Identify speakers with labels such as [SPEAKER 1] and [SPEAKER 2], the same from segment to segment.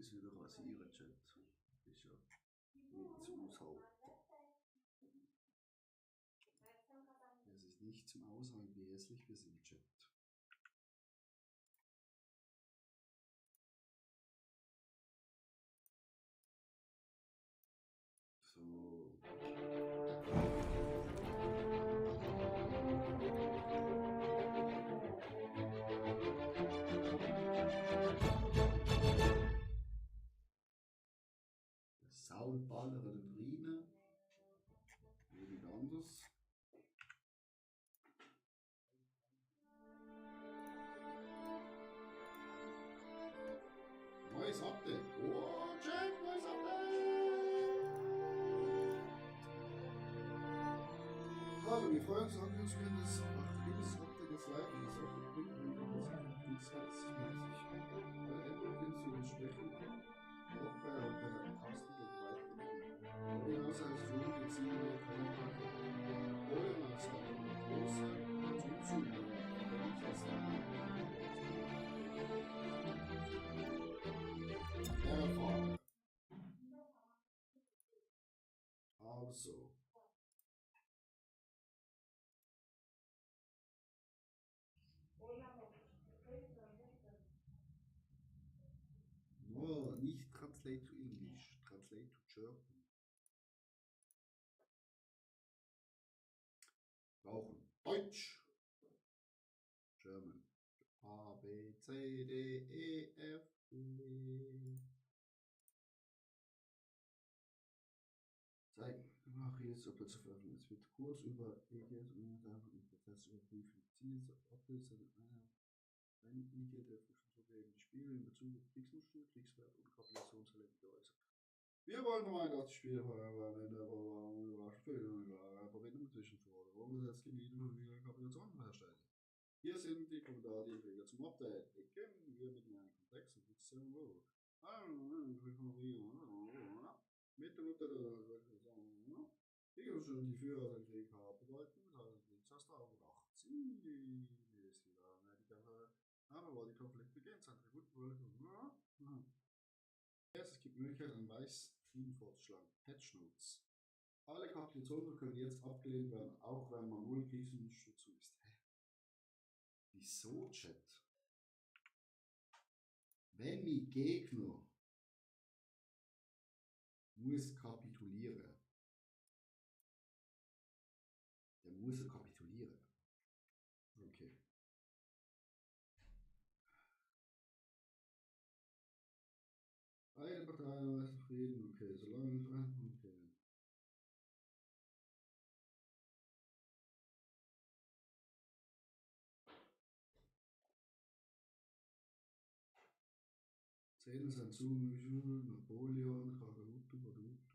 [SPEAKER 1] müssen wieder rasieren, Chat. Ist ja nicht zum Aushalten. Es ist nicht zum Aushalten, wie hässlich wir sind, Chat. So. Soundballer oder Drine. Wenig anders. Neues Update. Oh, Chat, neues Update. Hallo, wir freuen uns an uns, wenn das Update das live ist. Das Update bringt und das ist alle Apple findest du entsprechend auch per Tasten und weiter. Ohne Aussagen flexibel, keine Frage. Ohne Aussagen, große Zuzüge. Also. No, nicht translate to English, translate to German. Brauchen Deutsch. German. A, B, C, D, E, F, G. Zeigen. Mache jetzt so plötzlich veröffentlichen. Es wird kurz über EGS und einfach im Prozess überprüfen. Ziel ist einige der vorgegebenen Spiele in Bezug auf Kriegsmuster, Kriegswert und Kapitulationsverlängerung geäußert. Wir wollen vermeiden, dass die Spiele verwenden, aber Verbindung zwischen vorgesetzten Gebieten und wieder Kapitulationen herstellen. Hier sind die Kommentardienstwege zum Update. Beginnen wir mit einem komplexen Kriegssymbol. Mit der Mutter die schon die Führer den Krieg haben wollten, also Kriegsaster auf 18. Aber wo die Konflikt beginnt, sind die guten es gibt Möglichkeit, einen Weiß-Team vorzuschlagen. Patch Notes. Alle Kapitulationen können jetzt abgelehnt werden, auch wenn man null Kriegsunterstützung ist. Hä? Wieso, Chat? Wenn die Gegner muss kapitulieren, dann muss er kapitulieren. Okay. Eine Partei ist zufrieden, okay, solange okay. Zählen sind zu, Napoleon, Kagahutu, Badutu.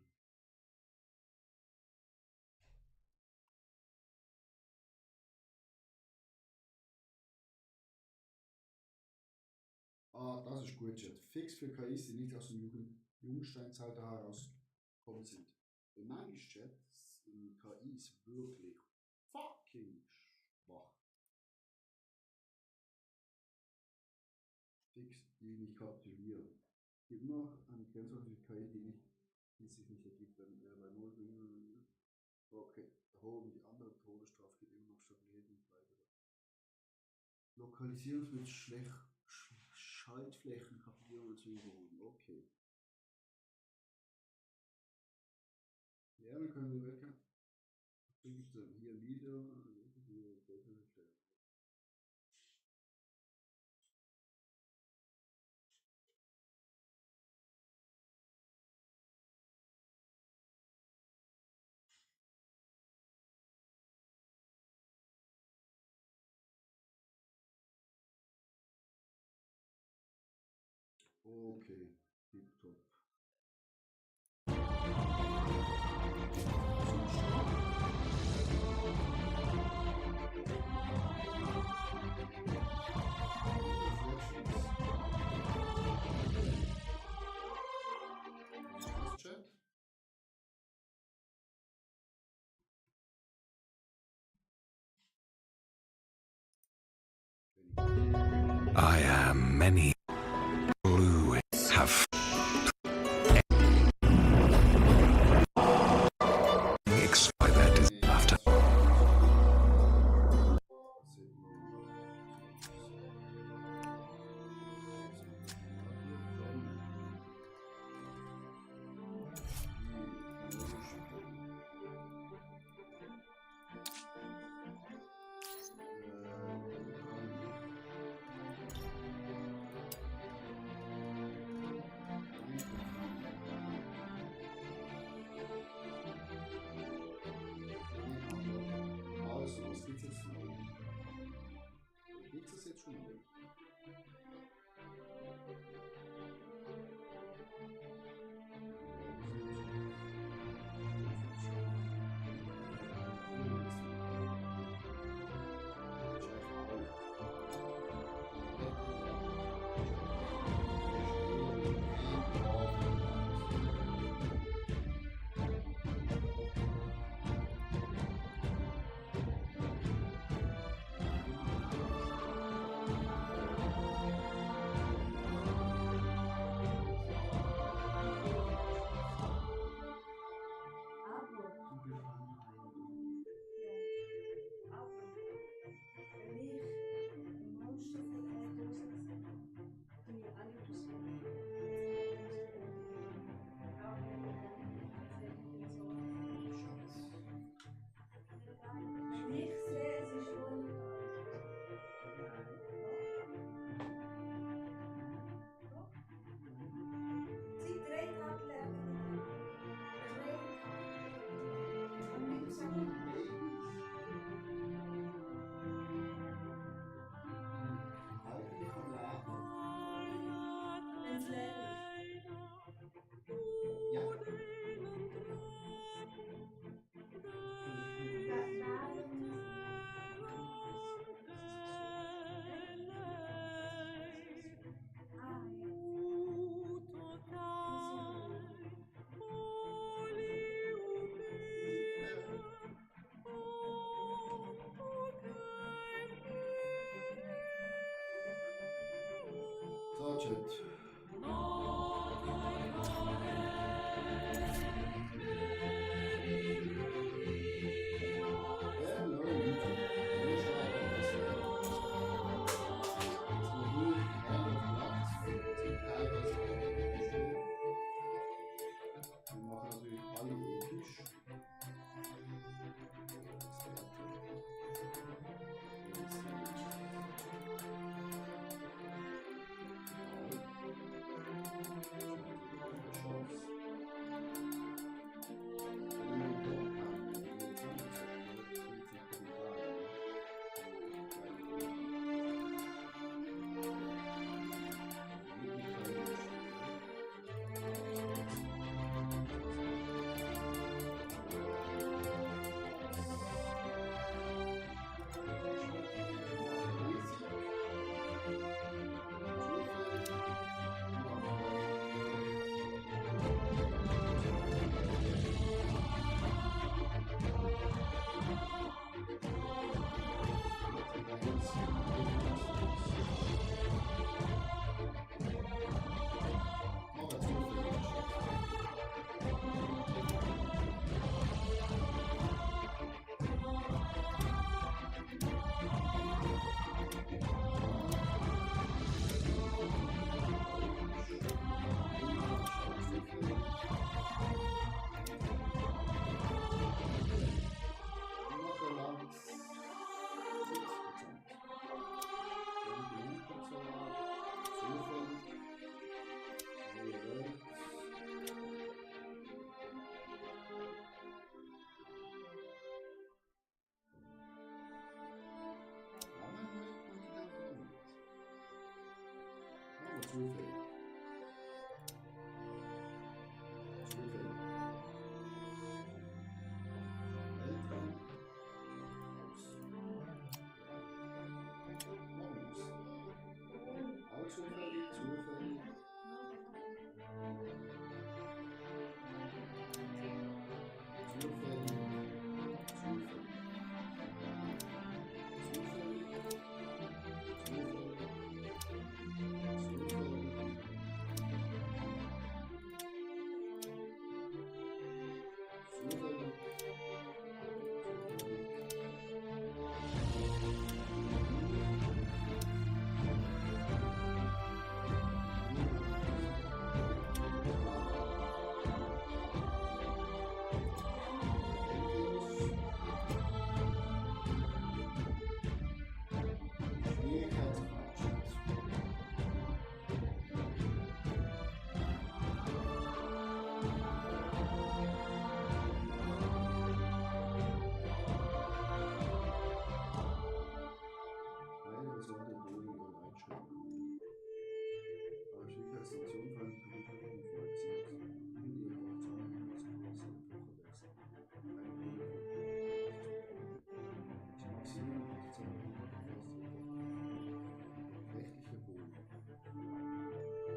[SPEAKER 1] Ah, das ist gut, Chat. Fix für KIs, die nicht aus dem Jungsteinzeitalter herausgekommen sind. In manchen Chats sind KIs wirklich fucking schwach. Fix, die nicht kapitulieren. Gibt noch eine Grenze für KI, die sich nicht ergibt, wenn er bei 0. Okay, erhoben die andere Todesstrafe gibt immer noch Stabilität und weitere. Lokalisierungsmittel Schaltflächen kapitulieren zu überholen. Okay. Ja, dann können wir weg. Hier wieder. Okay, tipptopp.
[SPEAKER 2] I am many blue have
[SPEAKER 1] schon mal nehmen. So, Chat. Hello, YouTube. Nur schade, dass natürlich keiner Platz zum teilweise stehen. Wir machen natürlich alle episch. Zufällig. Zufällig. Eltern. Aus. Morgens. Auch zufällig, zufällig. Zufällig. schön. Aber ich will keine Station für eine Publikum vorgezielt. In ihrem Wortzahl das große Epoche wechseln. Eine die maximieren potenzielle angepasste Epoche. Rechtliche Wohl. Keine Computergame,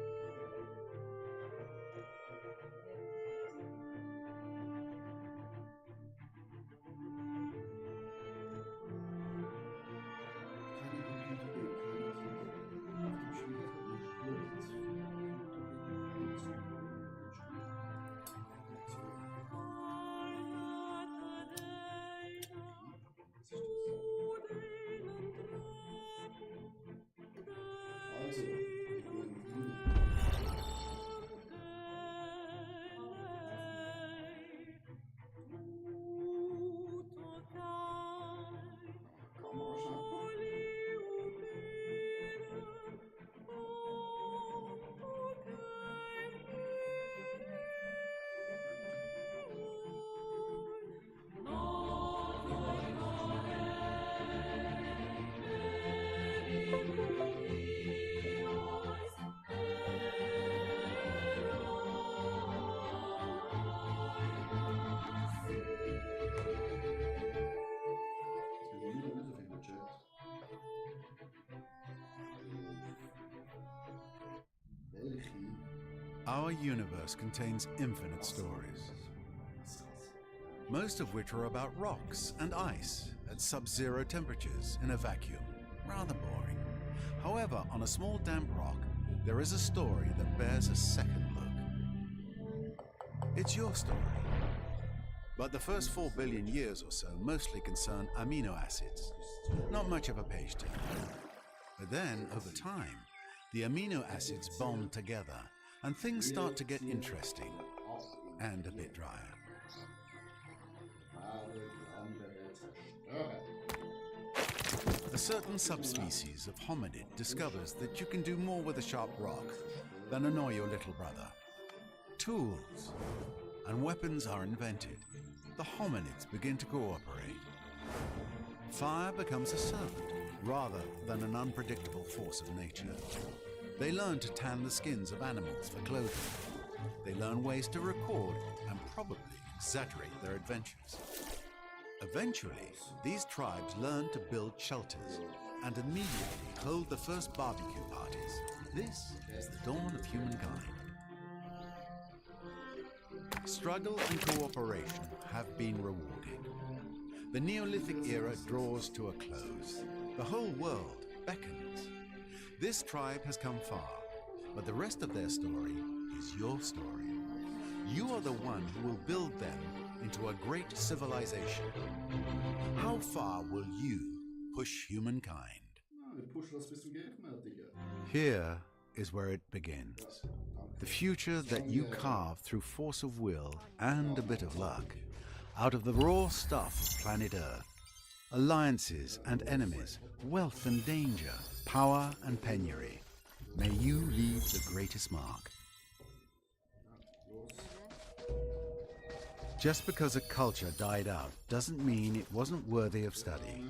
[SPEAKER 1] keine auf dem Schwierigkeitsniveau nichts für Computergame, eines also,
[SPEAKER 2] Our universe contains infinite stories, most of which are about rocks and ice at sub-zero temperatures in a vacuum. Rather boring. However, on a small damp rock, there is a story that bears a second look. It's your story. But the first 4 billion years or so mostly concern amino acids. Not much of a page turner. But then, over time, the amino acids bond together and things start to get interesting and a bit drier. A certain subspecies of hominid discovers that you can do more with a sharp rock than annoy your little brother. Tools and weapons are invented. The hominids begin to cooperate. Fire becomes a servant rather than an unpredictable force of nature. They learn to tan the skins of animals for clothing. They learn ways to record and probably exaggerate their adventures. Eventually, these tribes learn to build shelters and immediately hold the first barbecue parties. This is the dawn of humankind. Struggle and cooperation have been rewarded. The Neolithic era draws to a close. The whole world beckons. This tribe has come far, but the rest of their story is your story. You are the one who will build them into a great civilization. How far will you push humankind? Here is where it begins. The future that you carve through force of will and a bit of luck out of the raw stuff of planet Earth. Alliances and enemies, wealth and danger, power and penury. May you leave the greatest mark. Just because a culture died out doesn't mean it wasn't worthy of study.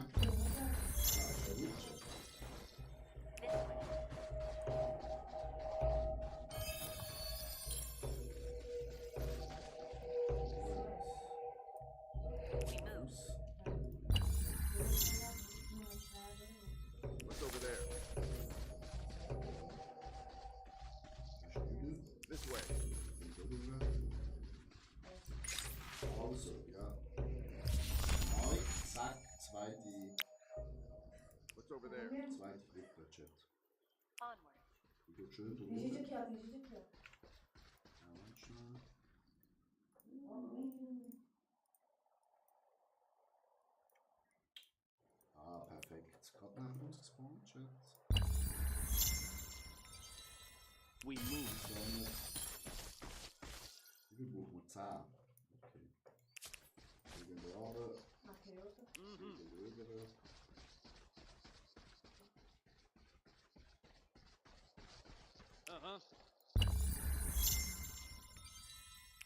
[SPEAKER 3] What's over there? This way.
[SPEAKER 1] Also, ja. Neu, zack,
[SPEAKER 3] What's over there?
[SPEAKER 1] zweite Flipchart. Die geht schön drüber. Ja, manchmal. Ah, perfekt. Gerade nach uns gespawnt, Chat.
[SPEAKER 3] We move.
[SPEAKER 1] Wie viel brauchen wir? 10. Okay. Wir gehen gerade. Wir gehen rüber.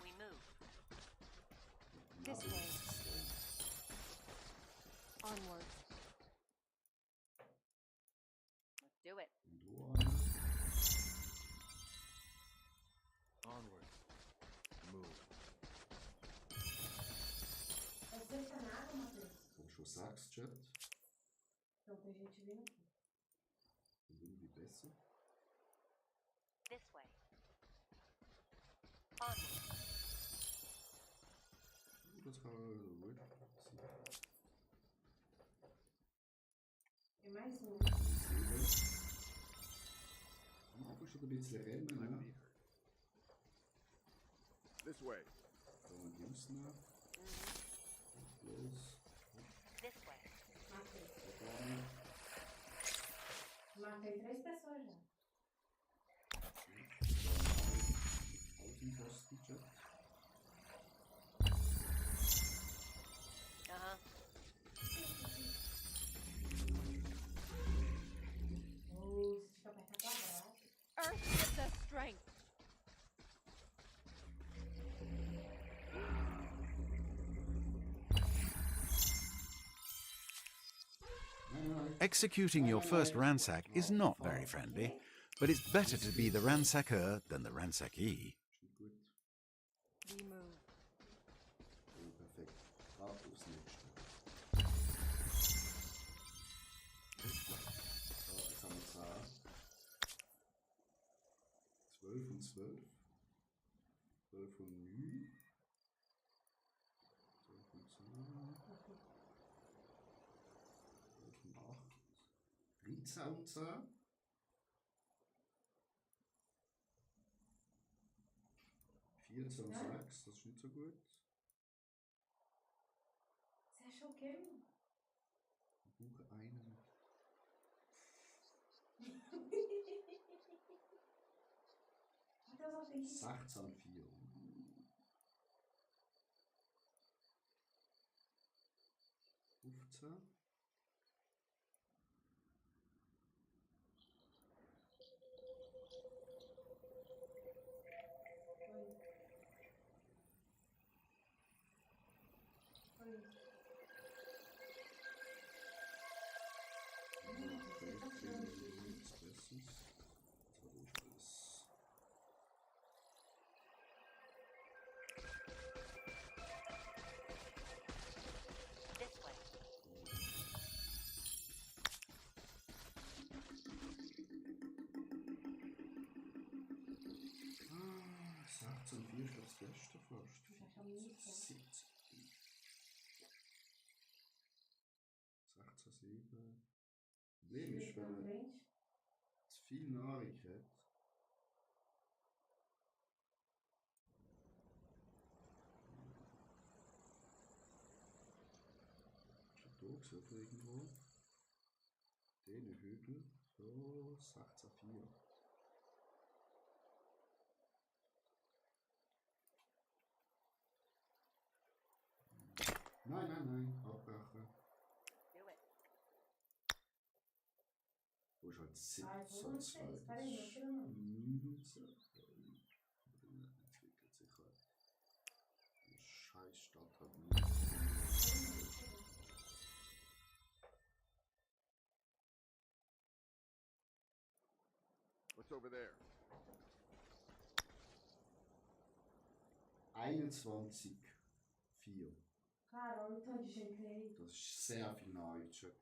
[SPEAKER 4] We move. This way. Onward. Do it.
[SPEAKER 1] Und da.
[SPEAKER 3] Onward. Move.
[SPEAKER 5] Você está na água, Matheus?
[SPEAKER 1] Hab schon 6 Chat.
[SPEAKER 5] Então tem gente vindo aqui.
[SPEAKER 1] Und irgendwie besser.
[SPEAKER 4] This way. Onward.
[SPEAKER 1] Das kann man gut.
[SPEAKER 5] Tem mais um.
[SPEAKER 1] Am Anfang schon ein bisschen rennen,
[SPEAKER 3] My
[SPEAKER 1] ne?
[SPEAKER 3] feet hurt. This way.
[SPEAKER 1] Da mal links nach. Los.
[SPEAKER 4] This way.
[SPEAKER 5] Matei.
[SPEAKER 1] Da vorne.
[SPEAKER 5] Matei 3 pessoas já.
[SPEAKER 1] Außenposten, Chat.
[SPEAKER 4] Uh-huh.
[SPEAKER 5] Oh, se fica apertar quadrado.
[SPEAKER 4] Earth gives us strength.
[SPEAKER 2] Executing your first ransack is not very friendly, but it's better to be the ransacker than the ransackee.
[SPEAKER 1] Schon gut.
[SPEAKER 4] We move.
[SPEAKER 1] Oh, perfekt. Ab aufs nächste. So, jetzt haben wir 10. 12 und 12. 12 und 9. 12 und 10. 12 und 8. 13 und 10. 14 und 6, das ist nicht so gut.
[SPEAKER 5] Você achou o quê, meu?
[SPEAKER 1] Ich brauche einen.
[SPEAKER 5] Matheus, ó, tem que...
[SPEAKER 1] 16 und 4. 15.
[SPEAKER 5] Oi.
[SPEAKER 1] Nichts Besseres. Das war durch alles.
[SPEAKER 4] This way.
[SPEAKER 1] Ah, 16 und 4 ist das Beste fast.
[SPEAKER 5] Ich sag schon nicht, ja.
[SPEAKER 1] 17. 16, 7. Problem ist, wenn
[SPEAKER 5] Na
[SPEAKER 1] man
[SPEAKER 5] frente.
[SPEAKER 1] zu viel Nahrung hat. Ist er da gewesen, irgendwo? Den Hügel. So, 16, 4. Nein, nein, nein, abbrechen.
[SPEAKER 4] Do it.
[SPEAKER 1] Wo ist halt 17,
[SPEAKER 5] Ah, ich will nicht
[SPEAKER 1] 2,
[SPEAKER 5] sehen. Espera aí, não tira não.
[SPEAKER 1] 19. Entwickelt sich halt. Die scheiß Stadt hat nie.
[SPEAKER 3] What's over there?
[SPEAKER 1] 21, 4.
[SPEAKER 5] Cara, olha o tanto de gente aí.
[SPEAKER 1] Das ist sehr viel Nahrung, Chat.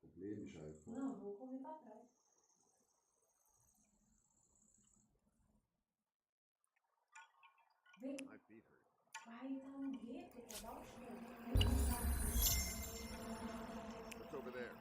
[SPEAKER 1] Problem ist einfach.
[SPEAKER 5] Não, vou correr pra trás. Vem.
[SPEAKER 3] My feet hurt.
[SPEAKER 5] Vai, tá um gueto, tá da
[SPEAKER 3] What's over there?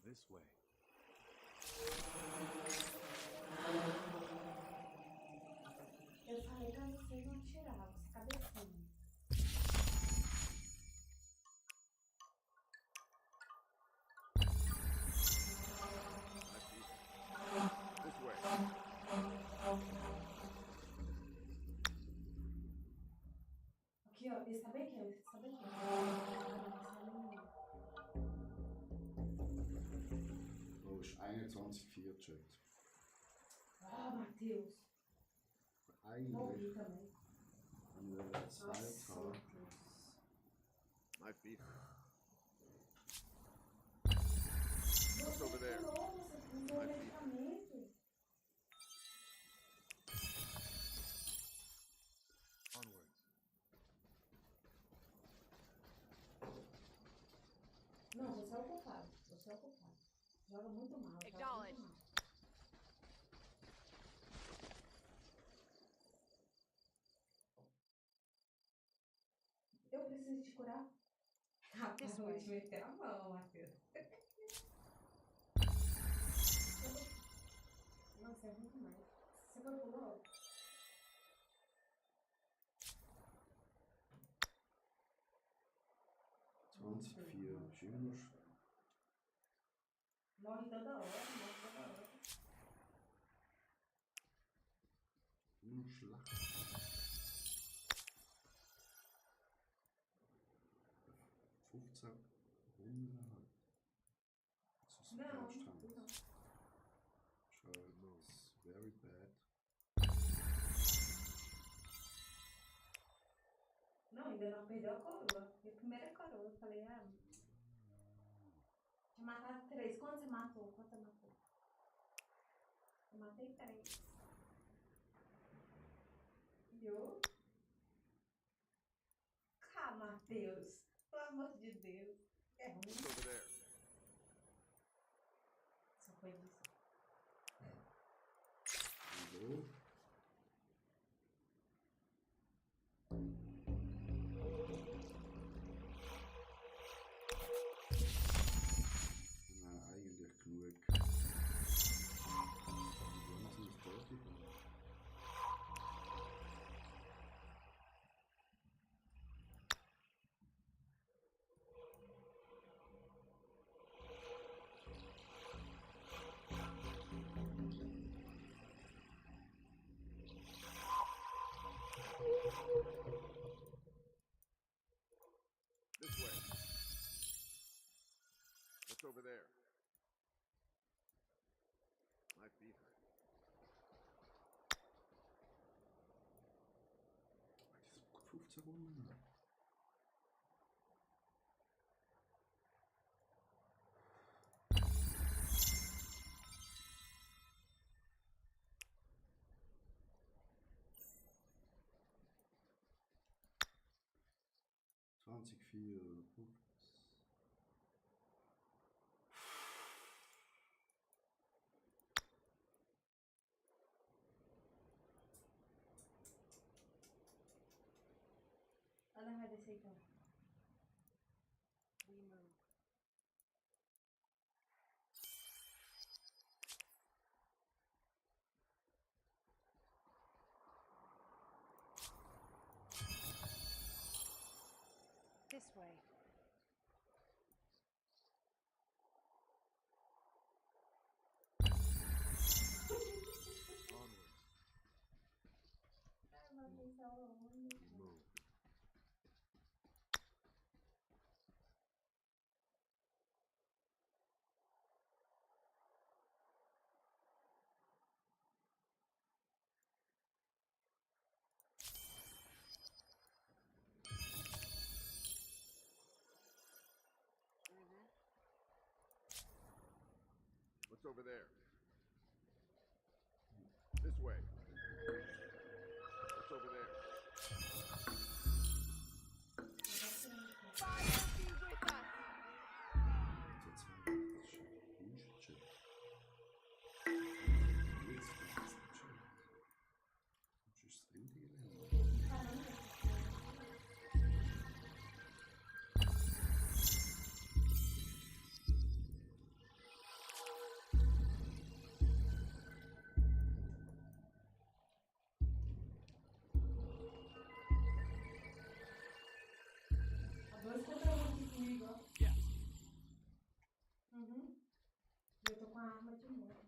[SPEAKER 3] This way.
[SPEAKER 5] Eu falei pra vocês não tirar, você cabecinha.
[SPEAKER 3] This way.
[SPEAKER 5] Aqui, ó. Está bem que é. Está bem que é.
[SPEAKER 1] Oh, ist 21,4 checkt.
[SPEAKER 5] Ah, Matheus. Morri
[SPEAKER 1] Eigentlich
[SPEAKER 5] também.
[SPEAKER 1] haben wir
[SPEAKER 5] Nossa,
[SPEAKER 1] 2 Tage.
[SPEAKER 5] Matheus.
[SPEAKER 3] Might be there.
[SPEAKER 5] Você
[SPEAKER 3] over there?
[SPEAKER 5] curou, você usou o medicamento.
[SPEAKER 3] Onwards.
[SPEAKER 5] Não, você é o culpado. Você é o culpado. Joga muito mal. Joga muito
[SPEAKER 4] Acknowledged.
[SPEAKER 5] mal. Eu preciso te curar? Rapaz,
[SPEAKER 4] This
[SPEAKER 5] eu vou
[SPEAKER 4] way.
[SPEAKER 5] te meter a mão, Matheus. Nossa, é ruim demais. Você calculou?
[SPEAKER 1] Schön.
[SPEAKER 5] Morre toda hora, morre toda hora.
[SPEAKER 1] Nur Schlacht. 15 Runden halt. Das ist
[SPEAKER 5] Não,
[SPEAKER 1] Deutsch
[SPEAKER 5] não.
[SPEAKER 1] It's very bad.
[SPEAKER 5] Não, ainda não perdeu a coroa. Foi a primeira coroa. Eu falei, tinha matado 3. Quanto você matou? Quanto você matou? Eu matei 3. Viu? Ah, Matheus. Pelo amor de Deus. É ruim.
[SPEAKER 3] What's over there?
[SPEAKER 5] Só foi isso.
[SPEAKER 1] So. Na, eigentlich genug. Warum sind es fertig?
[SPEAKER 3] This way. What's over there? Might be there.
[SPEAKER 1] 15 Runden.
[SPEAKER 5] Ela vai descer então.
[SPEAKER 4] We move. This way.
[SPEAKER 3] Onwards.
[SPEAKER 5] Ai, Matheus, é onde?
[SPEAKER 3] Move. What's over there? This way. What's over there?
[SPEAKER 4] Fire be with us.
[SPEAKER 5] Dois contra um aqui comigo, ó.
[SPEAKER 3] Yes.
[SPEAKER 5] Uhum. E eu tô com a arma de novo.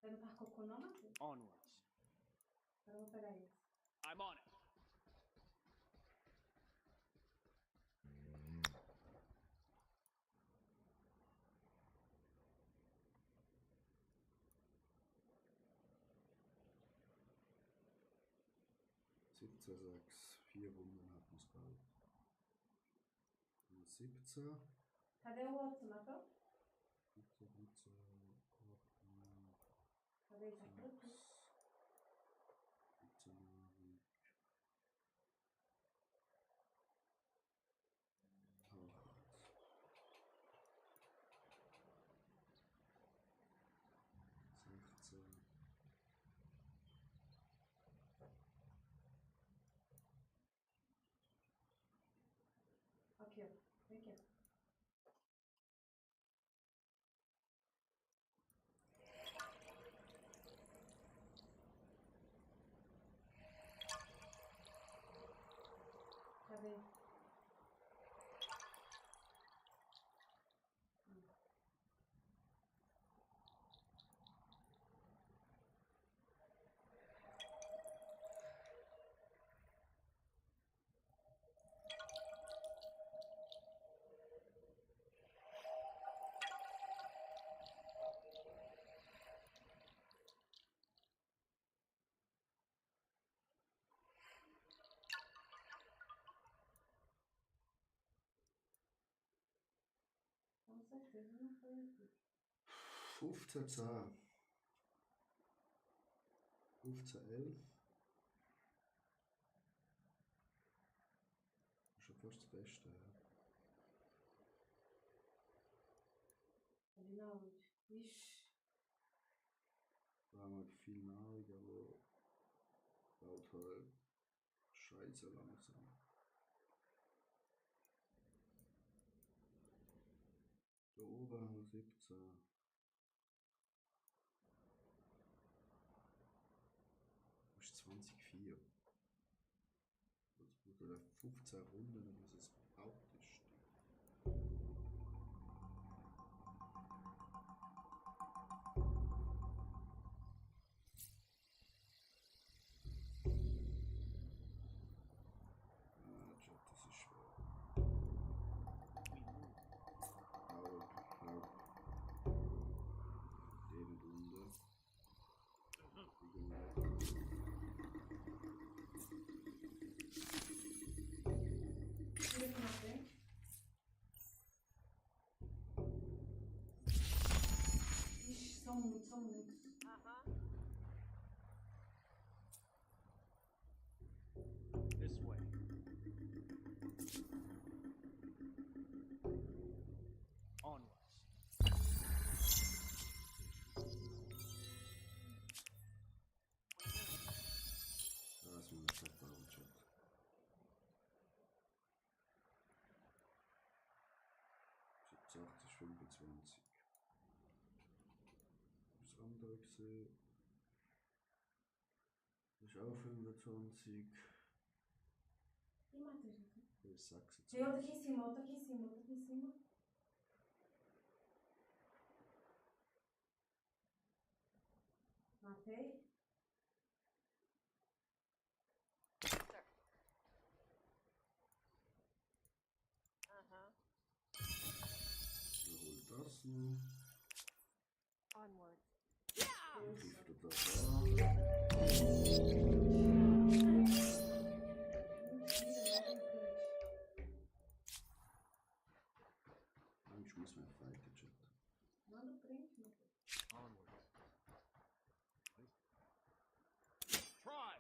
[SPEAKER 5] Você não tá cocô não, Matheus?
[SPEAKER 3] Onwards.
[SPEAKER 5] Agora eu vou pegar esse.
[SPEAKER 6] I'm on it.
[SPEAKER 1] Sechs, 4 Runden hat man es gehabt. 17.
[SPEAKER 5] Cadê o outro? Você matou?
[SPEAKER 1] 17, 18, 18,
[SPEAKER 5] Cadê esse fruto?
[SPEAKER 1] 19, 16.
[SPEAKER 5] Aqui, ó. Vem aqui, ó. Cadê? Com certeza não foi aqui.
[SPEAKER 1] 15, 10. 15, 11. Das ist schon fast das Beste. Ja.
[SPEAKER 5] Ali na onde? Ixi.
[SPEAKER 1] Da haben wir viel Nahrung, aber baut halt scheiße langsam. Da oben haben wir 17. Das ist 20,4. Das braucht oder 15 Runden, dann muss es optisch. Chat, das ist schwer. Hau. Den Runde.
[SPEAKER 5] Tira aqui na frente. Ixi, são muitos, são muitos.
[SPEAKER 6] This way. Onwards.
[SPEAKER 1] Da ist mir ein Chat bauen, Chat. Jetzt 80, 25. Das andere gesehen. Das ist auch 25.
[SPEAKER 5] Ih, matei, gente.
[SPEAKER 1] Das ist 26.
[SPEAKER 5] Tem outro aqui em cima, outro aqui em cima, outro aqui em cima. Matei.
[SPEAKER 1] Wir holen das noch.
[SPEAKER 4] Onward.
[SPEAKER 1] Trifft er das an.
[SPEAKER 5] Mentira, mais um print.
[SPEAKER 1] Ich muss mehr fighten, Chat.
[SPEAKER 5] Manda o print, meu Deus.
[SPEAKER 6] Onwards. Try.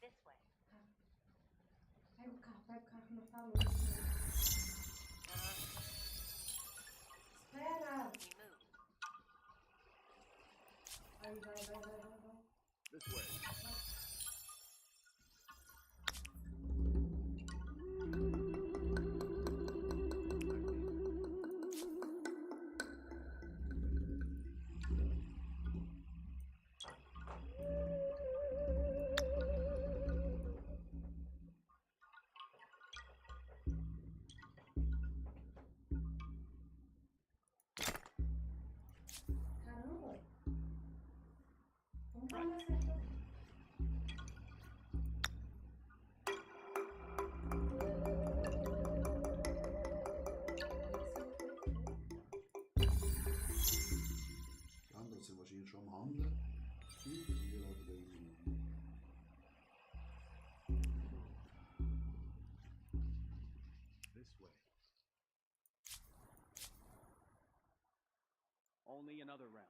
[SPEAKER 4] This way.
[SPEAKER 5] Pega o carro, não falou. Espera!
[SPEAKER 4] We move.
[SPEAKER 5] Aí, vai.
[SPEAKER 3] This way.
[SPEAKER 1] Hier laten we even zien.
[SPEAKER 6] This way. Only in other realms.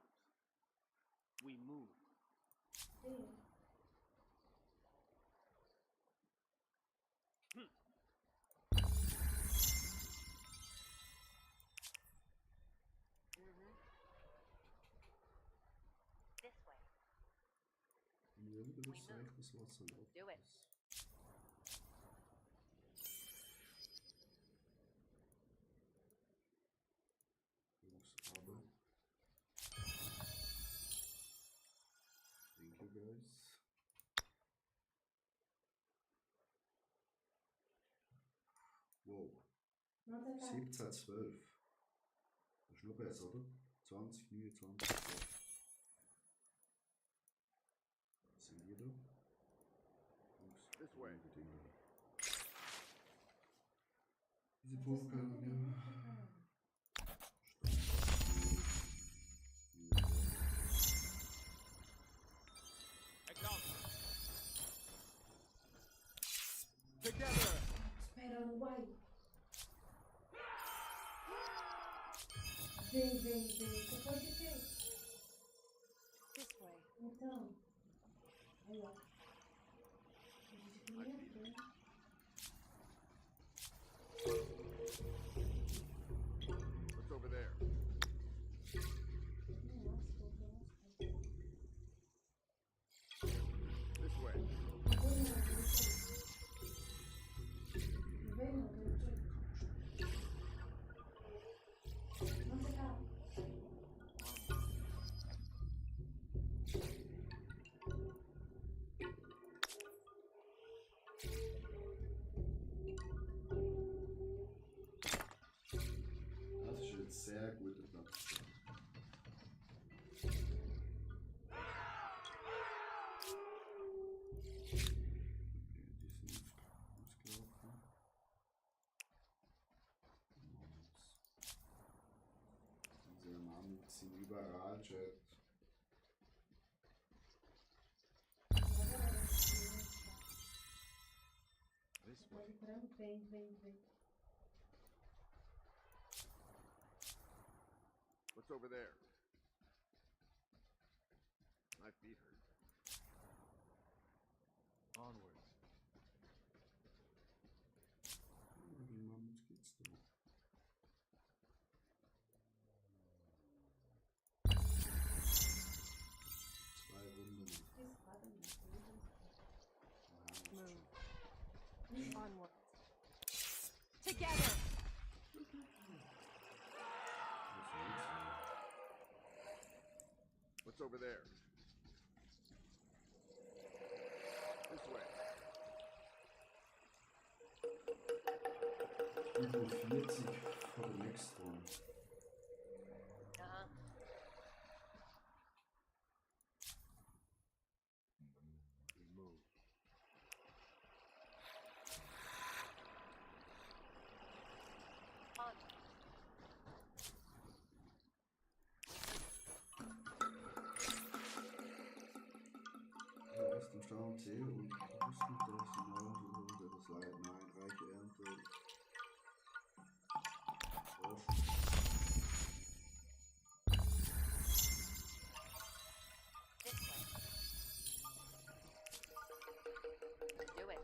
[SPEAKER 6] We move.
[SPEAKER 5] Sim.
[SPEAKER 4] This way.
[SPEAKER 1] Hier hebben we de cijfers wat zijn op.
[SPEAKER 4] Do it.
[SPEAKER 1] Jongens, aber. Thank you guys. Wow.
[SPEAKER 5] Not a cat.
[SPEAKER 1] 17, 12. Das ist noch besser, oder? 20, 29, 12. Sind wir da? Jungs,
[SPEAKER 3] This way.
[SPEAKER 1] Dinge. Diese Probe können wir.
[SPEAKER 6] Acknowledge. Together.
[SPEAKER 5] Espera, uai. Vem, vem, vem. Você pode ter.
[SPEAKER 4] This way.
[SPEAKER 5] Então. Aí, ó. A gente queria ver.
[SPEAKER 3] What's over there? This way.
[SPEAKER 5] Vem, não, vem, vem. Não se calma.
[SPEAKER 1] Das ist jetzt sehr guter Platz. Okay, die sind ausgelaufen. Diese Mammuts sind überall, Chat.
[SPEAKER 6] This way.
[SPEAKER 5] Pode pra vem, vem, vem.
[SPEAKER 3] What's over there? My feet hurt.
[SPEAKER 6] Onwards.
[SPEAKER 1] Wie Mammuts geht's da? Zwei Runden.
[SPEAKER 5] Que espada, meu Deus.
[SPEAKER 4] Move. Onward. Together.
[SPEAKER 3] What's over there? This way.
[SPEAKER 1] Niveau 40 for the next one.
[SPEAKER 4] Uh-huh.
[SPEAKER 6] We move.
[SPEAKER 4] On.
[SPEAKER 1] Erst im Stamm C und wussten, dass sie neu das Leid nein, reiche Ernte.
[SPEAKER 4] This way. Do it.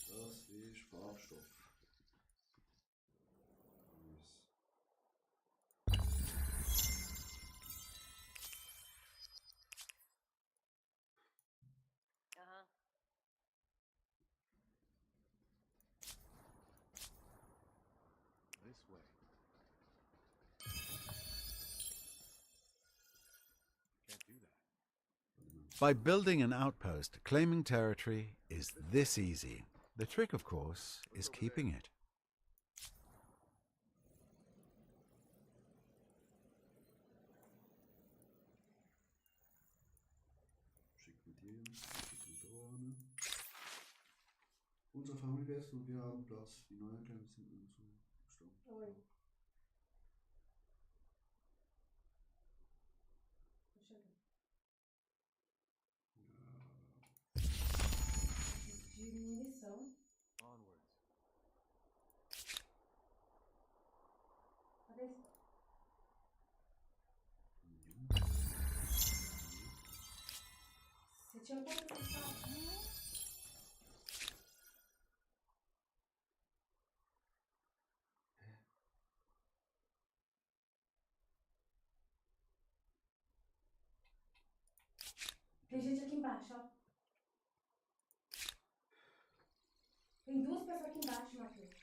[SPEAKER 1] Das ist Farbstoff. Nice.
[SPEAKER 4] Uh-huh.
[SPEAKER 6] This way. Can't do that.
[SPEAKER 2] By building an outpost, claiming territory is this easy. The trick, of course, is keeping it.
[SPEAKER 1] Lebens, Drohne. Unser Familienfest und wir haben Platz. Die neuen Kleinen sind unser Stamm.
[SPEAKER 5] Oi. Tô chegando. De munição.
[SPEAKER 6] Onwards.
[SPEAKER 5] Cadê esse? Você tinha quanto que estava? Tem gente aqui embaixo, ó. Tem duas pessoas aqui embaixo, Matheus.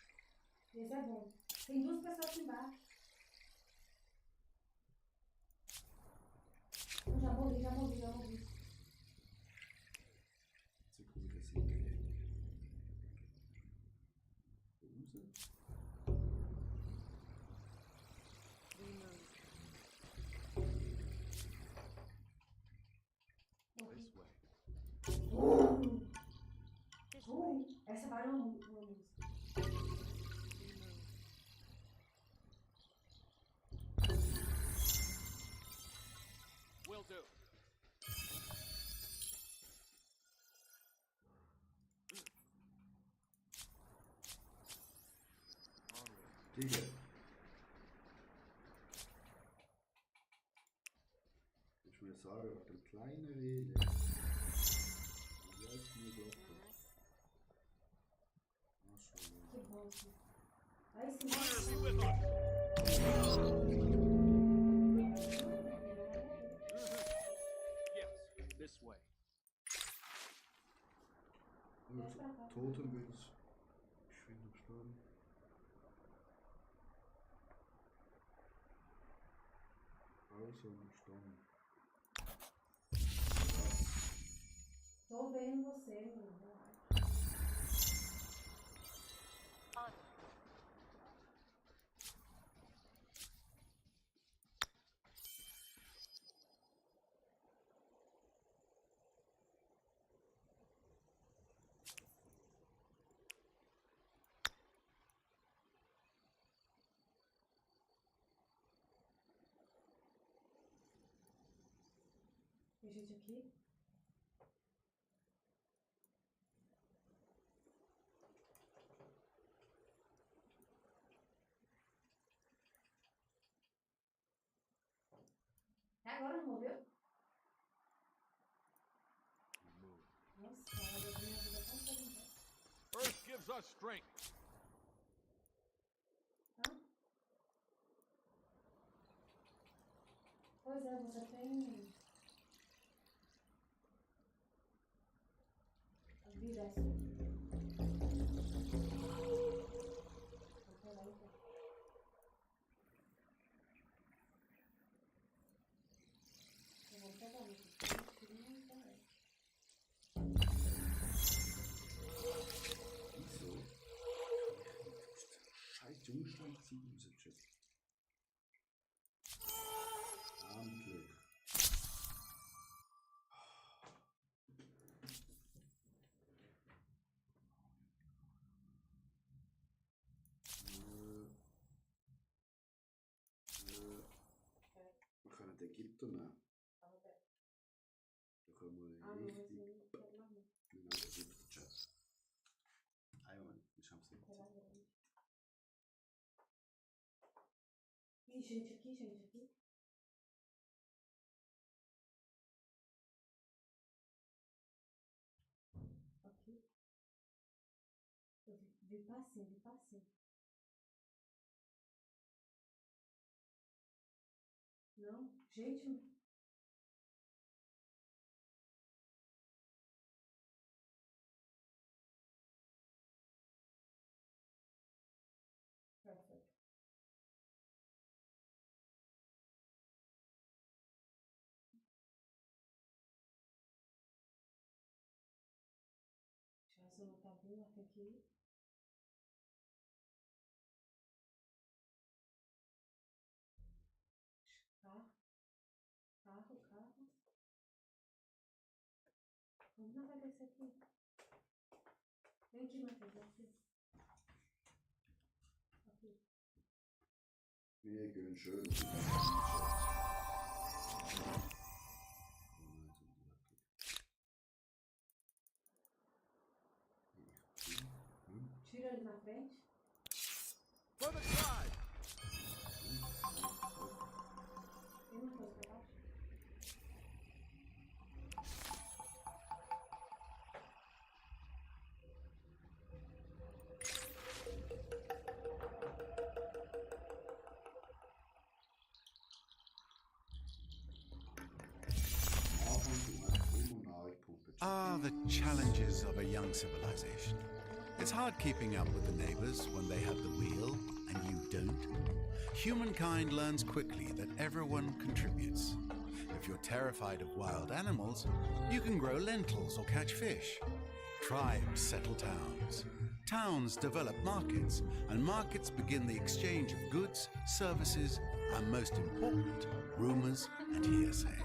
[SPEAKER 5] Esse é bom. Tem duas pessoas aqui embaixo. Eu já morri, já morri, já morri.
[SPEAKER 1] Você como que assim? Usa.
[SPEAKER 4] We move.
[SPEAKER 5] Morri.
[SPEAKER 6] This way.
[SPEAKER 4] This way.
[SPEAKER 5] Essa vai uma música.
[SPEAKER 4] We move.
[SPEAKER 6] Will do. Onwards.
[SPEAKER 1] Digga. Ich will sagen, auf dem kleinen Rede. Wie heißt die Glocke? Maschallah.
[SPEAKER 5] Que bom. Aí sim.
[SPEAKER 6] Fire be with us. Yes, this way.
[SPEAKER 1] Totenbild. Schwinde Sturm. Also ein Sturm.
[SPEAKER 5] Tô vendo você, menino.
[SPEAKER 4] On.
[SPEAKER 5] Tem gente aqui? Até agora não morreu?
[SPEAKER 6] We move.
[SPEAKER 5] Nossa, a minha vida é tão feliz.
[SPEAKER 3] Earth gives us strength.
[SPEAKER 5] Hã? Pois é, você tem. A vida é assim. Então, peraí, pô. Eu vou pegar isso.
[SPEAKER 1] Wieso? Scheiß Jungstand zieht uns jetzt Schiff. Armklick. Wir können den Ägypter nehmen. Da können wir
[SPEAKER 5] Ah, não,
[SPEAKER 1] richtig.
[SPEAKER 5] esse aí não quero mais não.
[SPEAKER 1] Genau, der Ägypter-Chat. Ah ja, ich hab's nicht.
[SPEAKER 5] Será grande. Ih, gente aqui, gente aqui. Aqui. Eu vi passinho, vi passinho. Não, gente. Perfect. Já se não tá vindo, tem que ir. Carro, carro, carro. Vamos na vai descer aqui. Vem aqui, Matheus, aqui. Aqui.
[SPEAKER 1] Wir gehen schön.
[SPEAKER 5] Tira ele na frente.
[SPEAKER 3] For the tribe!
[SPEAKER 5] Tem uma coisa pra baixo.
[SPEAKER 2] Ah, the challenges of a young civilization. It's hard keeping up with the neighbors when they have the wheel and you don't. Humankind learns quickly that everyone contributes. If you're terrified of wild animals, you can grow lentils or catch fish. Tribes settle towns. Towns develop markets, and markets begin the exchange of goods, services, and most important, rumors and hearsay.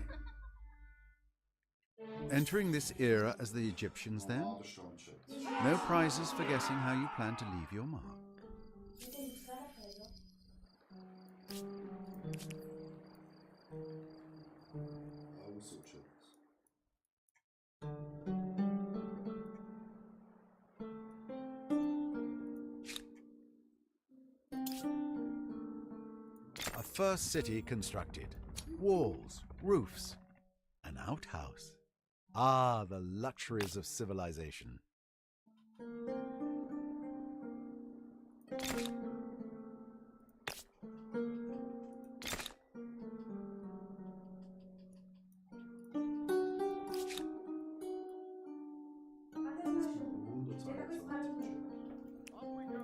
[SPEAKER 2] Entering this era as the Egyptians then? No prizes for guessing how you plan to leave your mark. A first city constructed. Walls, roofs, an outhouse. Ah, the luxuries of civilization.
[SPEAKER 3] Off we go!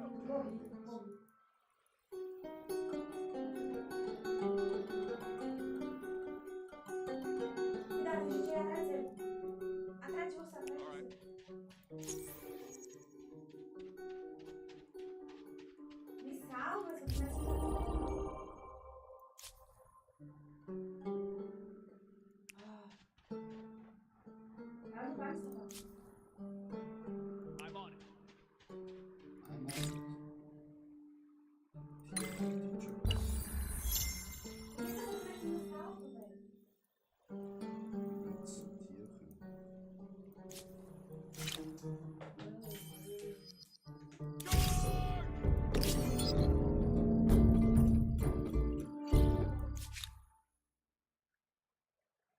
[SPEAKER 5] Cuidado, gente, é atrás dele. Atrás de você, atrás de você. Me salva se eu tivesse. Ela não vai me salvar.
[SPEAKER 3] I'm on it.
[SPEAKER 5] Por que você não me salva, velho?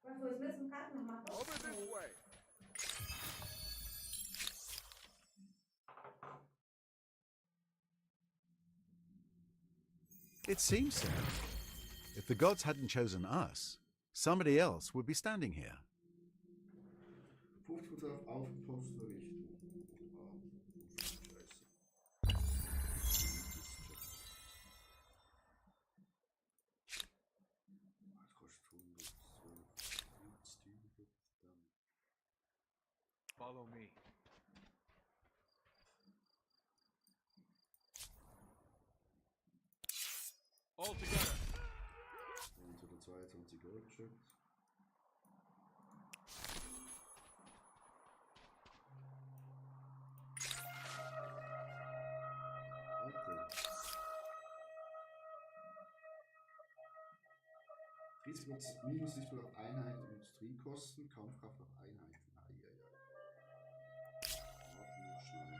[SPEAKER 5] Mas foi os mesmos caras que nos matou?
[SPEAKER 3] Over this way!
[SPEAKER 2] It seems so. If the gods hadn't chosen us, somebody else would be standing here.
[SPEAKER 1] 50% auf Aufposter richten. Scheiße. Das kostet 100.
[SPEAKER 3] Follow me. All together.
[SPEAKER 1] Und zu der 22 Goldschütz. Minus ist auf Einheit und Industriekosten, Kampfkraft auf Einheiten. Warten wir schnell.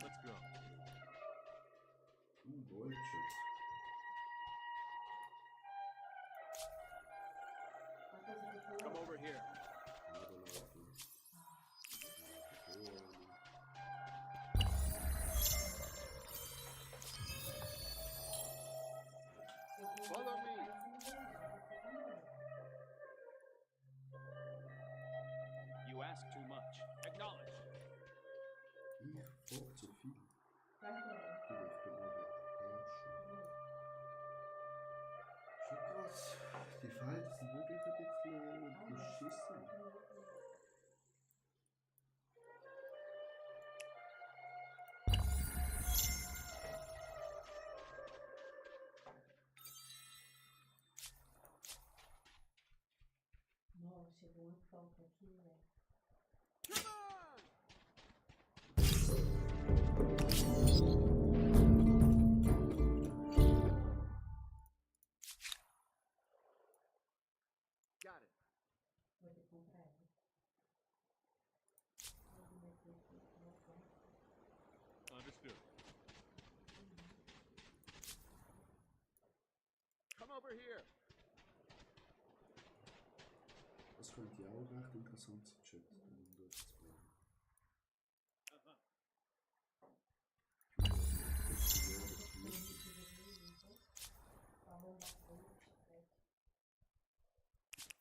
[SPEAKER 3] Let's go.
[SPEAKER 1] Goldschütz.
[SPEAKER 3] Come over here. Follow me.
[SPEAKER 6] You ask too much. Acknowledge.
[SPEAKER 1] Ich folge zu viel.
[SPEAKER 5] Vai pra ela.
[SPEAKER 1] Schon krass. Die Fights sind wirklich ein bisschen beschissen.
[SPEAKER 5] chegou uma falta aqui, velho.
[SPEAKER 3] Got it.
[SPEAKER 5] Vou ter que comprar ela. Vou meter aqui no ponto.
[SPEAKER 3] Understood. Come over here.
[SPEAKER 1] Das könnte ja auch recht interessant sein, Chat, um dort zu bleiben.
[SPEAKER 5] Falou bastante, velho.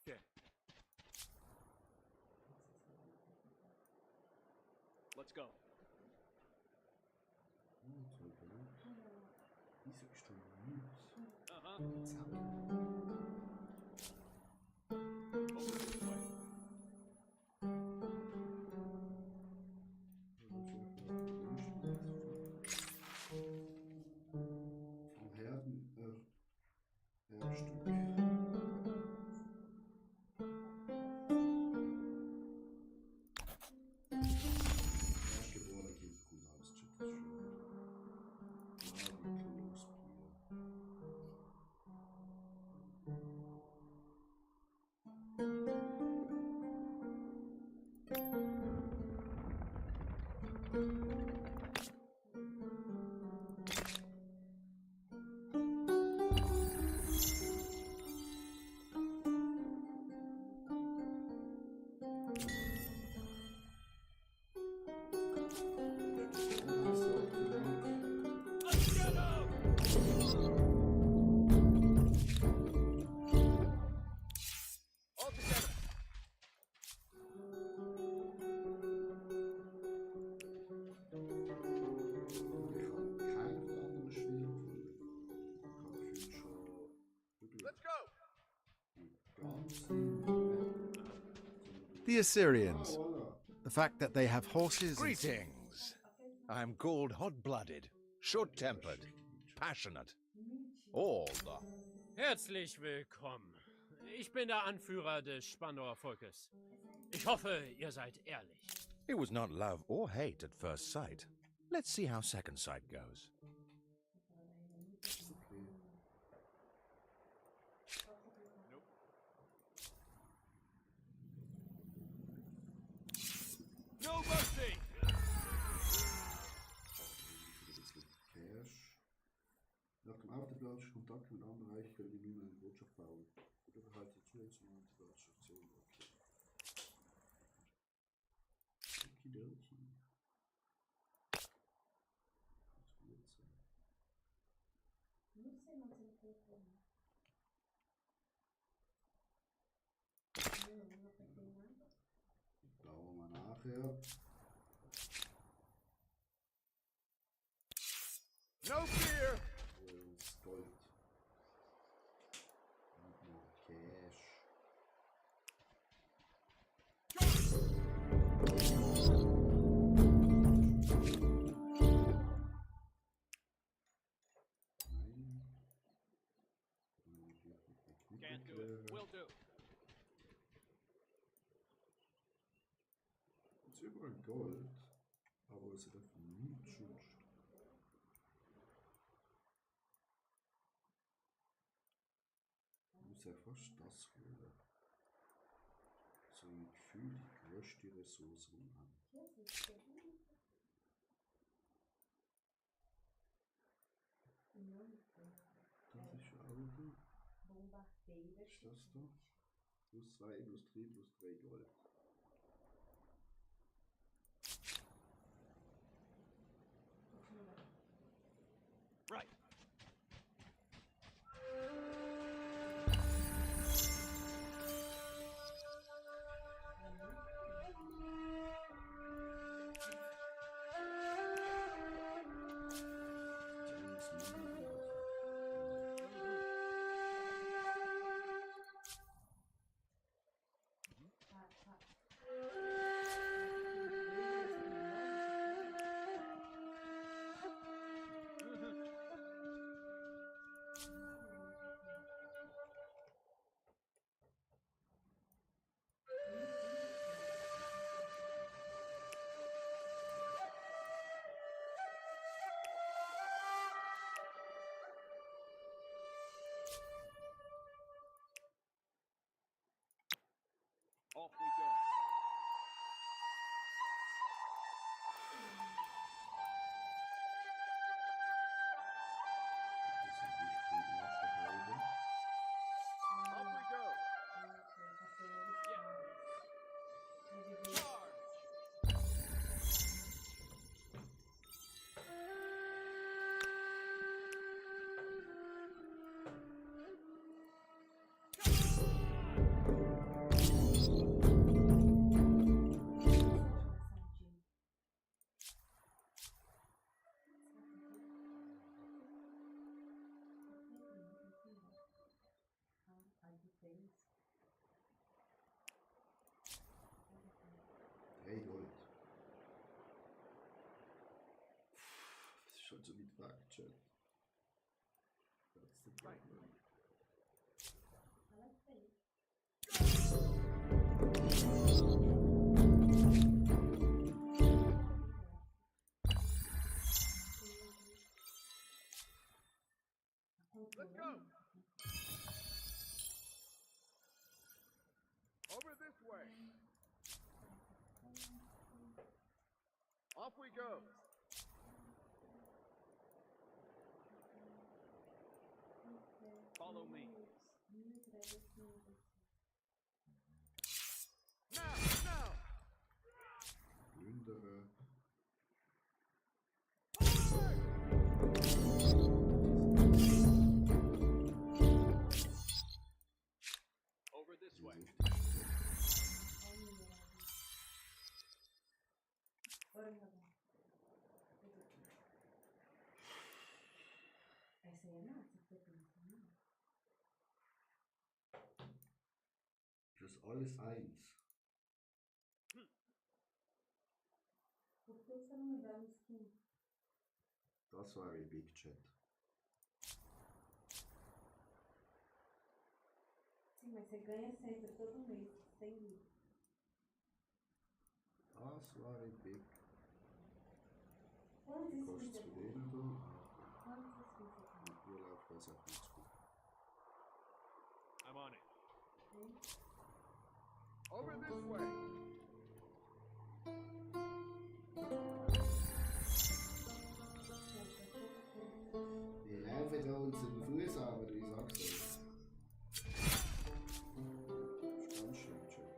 [SPEAKER 3] Okay. Let's go.
[SPEAKER 1] Oh, toll, oder? Diese ist schon mies.
[SPEAKER 3] Uh-huh.
[SPEAKER 1] Zack.
[SPEAKER 3] Over this way.
[SPEAKER 1] Vom Herden, Herdstück. Erstgeborener Kind kommt aus, Chat, das ist schon. Ja, Kloßbier.
[SPEAKER 3] Let's get up! All together.
[SPEAKER 1] Ich habe keinen anderen Spieler gefunden. Ich habe gefühlt schon wirklich
[SPEAKER 3] Let's go.
[SPEAKER 1] die ganze Map.
[SPEAKER 2] The Assyrians.
[SPEAKER 1] Voilà.
[SPEAKER 2] The fact that they have horses.
[SPEAKER 7] Greetings. I'm called hot-blooded, short-tempered, passionate. All the...
[SPEAKER 8] Herzlich willkommen. Ich bin der Anführer des Spandauer Volkes. Ich hoffe, ihr seid ehrlich.
[SPEAKER 7] It was not love or hate at first sight. Let's see how second sight goes.
[SPEAKER 1] Okay.
[SPEAKER 3] No mercy.
[SPEAKER 1] Ein bisschen Cash. Nach dem automatischen Kontakt mit anderen Reichen können wir nun eine Botschaft bauen. Oder behalte die zuletzt eine automatische Aktion. Okay. Okidoki. Das wird sein.
[SPEAKER 5] Não sei mais se ele colocou. Não apertei nada.
[SPEAKER 1] Bauen wir nachher.
[SPEAKER 3] No fear.
[SPEAKER 1] Holen uns Gold. Und noch Cash. Nein.
[SPEAKER 3] Can't do it. Will do.
[SPEAKER 1] Es ist überall Gold, aber es hat nichts sonst. Ich muss ja fast das holen. So ein Gefühl, die größte Ressource, die wir haben. Das ist Auto.
[SPEAKER 5] Bombardeira.
[SPEAKER 1] Ist das da? Plus 2, plus 3, plus 3 Gold.
[SPEAKER 3] Right. Off we go. Off we go.
[SPEAKER 1] Hey Gold. Das ist schon so weit weg, Chat. That's the problem.
[SPEAKER 3] Let's go. Over this way. Off we go. Follow me. Now, now.
[SPEAKER 1] Plündere.
[SPEAKER 3] Over this way.
[SPEAKER 1] Das ist alles eins. Das war ein Big Chat.
[SPEAKER 5] Sim, mas você ganha sempre, todo mês, 100.000.
[SPEAKER 1] Das war ein Big.
[SPEAKER 5] Quantos
[SPEAKER 1] Kostet
[SPEAKER 5] inscritos
[SPEAKER 1] es
[SPEAKER 5] você
[SPEAKER 1] für
[SPEAKER 5] tem?
[SPEAKER 1] den da?
[SPEAKER 5] Quantos inscritos você tem?
[SPEAKER 1] Mit Urlaub weiß ich nicht so gut.
[SPEAKER 3] I'm on it. Over this way.
[SPEAKER 1] Wir laufen uns den Fuß an, aber ich sag's euch. Das ist ganz schön, Chat.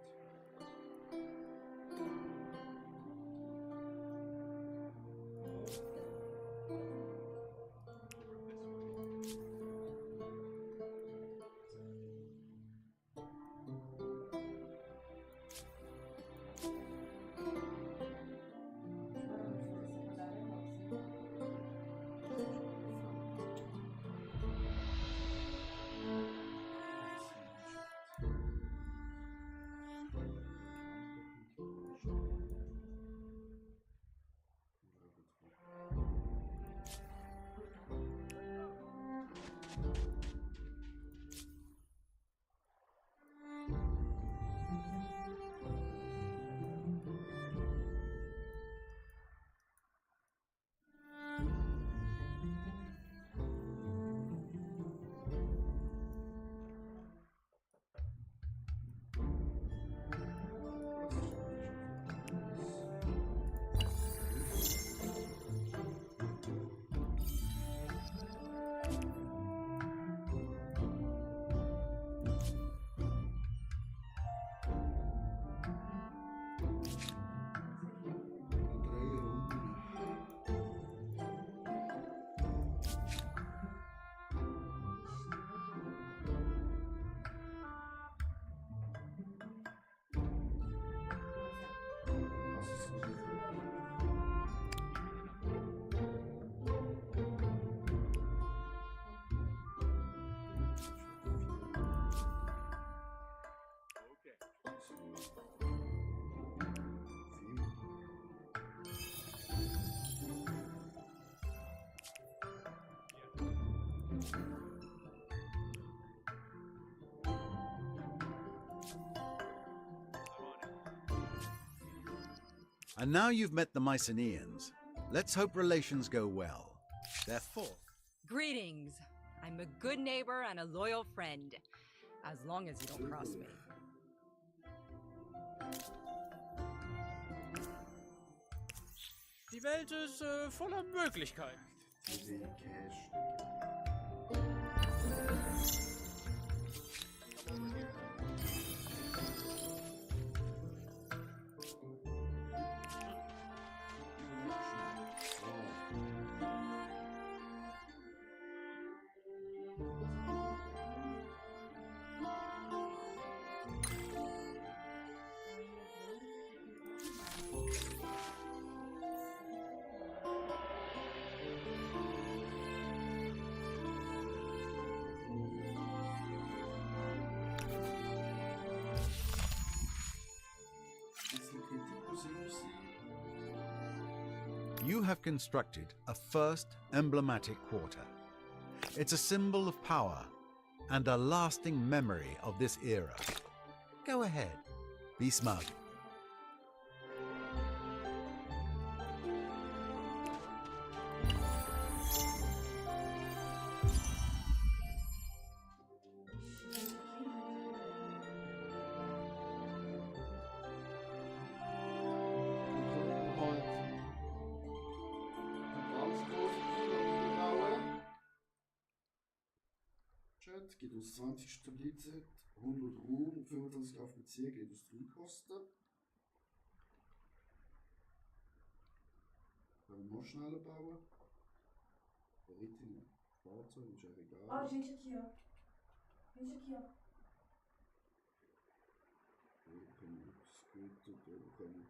[SPEAKER 2] And now you've met the Mycenaeans. Let's hope relations go well. Therefore,
[SPEAKER 9] Greetings. I'm a good neighbor and a loyal friend. As long as you don't cross me.
[SPEAKER 8] Die Welt ist voller Möglichkeiten.
[SPEAKER 1] Diese Cash.
[SPEAKER 2] You have constructed a first emblematic quarter. It's a symbol of power and a lasting memory of this era. Go ahead, be smug.
[SPEAKER 1] Chat geht uns 20 Stabilität, 100 Ruhm, 25 auf Bezirk, Industriekosten. Können wir noch schneller bauen? Berittene Fahrzeug ist ja egal.
[SPEAKER 5] Ó, gente aqui, ó. Gente aqui, ó.
[SPEAKER 1] Wir können Scooter, wir können.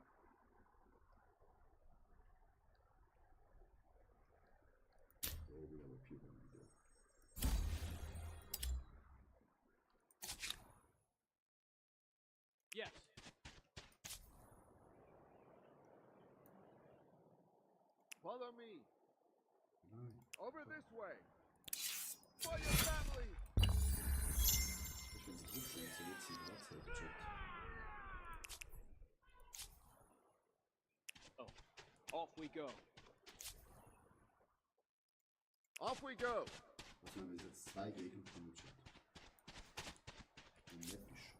[SPEAKER 1] Oh, wir haben Pyramide.
[SPEAKER 3] Yes. Follow me.
[SPEAKER 1] Nein.
[SPEAKER 3] Over this way. For your family.
[SPEAKER 1] Ich finde es gut, dass jetzt die Drahtzeit gecheckt.
[SPEAKER 3] Off we go. Off we go.
[SPEAKER 1] Was haben wir jetzt? 2 Gegner von dem Chat. Läppisch.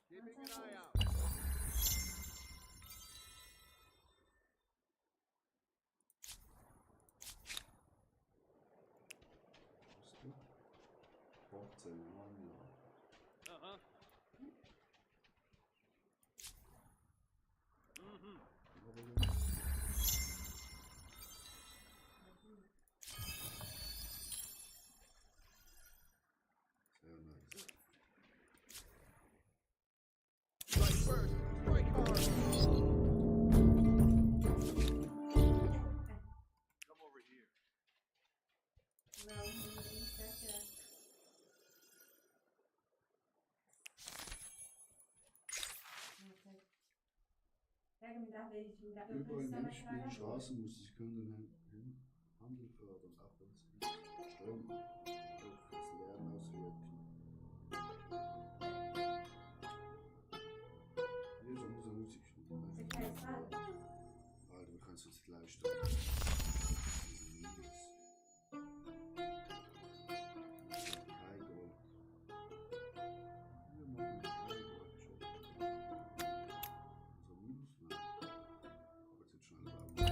[SPEAKER 3] Keeping an eye out. Uh-huh.
[SPEAKER 1] Sehr nice.
[SPEAKER 3] Strike first. Strike hard. Come over here.
[SPEAKER 5] Não, ninguém está certo. Pega, me dá vez, me dá. Eu
[SPEAKER 1] Überall in
[SPEAKER 5] preciso
[SPEAKER 1] dem
[SPEAKER 5] mais
[SPEAKER 1] Spiel
[SPEAKER 5] trabalhador.
[SPEAKER 1] Straßen muss ich können den Handel fördern, auch wenn es nicht Strom auf das Lernen auswirken. Hier so muss Musik
[SPEAKER 5] Você
[SPEAKER 1] spielen.
[SPEAKER 5] quer a espada?
[SPEAKER 1] Alter, du kannst jetzt gleich steuern. Drei Gold. Wir machen 3 Gold schon. Also Minus, nein. Aber jetzt schnell bauen.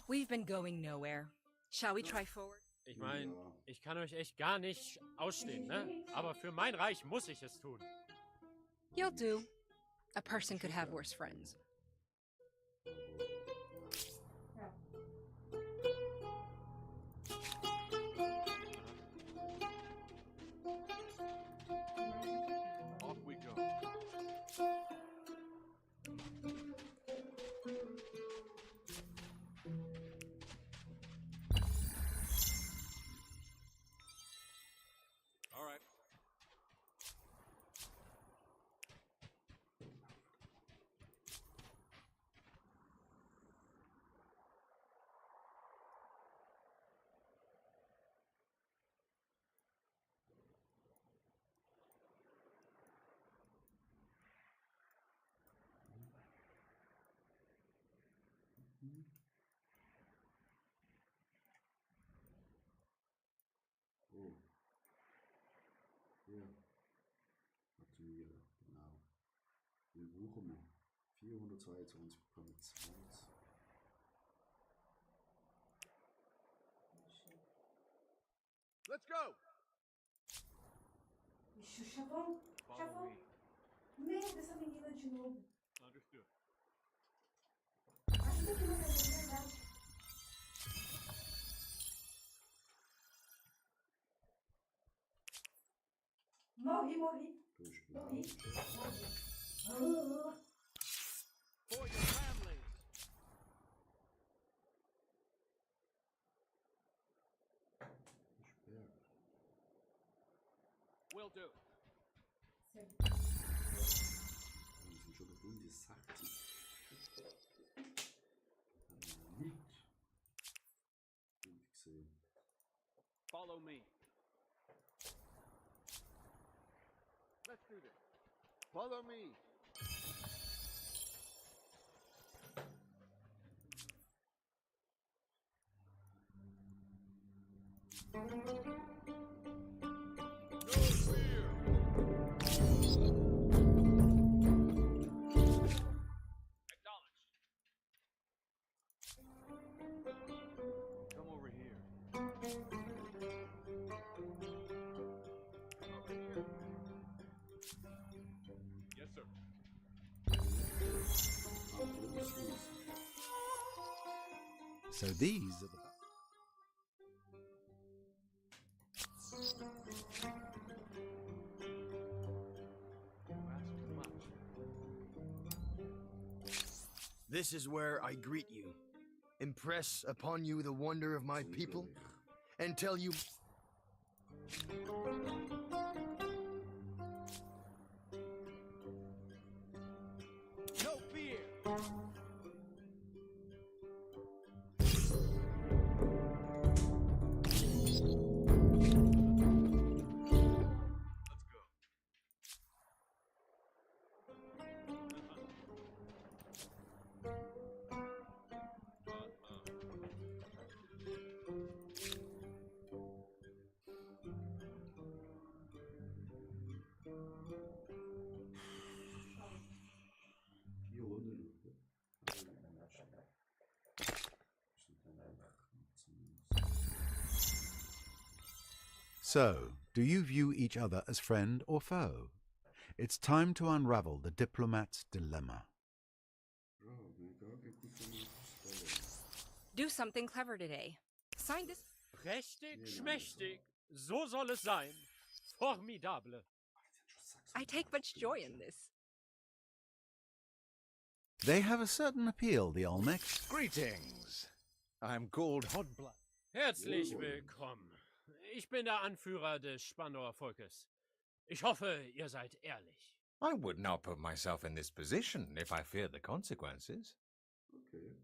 [SPEAKER 9] We've been going nowhere. Shall we try forward?
[SPEAKER 8] Ich meine,
[SPEAKER 1] Ja.
[SPEAKER 8] ich kann euch echt gar nicht ausstehen, ne? Aber für mein Reich muss ich es tun.
[SPEAKER 9] You'll do. A person could have worse friends.
[SPEAKER 3] Off we go. All right.
[SPEAKER 1] Oh. Ja. Aktivieren. Genau. Wir brauchen wir 422 bekommen 20.
[SPEAKER 3] Let's go.
[SPEAKER 5] Ixi, o chavão.
[SPEAKER 6] Follow
[SPEAKER 5] Chavão.
[SPEAKER 6] me.
[SPEAKER 5] Merda, essa menina de novo.
[SPEAKER 6] Understood.
[SPEAKER 5] Ajuda aqui no caso de verdade. Morri.
[SPEAKER 1] Durch
[SPEAKER 5] Morri.
[SPEAKER 6] For your families.
[SPEAKER 1] Gesperrt.
[SPEAKER 6] Will do.
[SPEAKER 1] Wir sind schon bei Runde 60. Nicht. Gut gesehen.
[SPEAKER 6] Follow me. Let's do this.
[SPEAKER 3] Follow me. No fear.
[SPEAKER 6] Acknowledged. Come over here. Come over here. Yes, sir.
[SPEAKER 2] So these are the...
[SPEAKER 6] You ask too much.
[SPEAKER 10] This is where I greet you, impress upon you the wonder of my people, and tell you...
[SPEAKER 6] No fear. Let's go.
[SPEAKER 1] Hier Runde.
[SPEAKER 2] So, do you view each other as friend or foe? It's time to unravel the diplomat's dilemma.
[SPEAKER 9] Do something clever today. Sign this.
[SPEAKER 8] Prächtig, schmächtig, so soll es sein. Formidable.
[SPEAKER 9] I take much joy in this.
[SPEAKER 2] They have a certain appeal, the Olmecs.
[SPEAKER 7] Greetings. I'm called Hotblood.
[SPEAKER 8] Herzlich willkommen. Ich bin der Anführer des Spandauer Volkes. Ich hoffe, ihr seid ehrlich.
[SPEAKER 7] I would not put myself in this position if I feared the consequences.
[SPEAKER 1] Okay.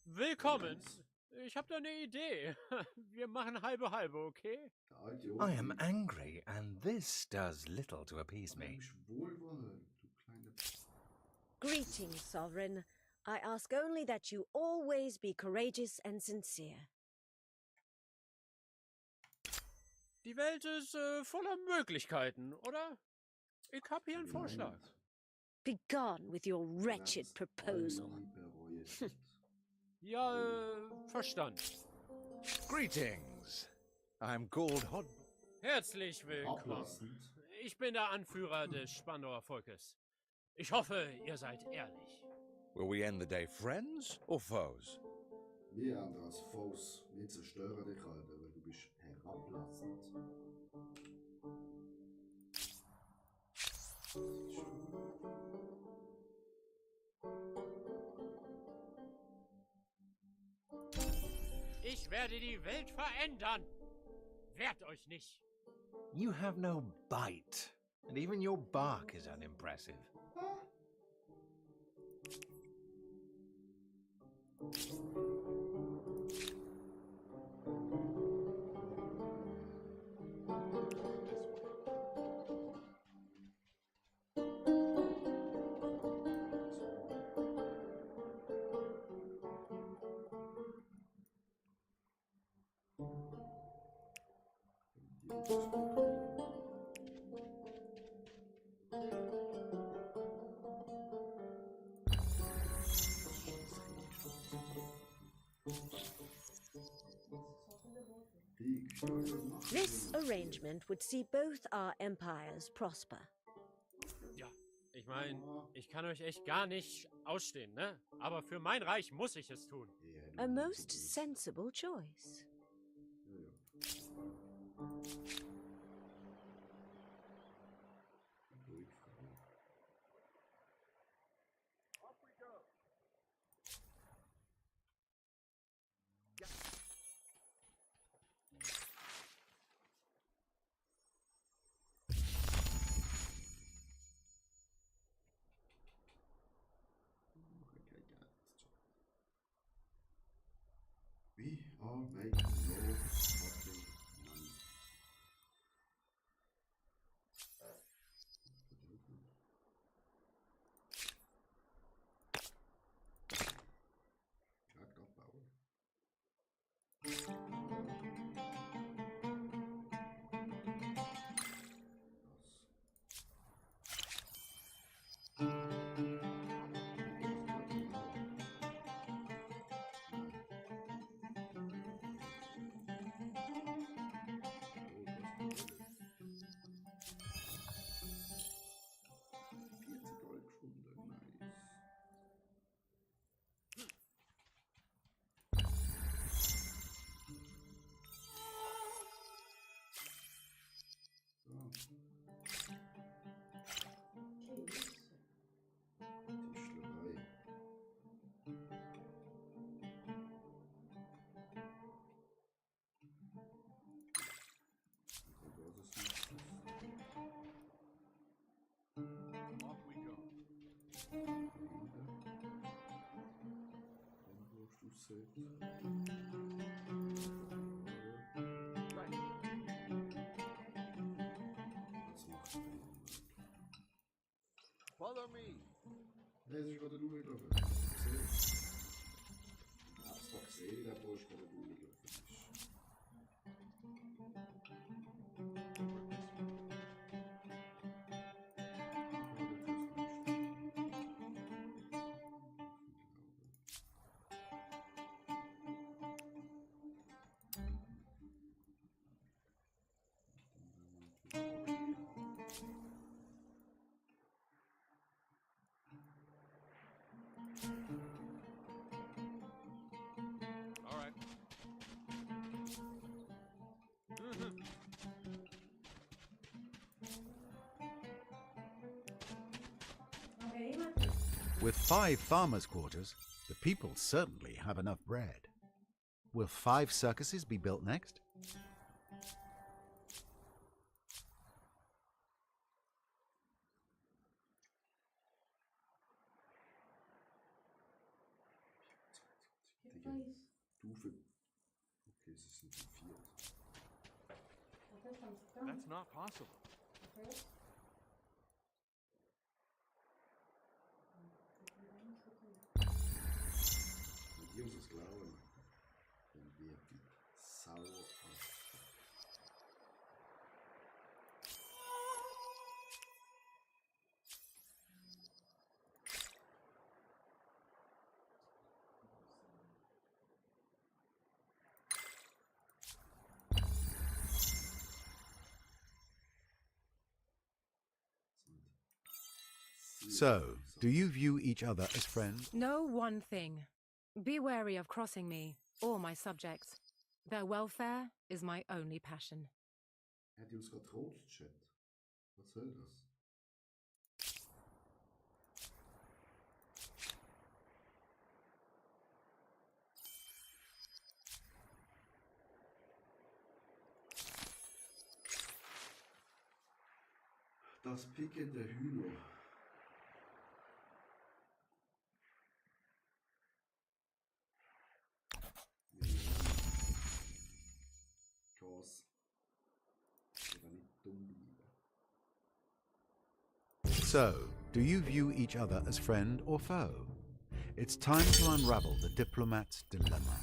[SPEAKER 8] Willkommen. Ich habe da eine Idee. Wir machen halbe halbe, okay?
[SPEAKER 1] Der alte
[SPEAKER 7] I am
[SPEAKER 1] Opi.
[SPEAKER 7] angry, and this does little to appease me.
[SPEAKER 1] Mensch, Wohlwollen, du kleine...
[SPEAKER 4] Greetings, Sovereign. I ask only that you always be courageous and sincere.
[SPEAKER 8] Die Welt ist voller Möglichkeiten, oder? Ich habe hier einen Vorschlag.
[SPEAKER 4] Be gone with your wretched proposal.
[SPEAKER 8] Ja, verstanden.
[SPEAKER 7] Greetings. I'm called Hot.
[SPEAKER 8] Herzlich willkommen.
[SPEAKER 1] Ablassend.
[SPEAKER 8] Ich bin der Anführer des Spandauer Volkes. Ich hoffe, ihr seid ehrlich.
[SPEAKER 7] Will we end the day friends or foes?
[SPEAKER 1] Wir andere als Foes. Wir zerstören dich, Alter, weil du bist herablassend.
[SPEAKER 8] Ich werde die Welt verändern. Wehrt euch nicht.
[SPEAKER 7] You have no bite, and even your bark is unimpressive.
[SPEAKER 4] This arrangement would see both our empires prosper.
[SPEAKER 8] Ja, ich meine, ich kann euch echt gar nicht ausstehen, ne? Aber für mein Reich muss ich es tun.
[SPEAKER 4] A most sensible choice.
[SPEAKER 3] Off we go.
[SPEAKER 1] We are making no fucking money. Jagt opbouwen.
[SPEAKER 3] Off we go. Right. Follow me.
[SPEAKER 1] Nee, ze gaat er nog even. Ja, straks zie je dat boos gaat er nog even.
[SPEAKER 3] All right.
[SPEAKER 2] With 5 farmers' quarters, the people certainly have enough bread. Will 5 circuses be built next?
[SPEAKER 3] That's not possible.
[SPEAKER 1] Die ons klauwen. En weer die sauer af.
[SPEAKER 2] So, do you view each other as friends?
[SPEAKER 9] Know one thing. Be wary of crossing me, or my subjects. Their welfare is my only passion.
[SPEAKER 1] Hat die uns gerade rot Chat? Was soll das? Das Picken der Hühner.
[SPEAKER 2] So, do you view each other as friend or foe? It's time to unravel the diplomat's dilemma.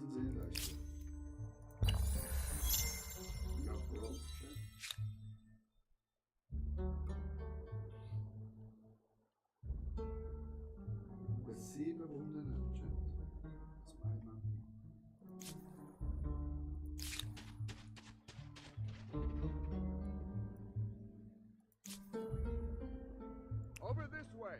[SPEAKER 1] so weggehen. Sieben Runden Chat. Zweimal.
[SPEAKER 3] Over this way.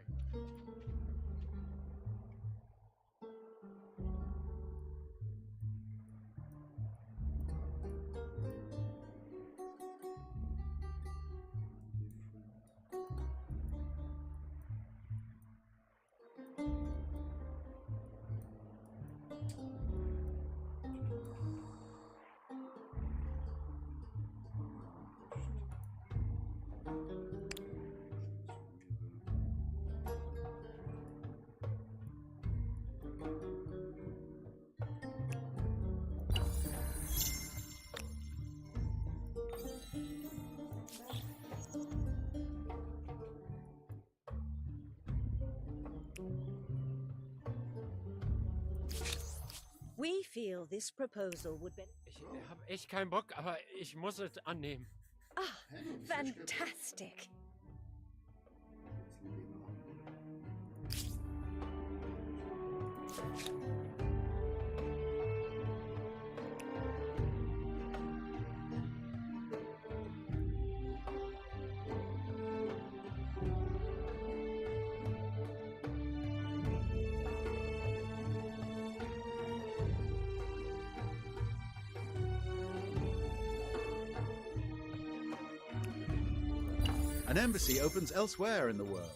[SPEAKER 4] We feel this proposal would be...
[SPEAKER 8] Ich habe echt keinen Bock, aber ich muss es annehmen.
[SPEAKER 4] Ah, fantastic.
[SPEAKER 2] An embassy opens elsewhere in the world.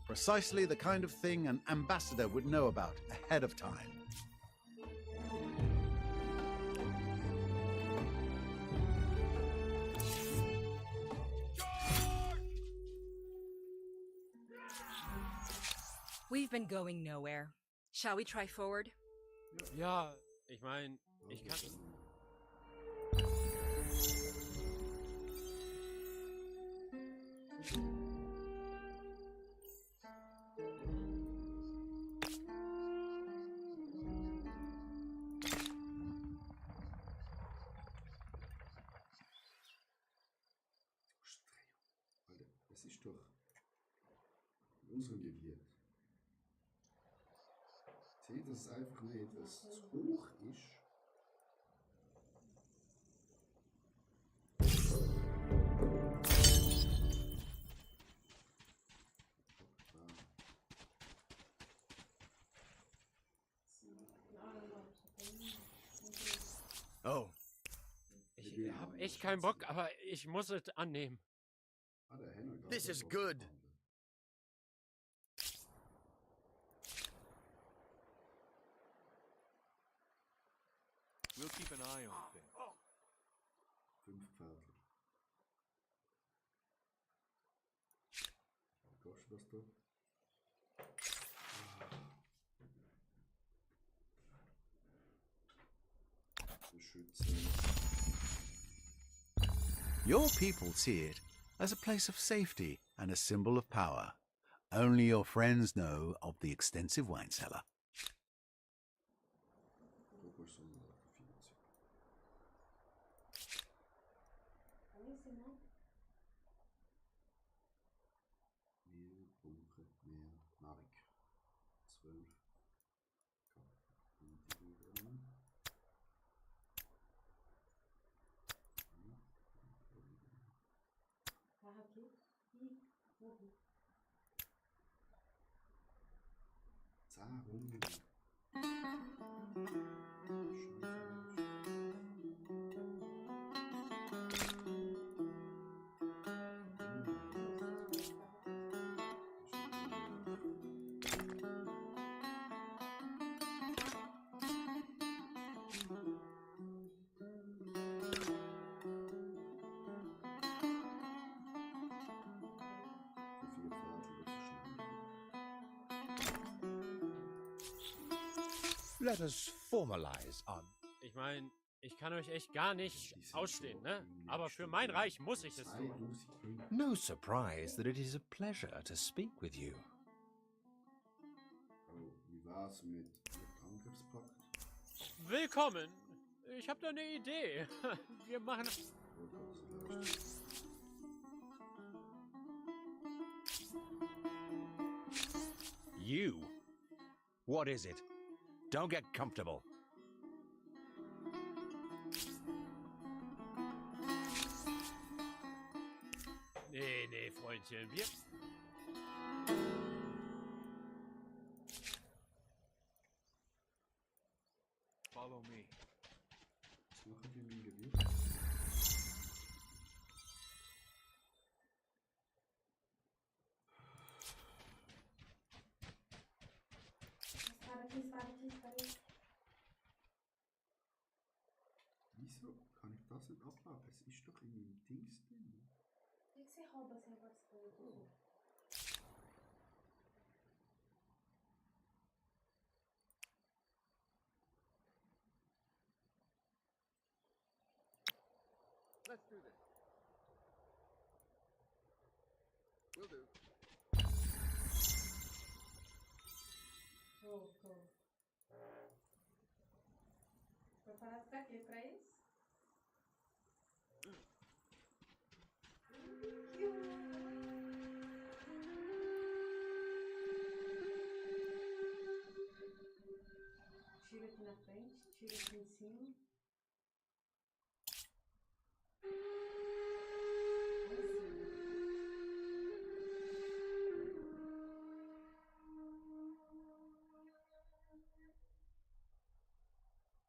[SPEAKER 2] Precisely the kind of thing an ambassador would know about ahead of time.
[SPEAKER 11] We've been going nowhere. Shall we try forward?
[SPEAKER 8] Ja, ich meine, ich kann...
[SPEAKER 1] Alter, das ist doch in unserem Gebiet. Seht das einfach nicht, dass es zu hoch ist.
[SPEAKER 10] Oh,
[SPEAKER 8] Ich habe echt keinen Bock, aber ich muss es annehmen.
[SPEAKER 10] this is good.
[SPEAKER 3] We'll keep an eye on things.
[SPEAKER 1] 5 Pferdchen. Was kostet das da? Beschützen.
[SPEAKER 2] Your people see it as a place of safety and a symbol of power. Only your friends know of the extensive wine cellar.
[SPEAKER 1] Wir brauchen mehr Nahrung. 12. Runden.
[SPEAKER 7] Let us formalize our...
[SPEAKER 8] Ich meine, ich kann euch echt gar nicht ausstehen, ne? Aber für mein Reich muss ich es tun.
[SPEAKER 7] No surprise that it is a pleasure to speak with you.
[SPEAKER 1] Oh, wie war's mit Angriffspakt?
[SPEAKER 8] Willkommen. Ich habe da eine Idee. Wir machen...
[SPEAKER 7] You? What is it? Don't get comfortable.
[SPEAKER 8] Nee, Freundchen, wir...
[SPEAKER 3] Follow me.
[SPEAKER 1] Was machen die mit dem Gewehr? Wieso kann ich das nicht abbauen? Es ist doch in meinem Dings drin.
[SPEAKER 5] Por que você rouba sem agora se for?
[SPEAKER 3] Let's do this. Will do.
[SPEAKER 5] Voltou. Preparado pra quê? Pra isso? Tira aqui na frente, tira aqui em cima.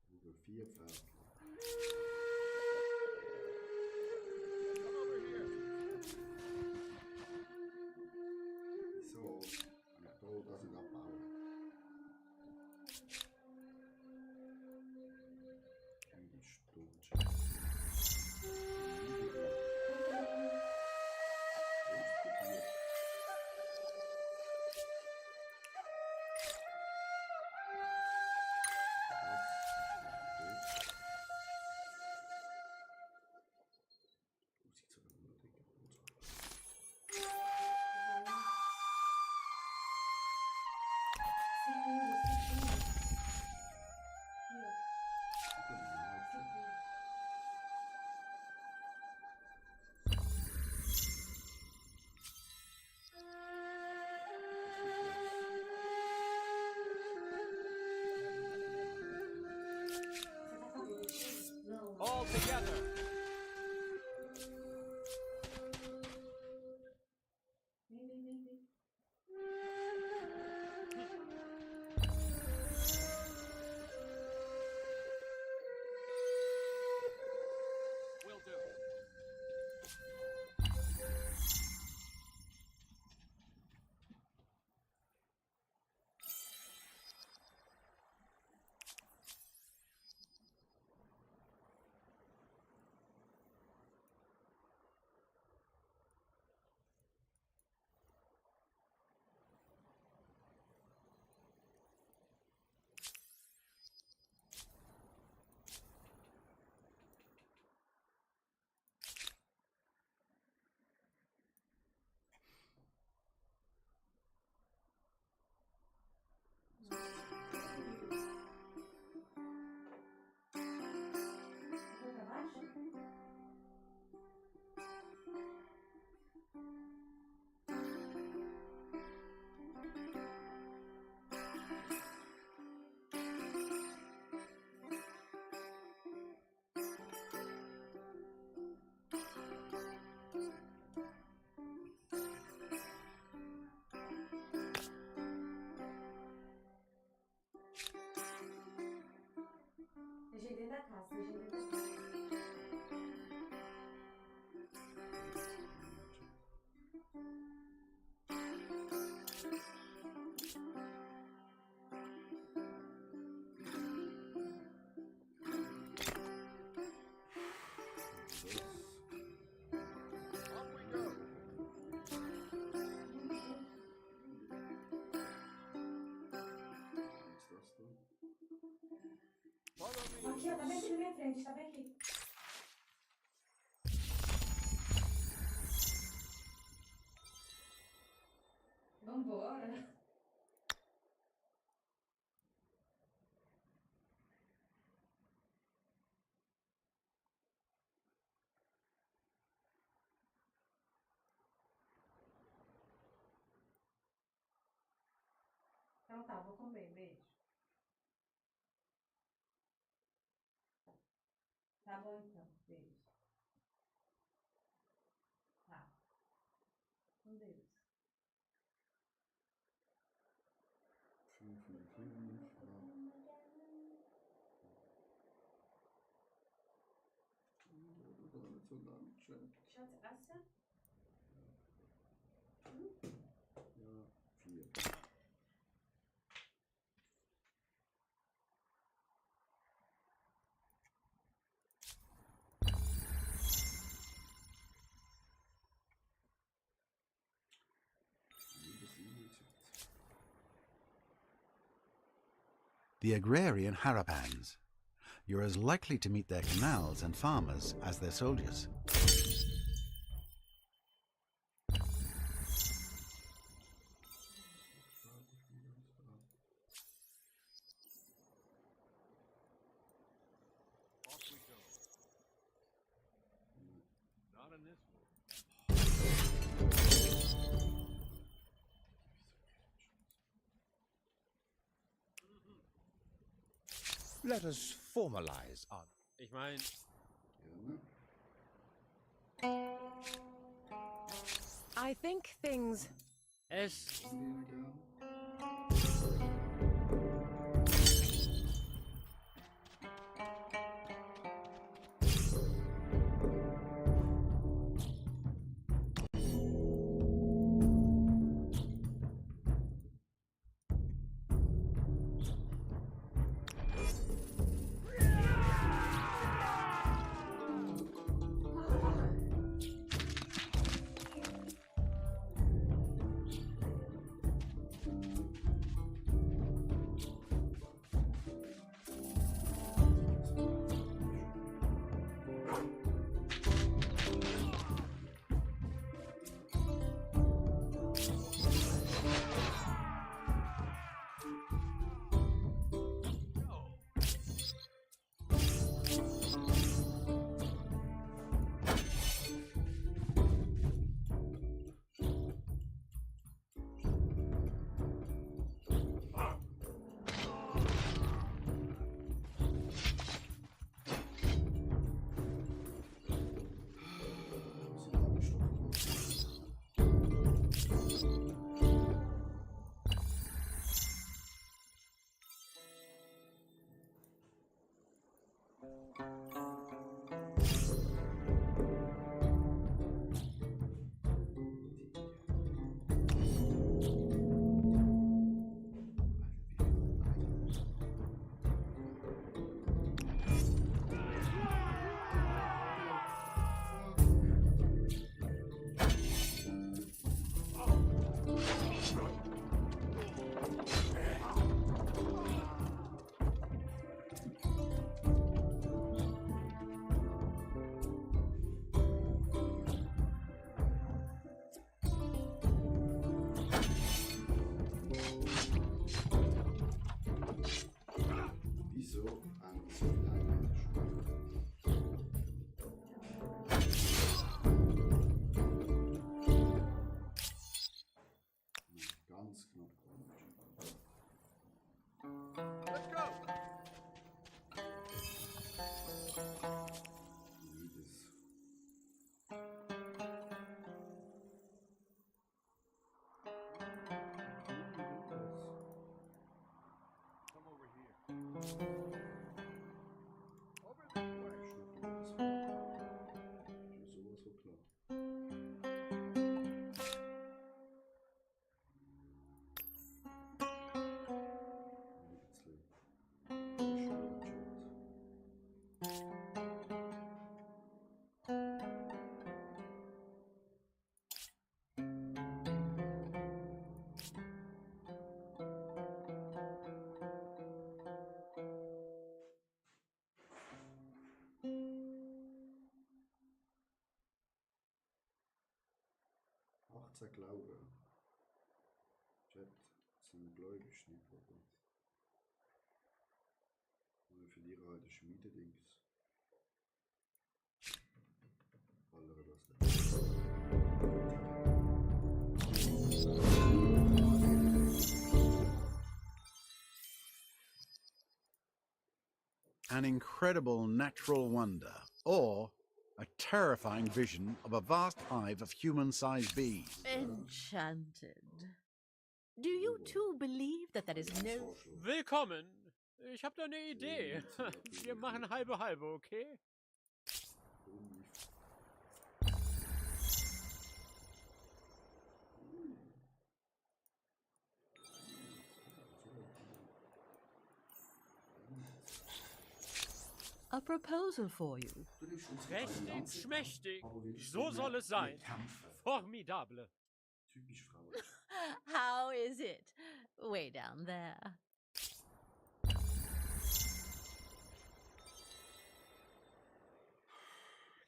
[SPEAKER 1] Über 4 Pferde.
[SPEAKER 3] Come over here.
[SPEAKER 1] Wieso kann ich da das nicht abbauen? Ein Stutsch.
[SPEAKER 8] All together.
[SPEAKER 5] Vem.
[SPEAKER 3] Will do.
[SPEAKER 5] Vou pra baixo? Seja dentro da casa, seja dentro da casa.
[SPEAKER 3] Off we go.
[SPEAKER 1] Was ist das da?
[SPEAKER 5] Aqui, ó, tá bem aqui na minha frente, tá bem aqui. Vambora. Então tá, vou comer, beijo. Tá bom então, beijo. Tá. Com Deus. Schatz, Asse?
[SPEAKER 1] Ja, 4.
[SPEAKER 2] The agrarian Harapans. You're as likely to meet their canals and farmers as their soldiers.
[SPEAKER 3] Off we go. Not in this world.
[SPEAKER 7] Let us formalize our...
[SPEAKER 8] Ich meine,
[SPEAKER 9] I think things...
[SPEAKER 8] es
[SPEAKER 1] 18 Glauben. Chat, sind gläubig nicht, oder? Wir verlieren halt das Schmiededings. Ballern das.
[SPEAKER 2] An incredible natural wonder, or a terrifying vision of a vast hive of human-sized bees.
[SPEAKER 12] Enchanted. Do you too believe that there is no...
[SPEAKER 8] Willkommen. Ich habe da eine Idee. Wir machen halbe halbe, okay?
[SPEAKER 12] A proposal for you.
[SPEAKER 8] Prächtig, schmächtig. So soll es sein. Formidable.
[SPEAKER 1] Typisch Frau.
[SPEAKER 12] How is it? Way down there.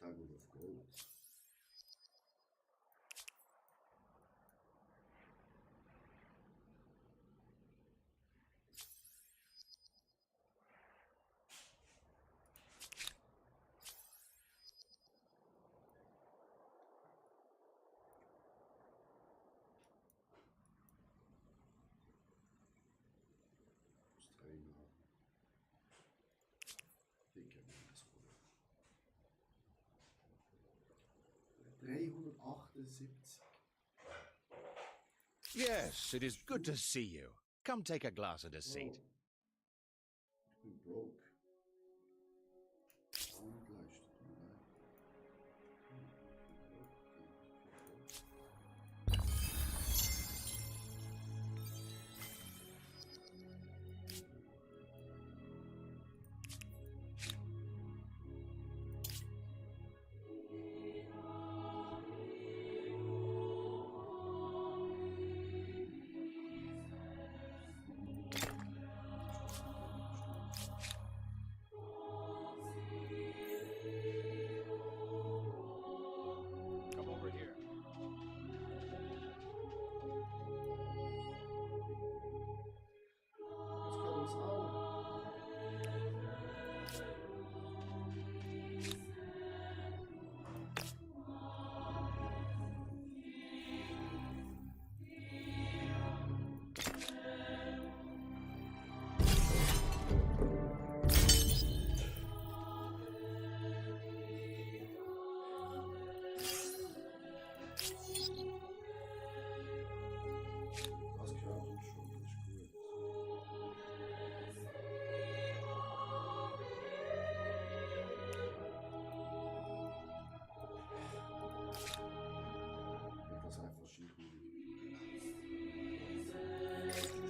[SPEAKER 1] Diamond of Gold. Dicke Meeresrolle. 378.
[SPEAKER 7] Yes, it is good to see you. Come take a glass at a seat.
[SPEAKER 1] Ich bin broke. Und leistet mir leid.
[SPEAKER 6] Come over here.
[SPEAKER 1] Was kann uns auch? Das gehört uns schon, das ist gut. Ja, das ist einfach schief. Denke unsere Einheit im Arsch.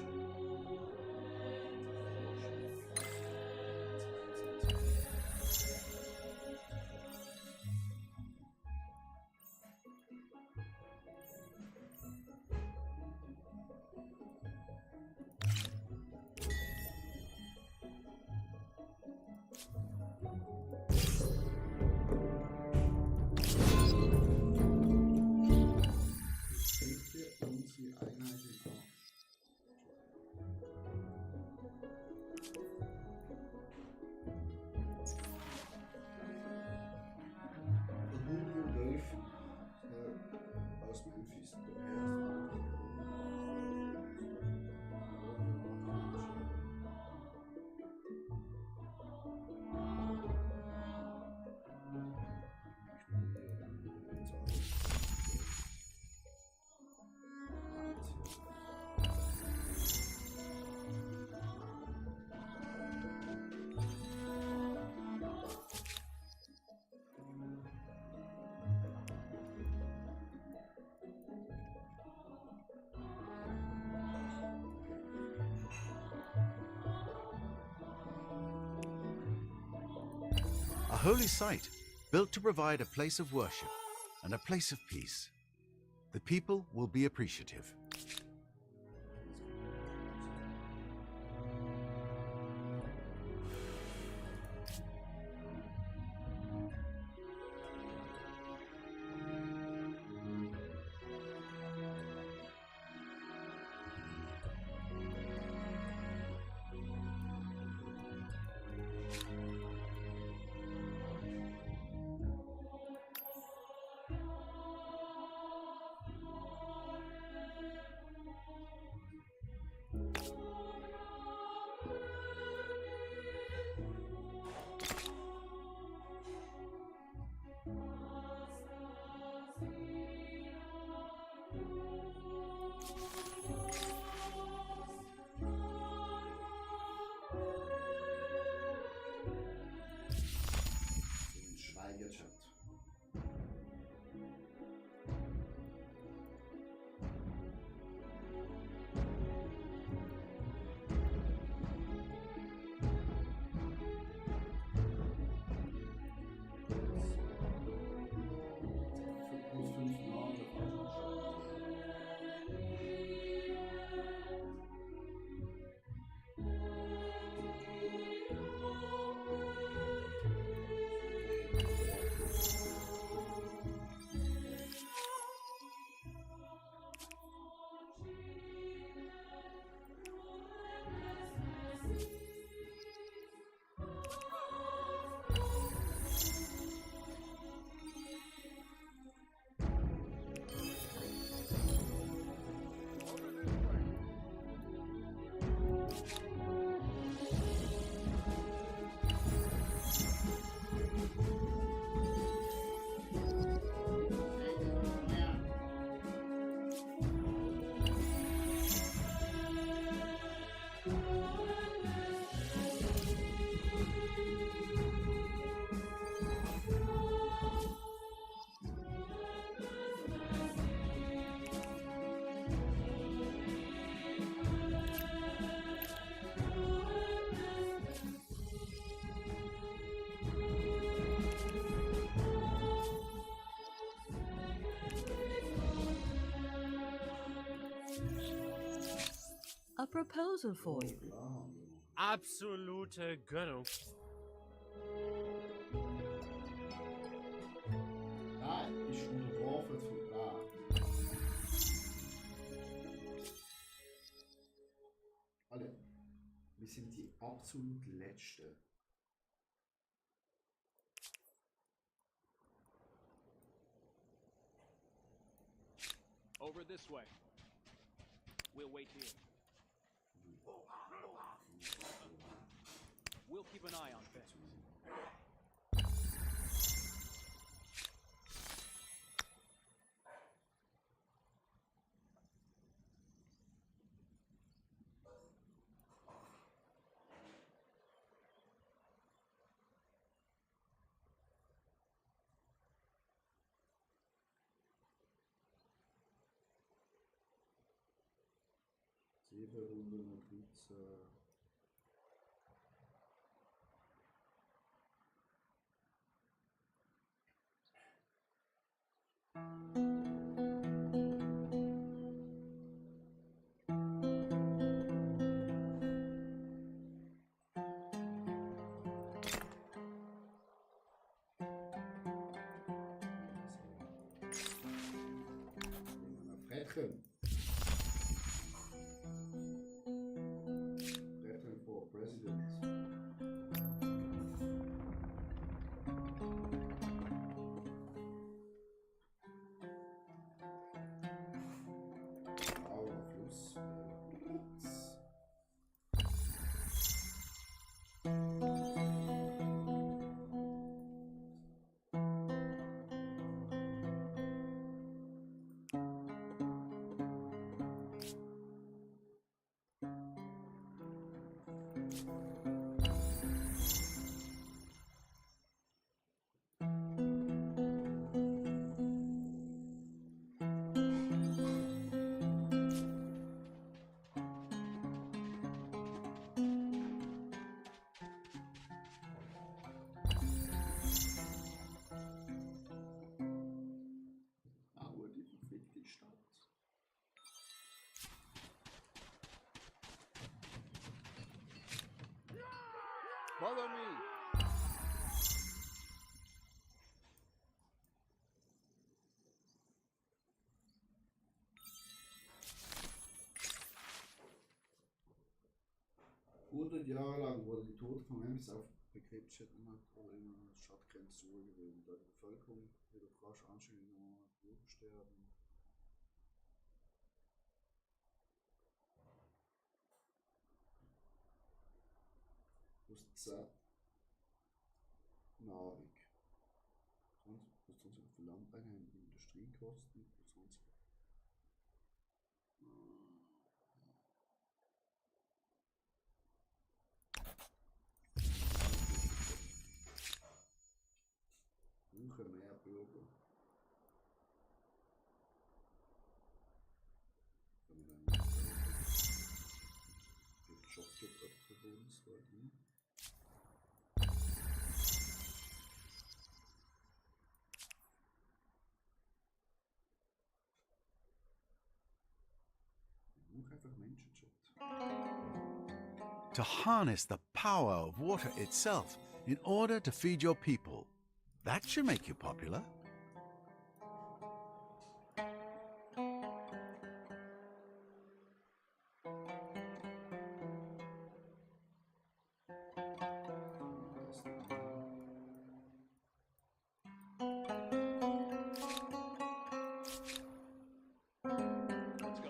[SPEAKER 1] Der Hunger Wölfe aus Memphis, der erste
[SPEAKER 2] A holy site built to provide a place of worship and a place of peace. The people will be appreciative.
[SPEAKER 12] a proposal for you.
[SPEAKER 1] Klar haben wir noch.
[SPEAKER 8] Absolute Gönnung.
[SPEAKER 1] Nein, ist unterworfen von da. Alle. Wir sind die absolut Letzte.
[SPEAKER 6] Over this way. We'll wait here. We'll keep an eye on things.
[SPEAKER 1] Sieben Runden und 13. Frettchen. Frettchen for President. Blauer Fluss. Aue, die verfickte Stadt.
[SPEAKER 3] Follow me.
[SPEAKER 1] Hundert Jahre lang wurde die Tote von Memphis auf Begräbnisstätten oder in einer Stadtgrenze zugewöhnt, da die Bevölkerung jedoch rasch anscheinend nur sterben. Plus 10 Nahrung. Plus 20 für Landeinheiten, Industriekosten, plus 20. Suche mehr Bürger. Jobjob für uns, weil die. Einfach Menschenjob.
[SPEAKER 2] To harness the power of water itself in order to feed your people. That should make you popular.
[SPEAKER 6] Let's go.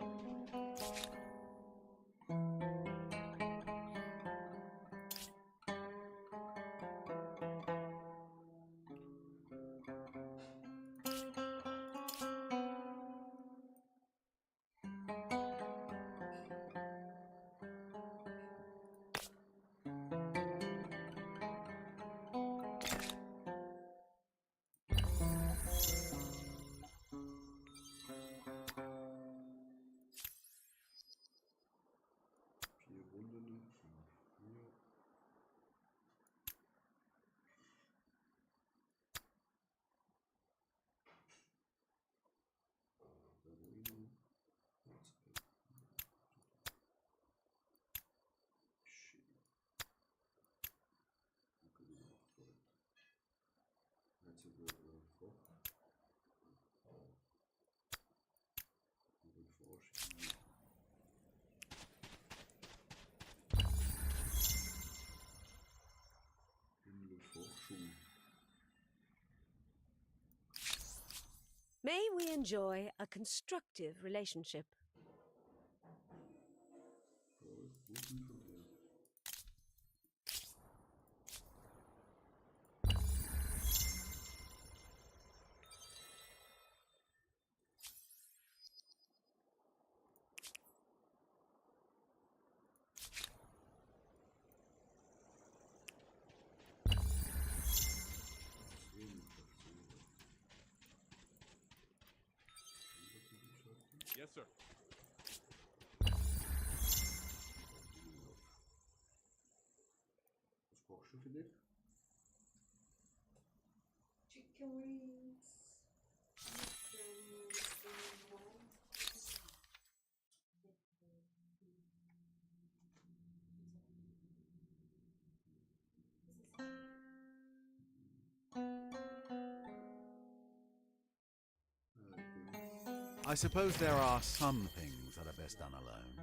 [SPEAKER 1] zu gehören. Forschung.
[SPEAKER 4] May we enjoy a constructive relationship.
[SPEAKER 3] Yes, sir.
[SPEAKER 1] Was brauchst du für dich?
[SPEAKER 5] Chicken wings.
[SPEAKER 2] I suppose there are some things that are best done alone.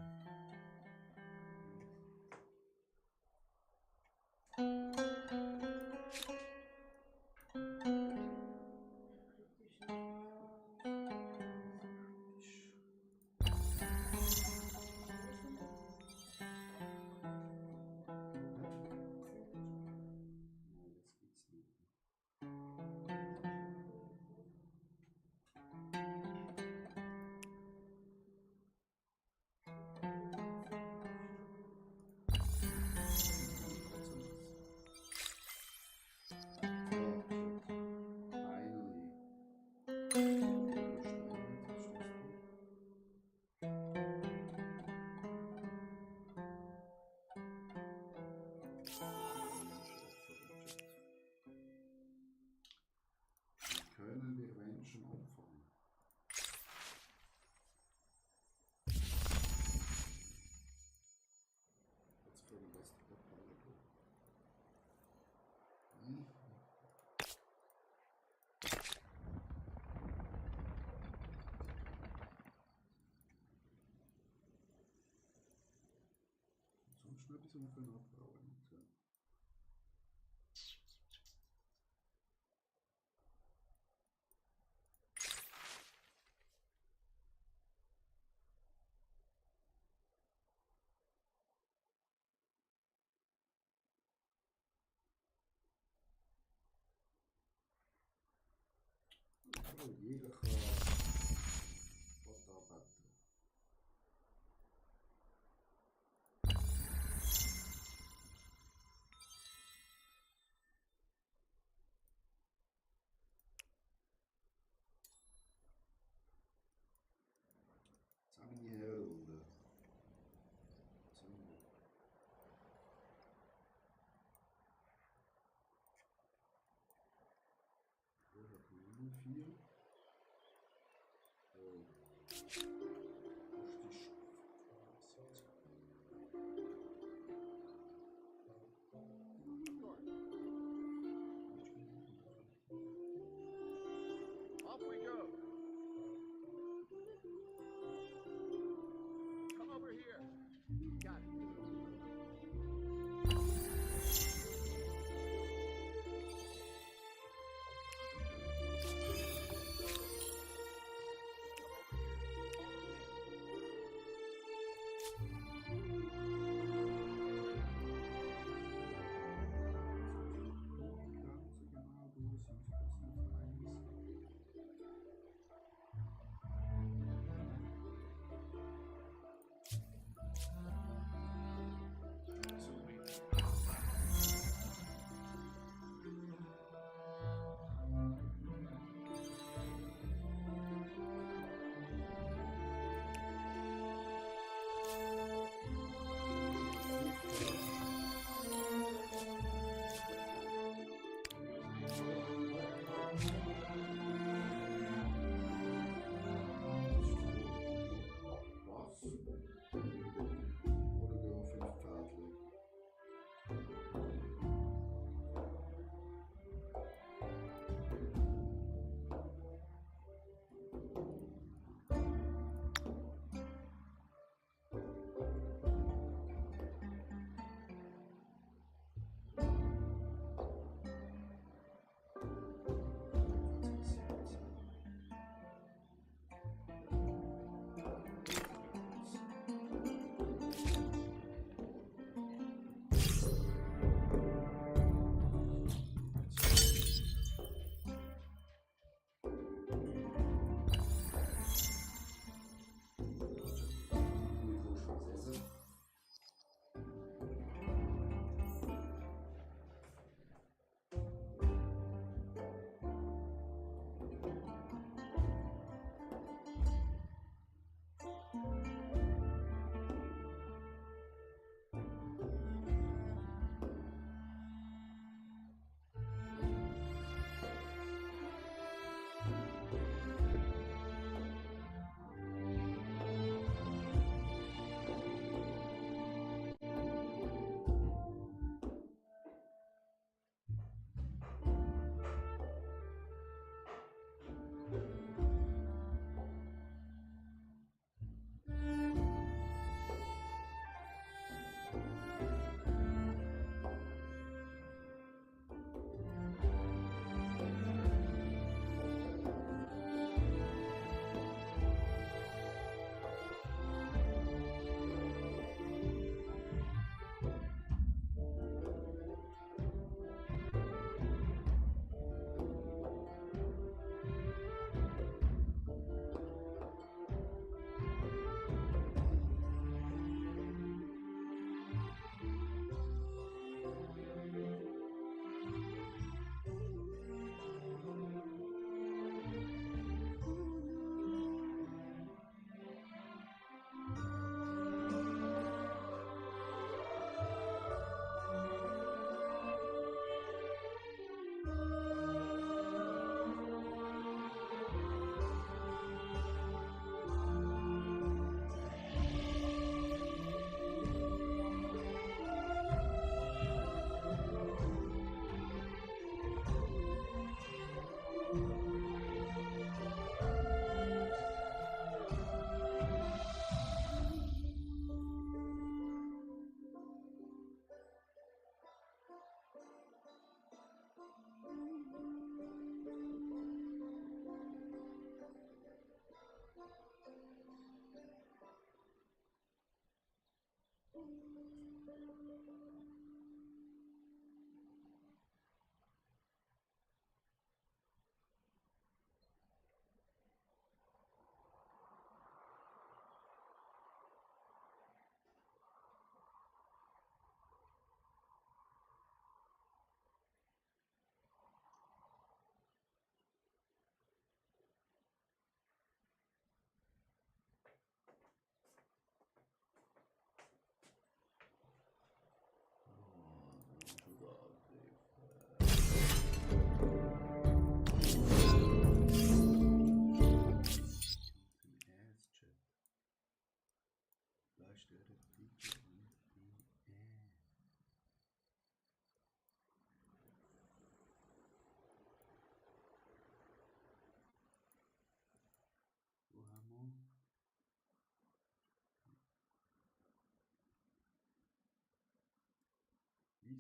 [SPEAKER 1] Können wir Menschen opfern? Jetzt können wir das opfern. Sonst schnell bis wir können abbauen. Jeder kann was arbeiten. Jetzt habe ich die Herrunde. So. Hier hat man 4.
[SPEAKER 3] Off we go. Come over here. Got it.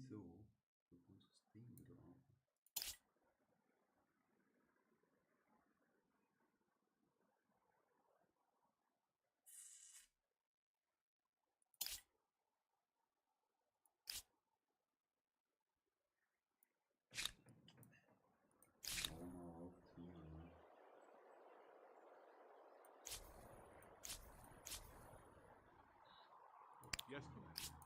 [SPEAKER 1] So. So kommt das Ding wieder auf.
[SPEAKER 3] Yes, Commander.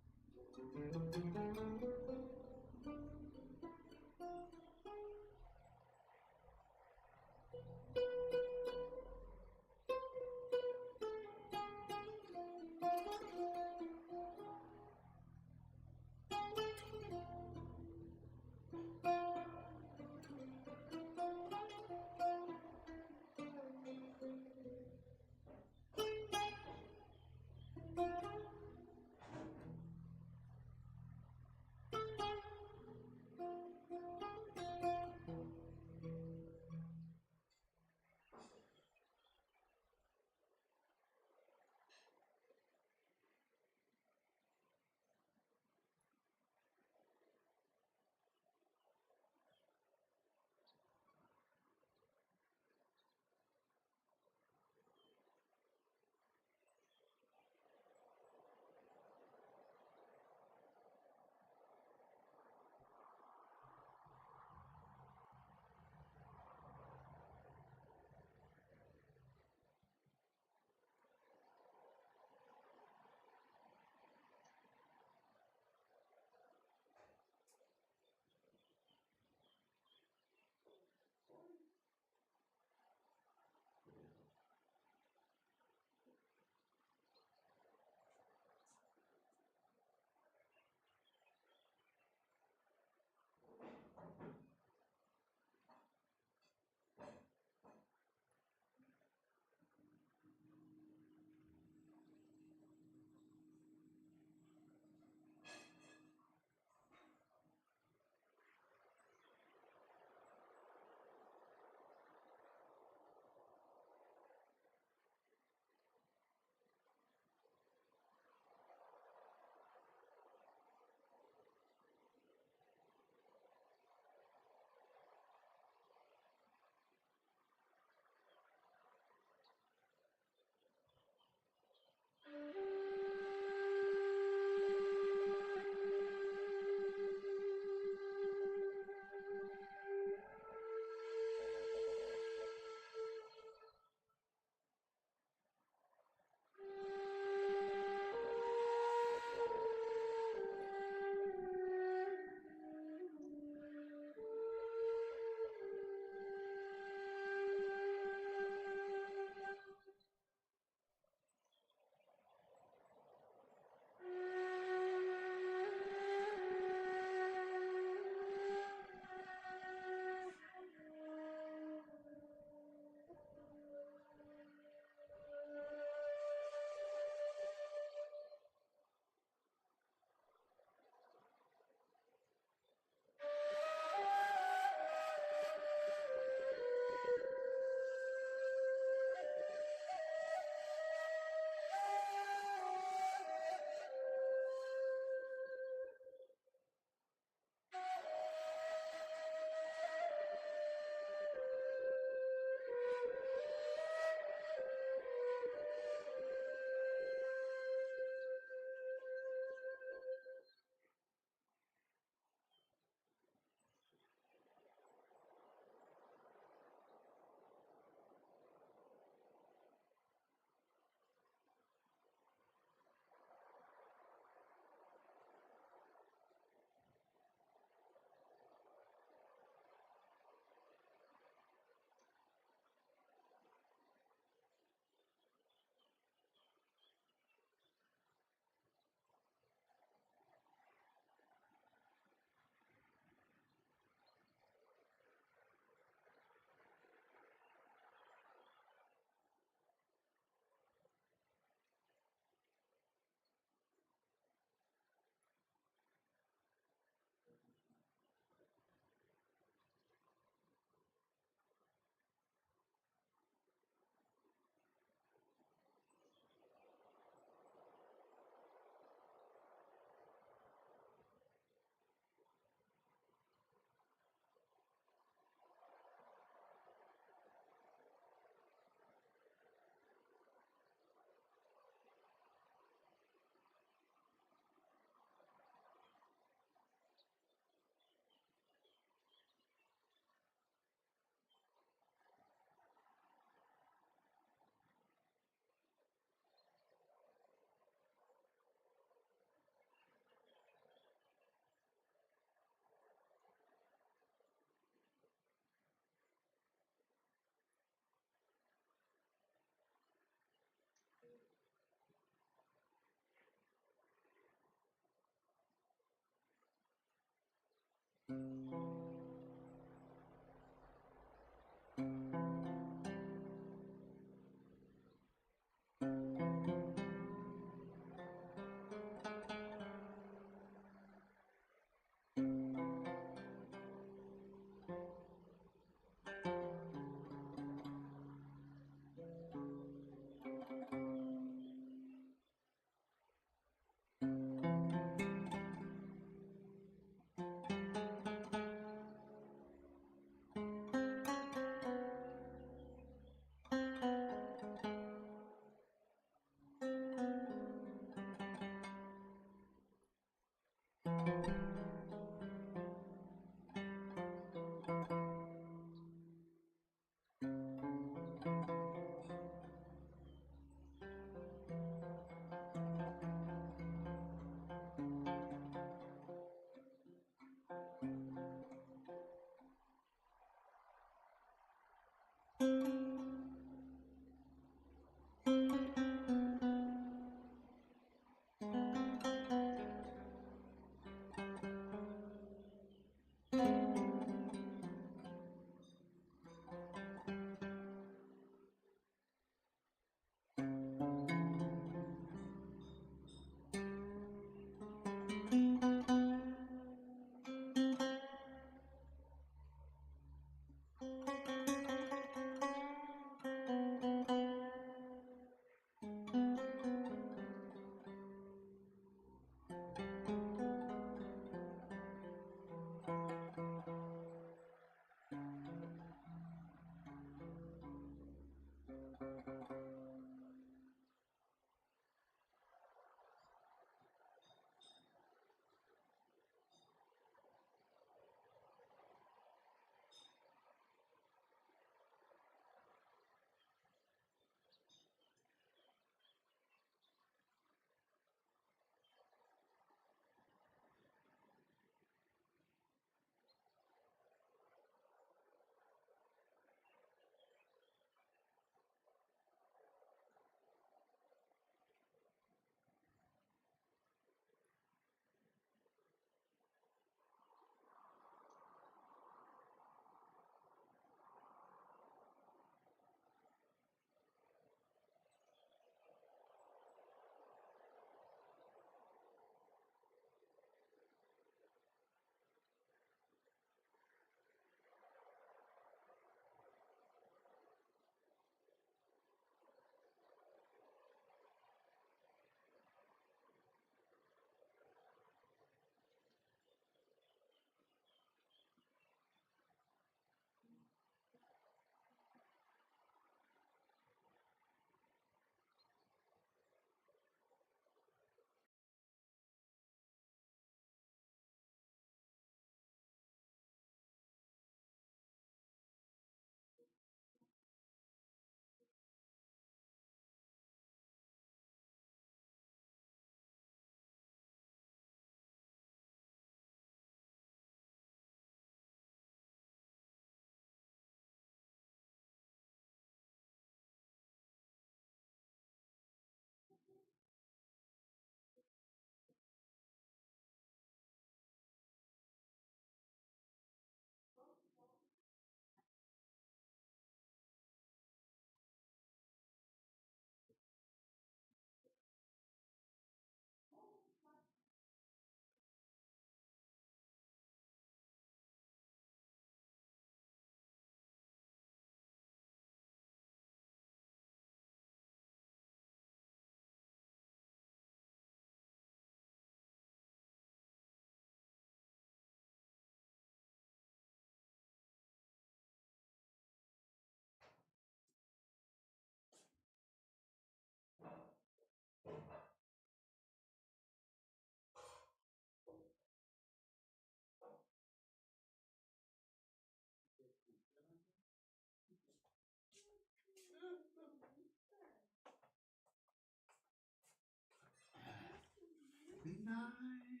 [SPEAKER 1] Nein!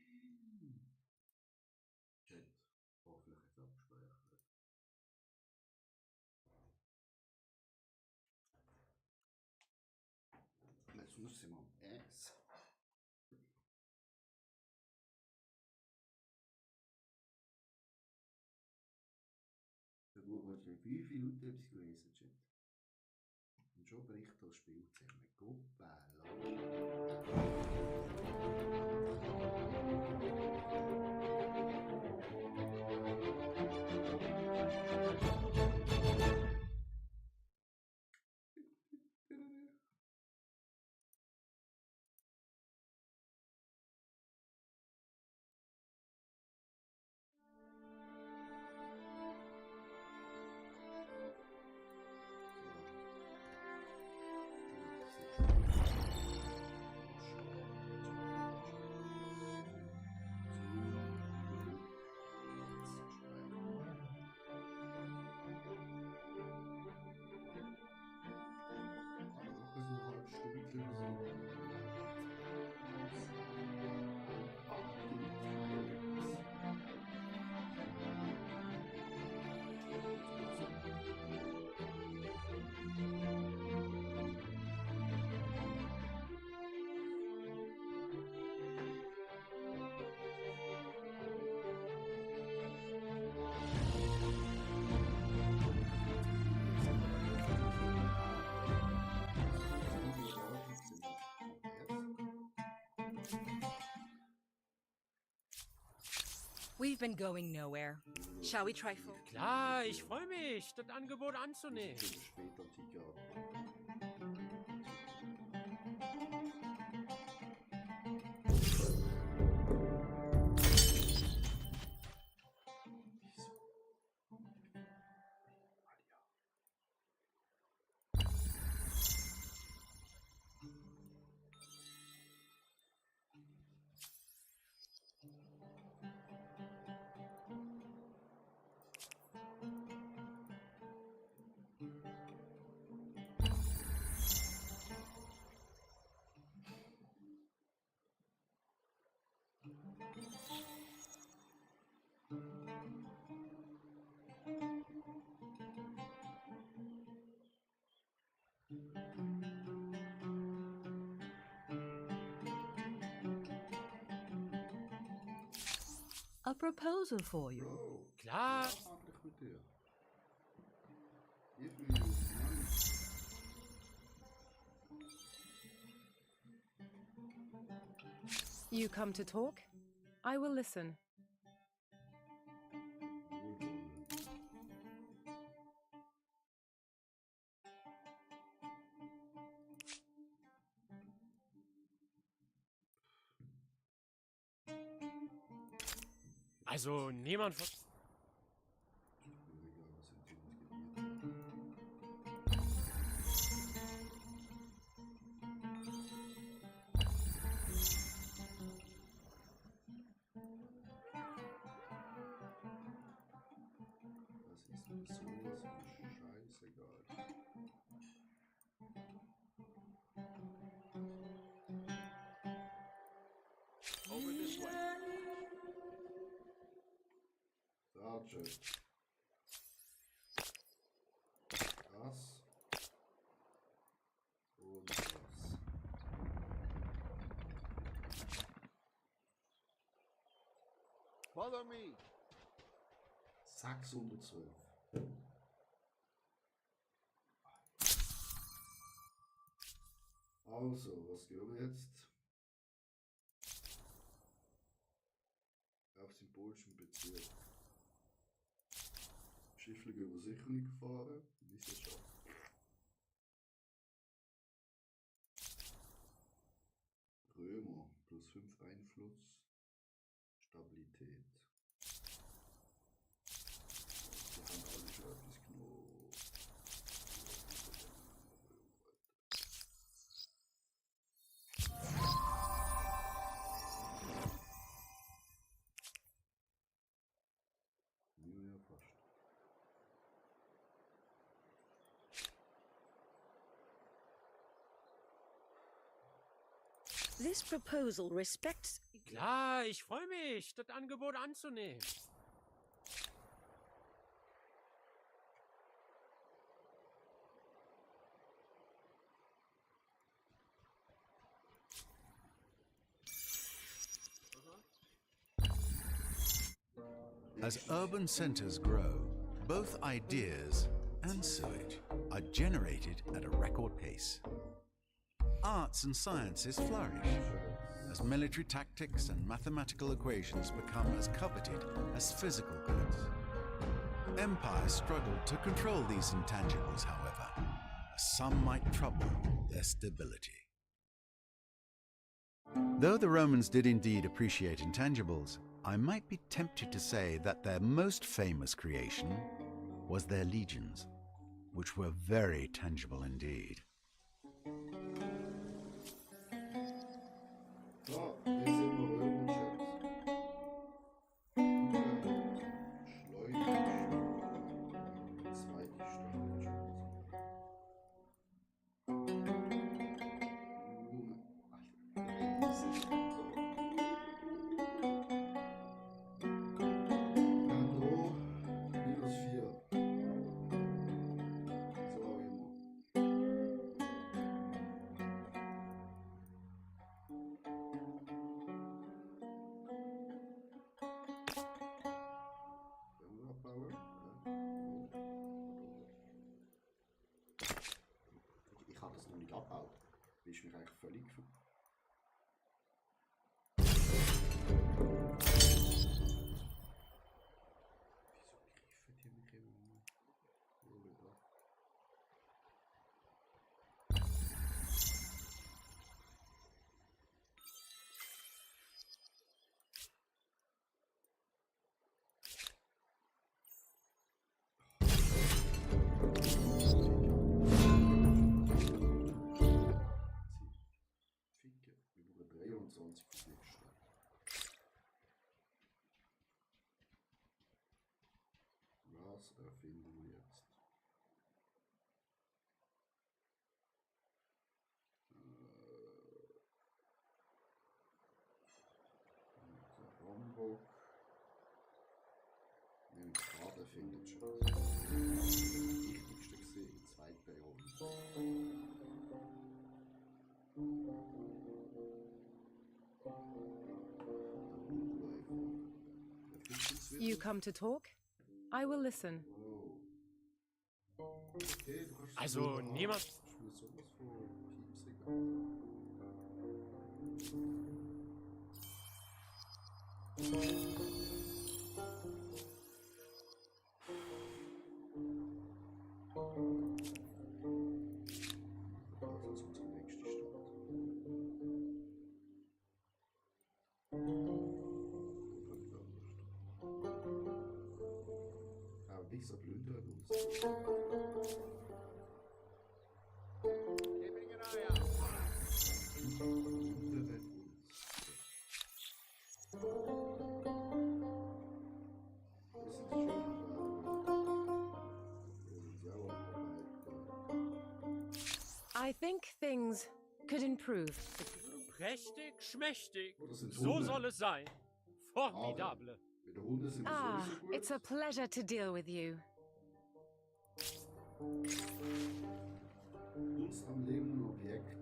[SPEAKER 1] Chat, hoffentlich jetzt abgespeichert. Jetzt muss ich mal S. schon 5 Minuten etwas gelesen, Chat. Und schon bricht das Spiel zusammen. Guppala.
[SPEAKER 11] We've been going nowhere. Shall we try forward?
[SPEAKER 8] Klar, ich freue mich, das Angebot anzunehmen.
[SPEAKER 12] A proposal for you.
[SPEAKER 1] Bro,
[SPEAKER 8] Klar.
[SPEAKER 1] was handelt mit dir? Ich will nicht.
[SPEAKER 9] You come to talk? I will listen.
[SPEAKER 8] Also niemand von...
[SPEAKER 1] Das ist mir sowas von scheißegal.
[SPEAKER 3] Over this way.
[SPEAKER 1] Sergeant. Das. Und das.
[SPEAKER 3] Follow me.
[SPEAKER 1] 612. Also, was gehen wir jetzt? Auf symbolischen Bezirk. Schifflige Übersicherung gefahren. Wissenschaft. Römer. Plus 5 Einfluss. Stabilität. Die haben alle schon etwas genommen. Ja, fast.
[SPEAKER 4] This proposal respects...
[SPEAKER 8] Klar, ich freue mich, das Angebot anzunehmen.
[SPEAKER 2] As urban centers grow, Both ideas and sewage are generated at a record pace. Arts and sciences flourish as military tactics and mathematical equations become as coveted as physical goods. Empires struggled to control these intangibles, however, as some might trouble their stability. Though the Romans did indeed appreciate intangibles, I might be tempted to say that their most famous creation was their legions, which were very tangible indeed.
[SPEAKER 1] So, wir sind noch Eurochat. Ich habe das noch nicht abgebaut. Das ist mich eigentlich völlig Was erfinden wir jetzt? Rombock. Den Kader findet schon. Das Wichtigste gesehen, Zweitperiode.
[SPEAKER 9] You come to talk? I will listen.
[SPEAKER 8] Also, niemand...
[SPEAKER 1] Dieser plündert uns.
[SPEAKER 9] I think things could improve.
[SPEAKER 8] Prächtig, schmächtig. So soll es sein. Formidable.
[SPEAKER 9] Ah, it's a pleasure to deal with you.
[SPEAKER 1] Uns am lebenden Objekt.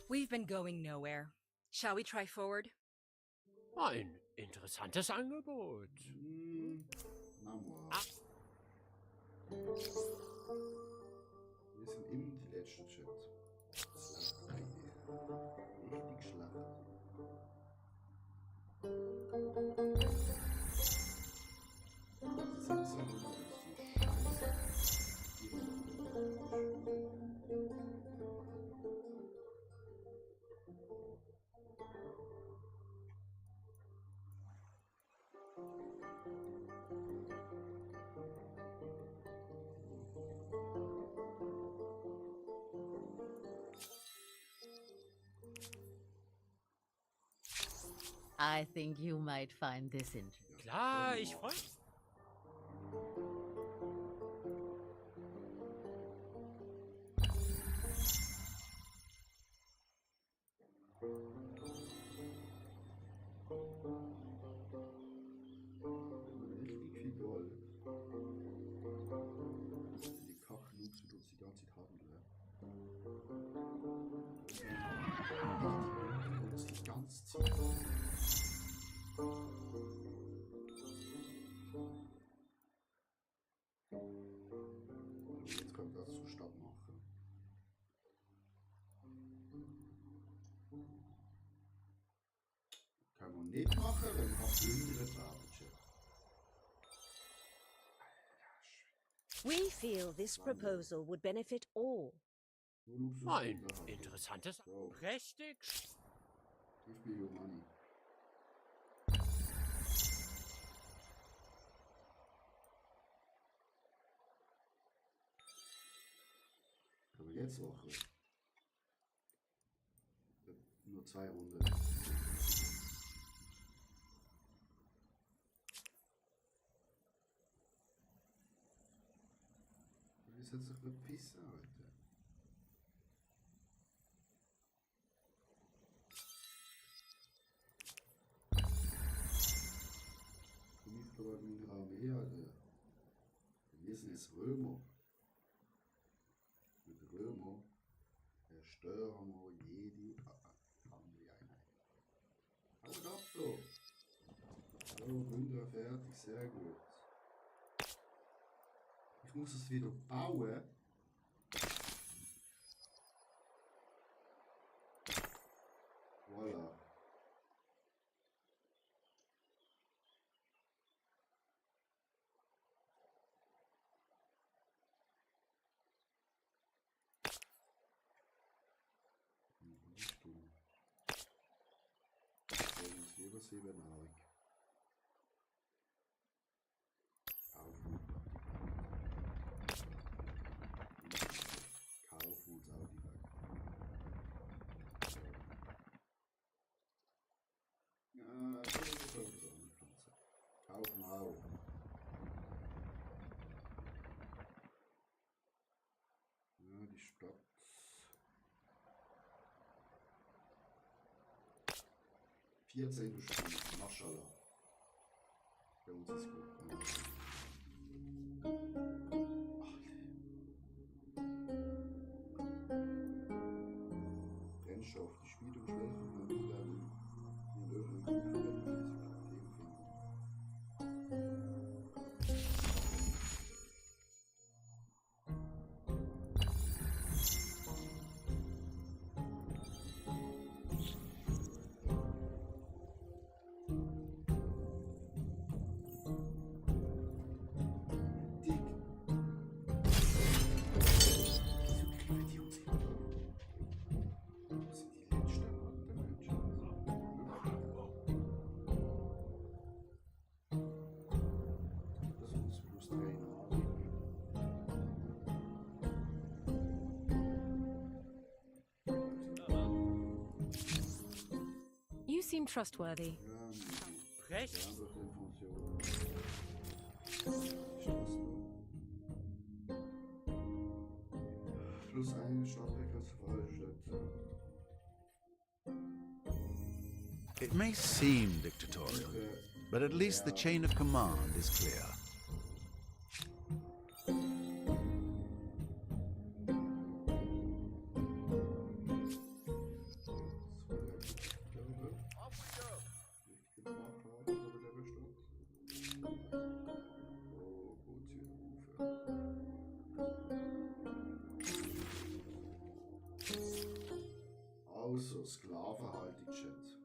[SPEAKER 11] We've been going nowhere. Shall we try forward?
[SPEAKER 8] Ein interessantes Angebot.
[SPEAKER 1] Ah. Wir sind im letzten Chat. Richtig Schlacht.
[SPEAKER 12] I think you might find this interesting.
[SPEAKER 8] Klar, ich freue mich.
[SPEAKER 1] Zeit handeln. Das die ganze Zeit. Jetzt können wir das zur Stadt machen. Kann man nicht machen, wenn man plündert werden, Chef.
[SPEAKER 4] We feel this proposal would benefit all.
[SPEAKER 8] Ein interessantes, prächtig.
[SPEAKER 1] Give me your money. Können wir jetzt machen? Nur 2 Runden. Wie setzt sich nicht pissen, Alter? Nicht aber in der Armee, Alter. Wir sind jetzt Römer. Mit Römer zerstören wir jede andere Einheit. Haut ab so! So, Bündner fertig, sehr gut. Ich muss es wieder bauen. Voilà. Nahrung. Kaufen uns auch die weg. Ja, das ist auch so eine Pflanze. Kaufen auch. Ja, die Stadt. Vierzehn Stunden, Maschallah. Bei uns ist gut. Brennstoff, die Speed und Schnellkraft von Modellen in den Öfen und Kugeln finden.
[SPEAKER 9] You seem trustworthy.
[SPEAKER 8] Recht.
[SPEAKER 1] Plus eine Stadtwerk.
[SPEAKER 2] It may seem dictatorial, but at least the chain of command is clear.
[SPEAKER 1] Also, Sklavenhaltung, Chat.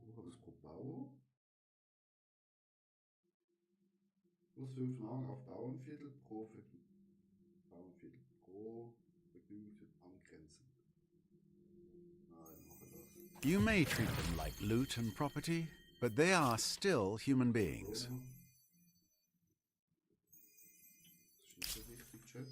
[SPEAKER 1] Wo das pro Bauer? Plus 5 Namen auf Bauernviertel pro Bauernviertel pro Vergnügungsviertel angrenzen. Nein, mache das.
[SPEAKER 2] You may treat them like loot and property, but they are still human beings.
[SPEAKER 1] Das ist nicht so wichtig, Chat.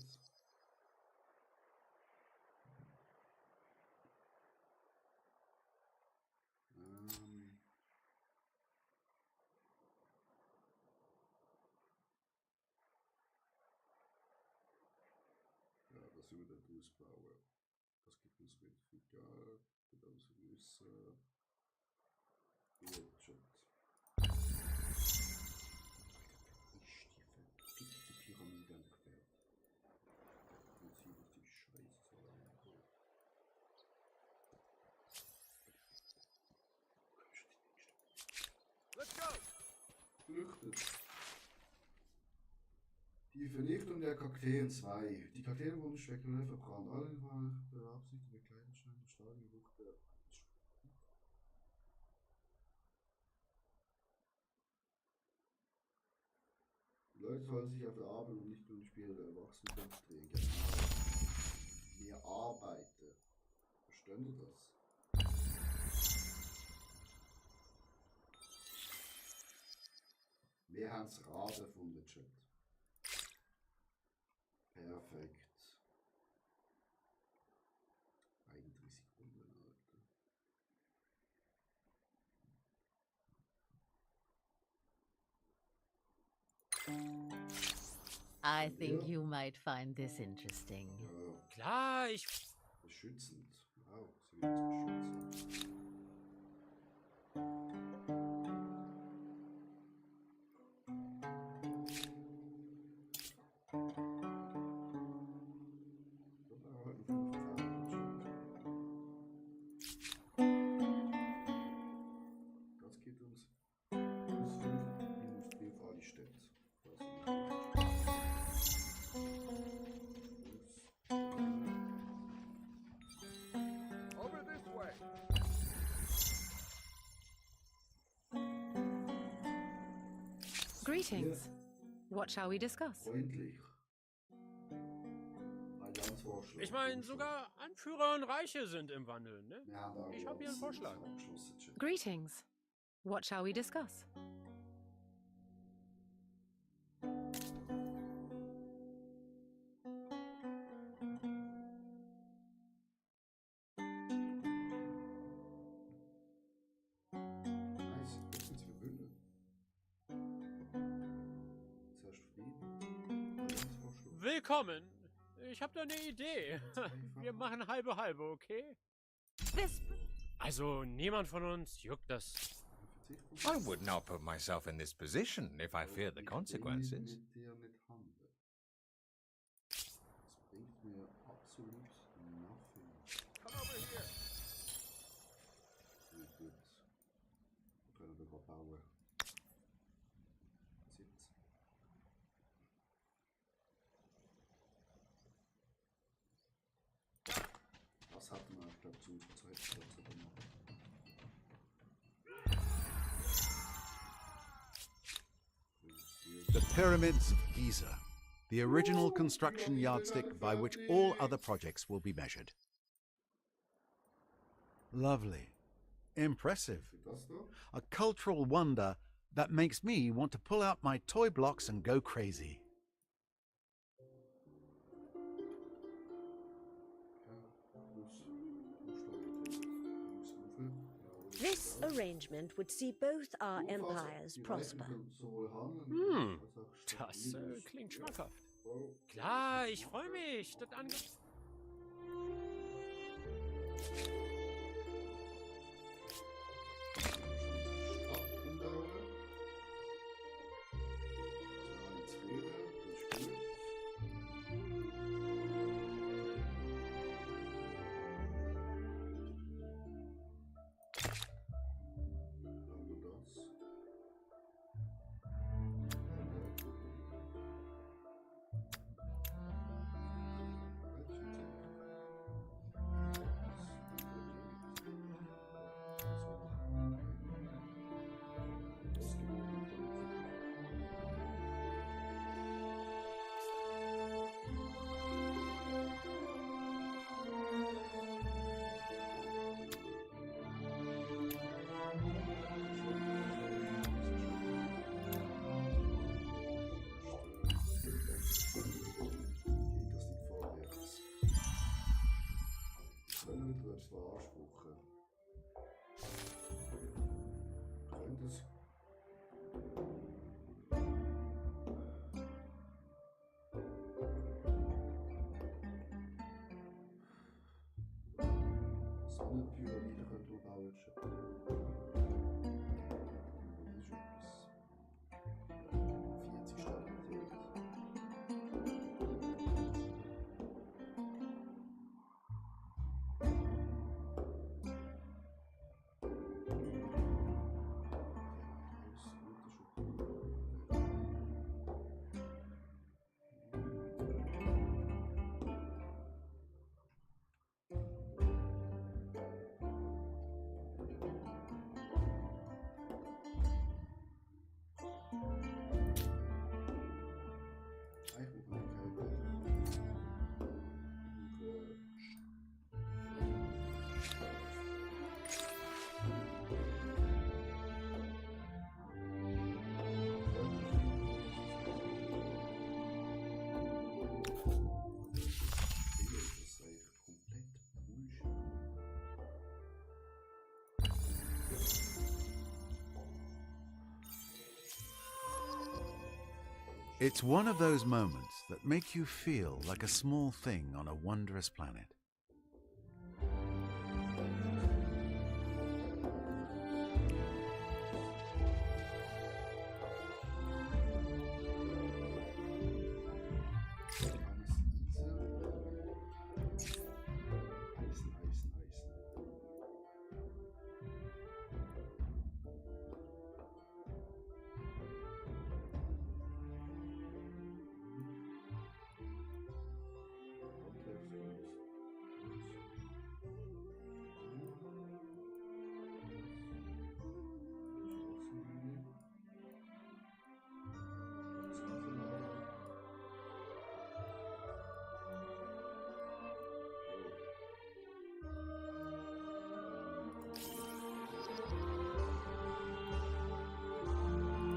[SPEAKER 1] Ja, das über den Ausbauer. Das gibt uns relativ viel Geld. Das müssen. Gut, Chat.
[SPEAKER 3] Let's go.
[SPEAKER 1] Flüchtet. Die Vernichtung der Kakteen 2. Die Kakteen wurden spektakulär verbrannt. Alle beabsichtigten Bekleidungsscheine der starken Geruch der. Die Leute sollen sich auf der Arbeit und nicht nur die Spiele der Erwachsenen konzentrieren. Genau. Mehr arbeiten. Verstehen Sie das? Wir haben das Rad erfunden, Chat. Perfekt. 31 Sekunden, Alter.
[SPEAKER 12] I think you might find this interesting.
[SPEAKER 1] Ja,
[SPEAKER 8] Klar, ich...
[SPEAKER 1] beschützend. Wow, sie wird beschützend. Das geht uns plus 5 Industrie für alle Städte.
[SPEAKER 3] Over this way.
[SPEAKER 9] Greetings. What shall we discuss?
[SPEAKER 1] Freundlich. Ein Landsvorschlag.
[SPEAKER 8] Ich meine, sogar Anführer und Reiche sind im Wandel, ne?
[SPEAKER 1] Wir haben da
[SPEAKER 8] Ich habe hier einen Vorschlag.
[SPEAKER 1] abgeschlossen, Chat.
[SPEAKER 9] Greetings. What shall we discuss?
[SPEAKER 1] Nice, jetzt sind sie verbündet. Zuerst Frieden. Landsvorschlag.
[SPEAKER 8] Willkommen. Ich habe da eine Idee. Wir machen halbe halbe, okay? Also, niemand von uns juckt das.
[SPEAKER 7] I would not put myself in this position if I feared the consequences.
[SPEAKER 1] Mit dir nicht handeln. Das bringt mir absolut nothing.
[SPEAKER 3] Come over here.
[SPEAKER 1] Sehr gut. Wir können wir bauen. Sitz. Das hatten wir, ich glaube, zu unserer Zeit gemacht.
[SPEAKER 2] The Pyramids of Giza, the original construction yardstick by which all other projects will be measured. Lovely. Impressive.
[SPEAKER 1] Das da?
[SPEAKER 2] A cultural wonder that makes me want to pull out my toy blocks and go crazy.
[SPEAKER 4] This arrangement would see both our empires prosper.
[SPEAKER 8] Das klingt schmackhaft. Klar, ich freue mich. Das
[SPEAKER 1] beanspruchen. Könnte es. Sonnenpyramide könnte man bauen. Das ist etwas. 40 Stabilität.
[SPEAKER 2] It's one of those moments that make you feel like a small thing on a wondrous planet.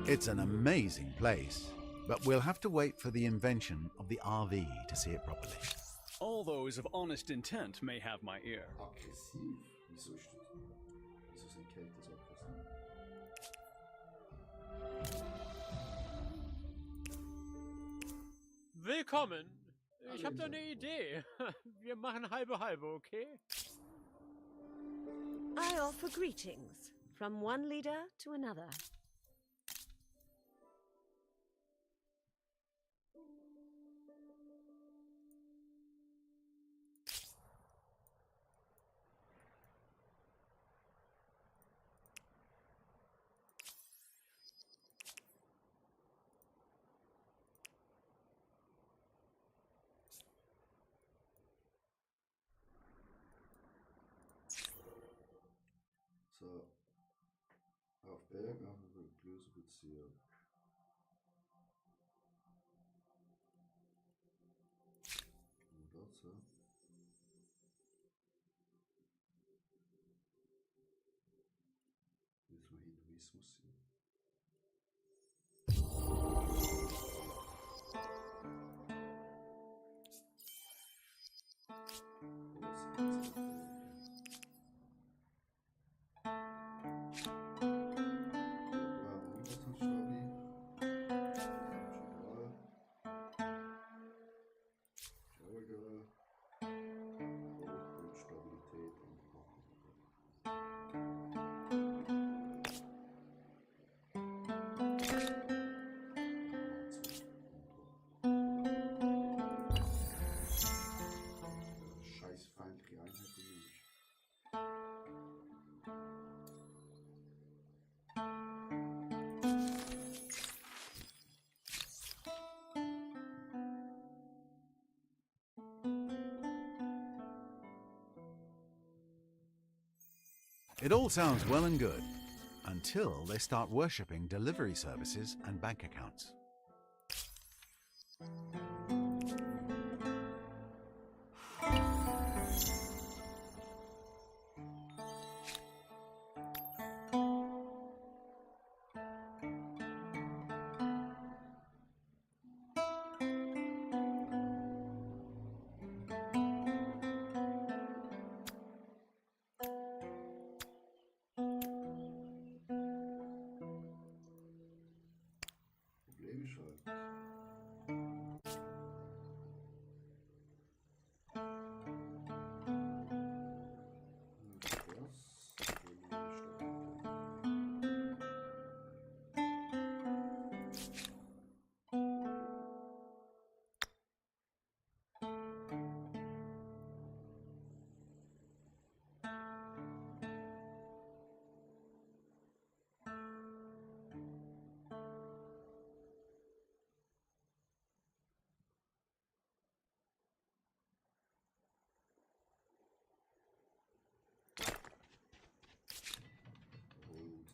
[SPEAKER 2] It's an amazing place, but we'll have to wait for the invention of the RV to see it properly.
[SPEAKER 13] All those of honest intent may have my ear.
[SPEAKER 1] Aggressiv? Wieso ist das? Wieso sind Kälte so aggressiv?
[SPEAKER 8] Willkommen. Ich habe da eine Idee. Wir machen halbe halbe, okay?
[SPEAKER 4] I offer greetings from one leader to another.
[SPEAKER 1] So, auf Berg, auf Blöße Bezirk. Und das, ja. Jetzt mal Hinduismus sein.
[SPEAKER 2] It all sounds well and good, until they start worshipping delivery services and bank accounts.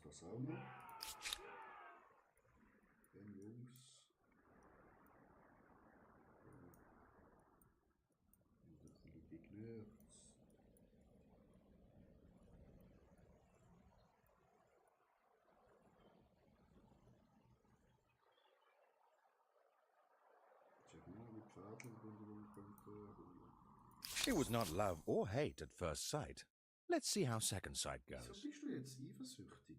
[SPEAKER 2] Das auch noch. Den Jungs. Geklärt.
[SPEAKER 7] It was not love or hate at first sight. Let's see how second sight goes.
[SPEAKER 1] Wieso bist du jetzt eifersüchtig?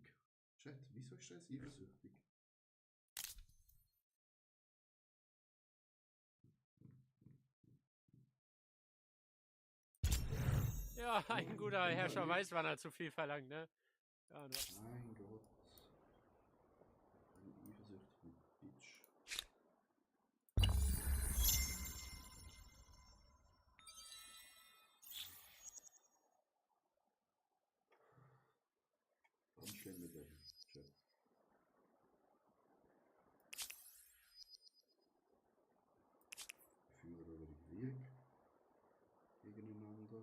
[SPEAKER 1] Chat, wieso ist er jetzt eifersüchtig?
[SPEAKER 8] Ja, ein guter Herrscher weiß, wann er zu viel verlangt, ne? Ja, ne?
[SPEAKER 1] Mein Gott. Eine eifersüchtige Bitch. Ganz schlimm mit welchem Chat. Wir führen über den Krieg gegeneinander.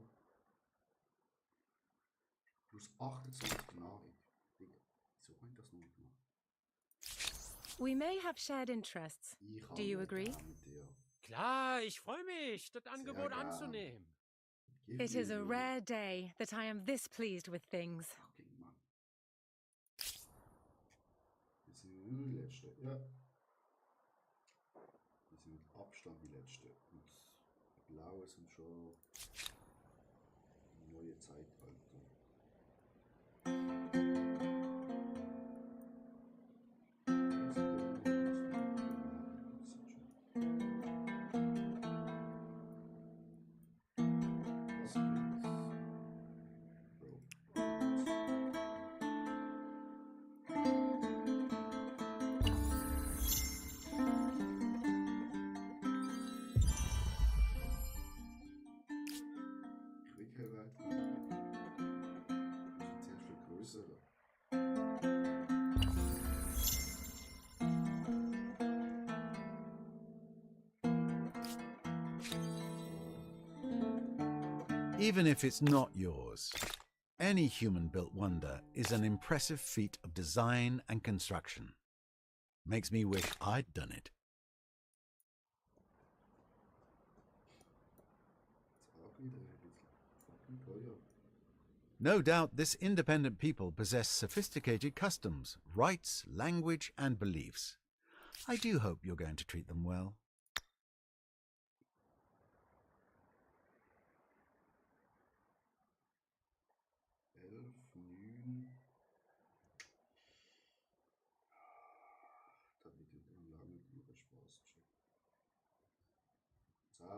[SPEAKER 1] Plus 28 Nahrung. Wieso habe ich das noch nicht gemacht?
[SPEAKER 9] We may have shared interests. Do you agree?
[SPEAKER 8] Klar, ich freue mich, das Angebot anzunehmen.
[SPEAKER 9] It is a rare day that I am this pleased with things.
[SPEAKER 1] Fucking Mann. Wir sind nur die Letzte, ja. Wir sind mit Abstand die Letzte. Und die Blauen sind schon im neuen Zeitalter.
[SPEAKER 2] Even if it's not yours, any human-built wonder is an impressive feat of design and construction. Makes me wish I'd done it. No doubt this independent people possess sophisticated customs, rights, language, and beliefs. I do hope you're going to treat them well.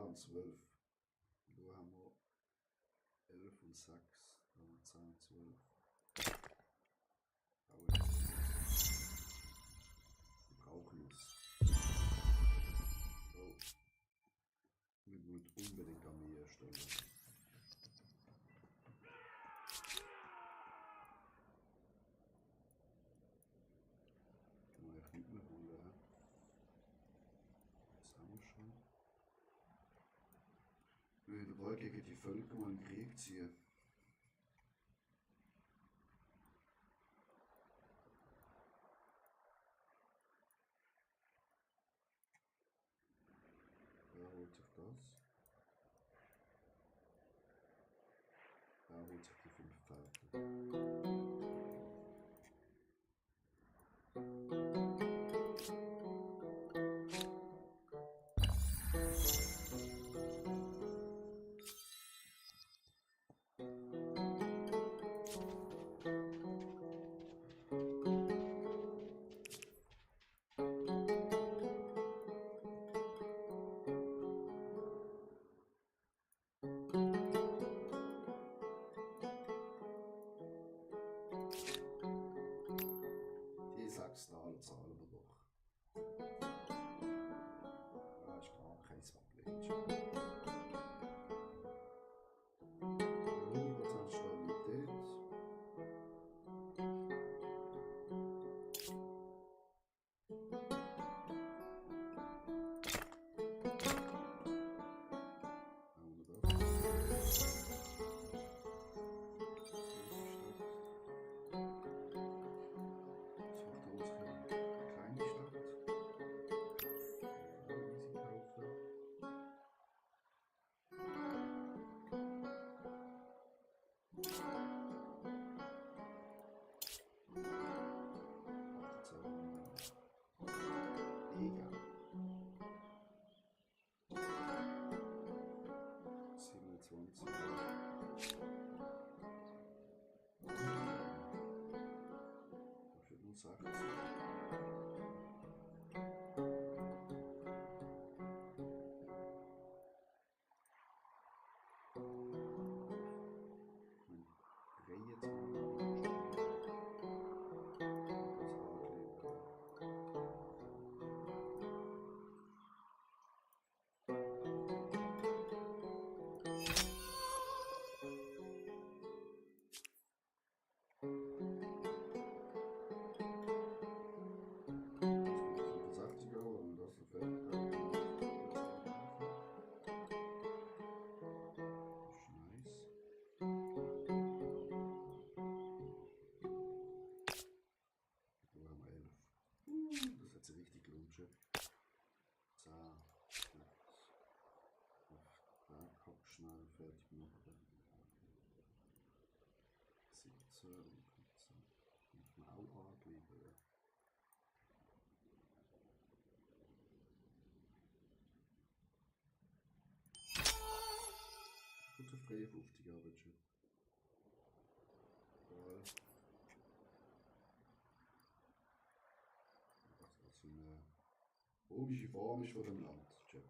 [SPEAKER 1] Und 12. Da haben wir 11 und 6. Da haben wir 10 und 12. Wir brauchen es. So. Wir müssen unbedingt Armee erstellen. Kann man echt nicht mehr holen. Das haben wir schon. Wir wollen gegen die Völker mal einen Krieg ziehen. Wer holt sich das? Wer holt sich die 5 Pferde? Zahlen wir doch. Ja, ist klar, kein Swap-Legend. 100% Stabilität. Das hat sie richtig gelunschen. So. Bergkopf schnell fertig machen. 17 und 15. Muss man auch angliedern. Gut auf 53 Arbeitsschritt. Geil. Was eine komische Form ist von dem Land, Chat.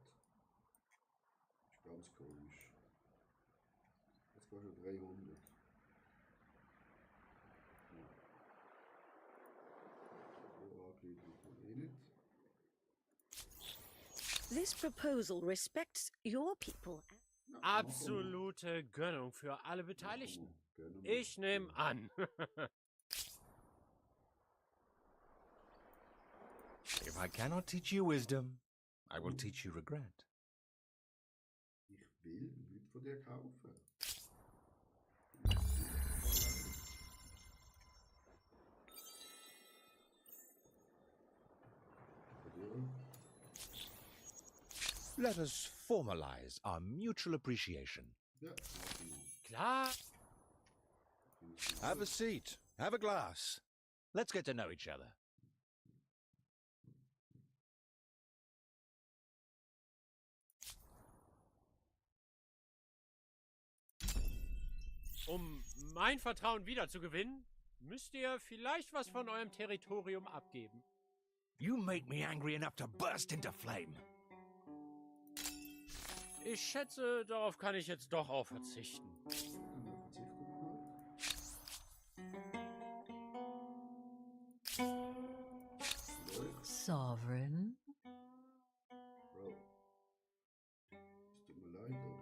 [SPEAKER 1] Ist ganz komisch. Jetzt war schon 300. Ja. So angegliedert man eh nicht.
[SPEAKER 4] This proposal respects your people.
[SPEAKER 8] Absolute Gönnung für alle Beteiligten. Ich nehme an.
[SPEAKER 7] If I cannot teach you wisdom, I will teach you regret.
[SPEAKER 1] Ich will nichts von dir kaufen.
[SPEAKER 7] Let us formalize our mutual appreciation.
[SPEAKER 1] Ja,
[SPEAKER 8] Klar.
[SPEAKER 7] Have a seat. Have a glass. Let's get to know each other.
[SPEAKER 8] Um mein Vertrauen wiederzugewinnen, müsst ihr vielleicht was von eurem Territorium abgeben.
[SPEAKER 7] You make me angry enough to burst into flame.
[SPEAKER 8] Ich schätze, darauf kann ich jetzt doch auch verzichten.
[SPEAKER 12] Sovereign?
[SPEAKER 1] Bro. Es tut mir leid, aber...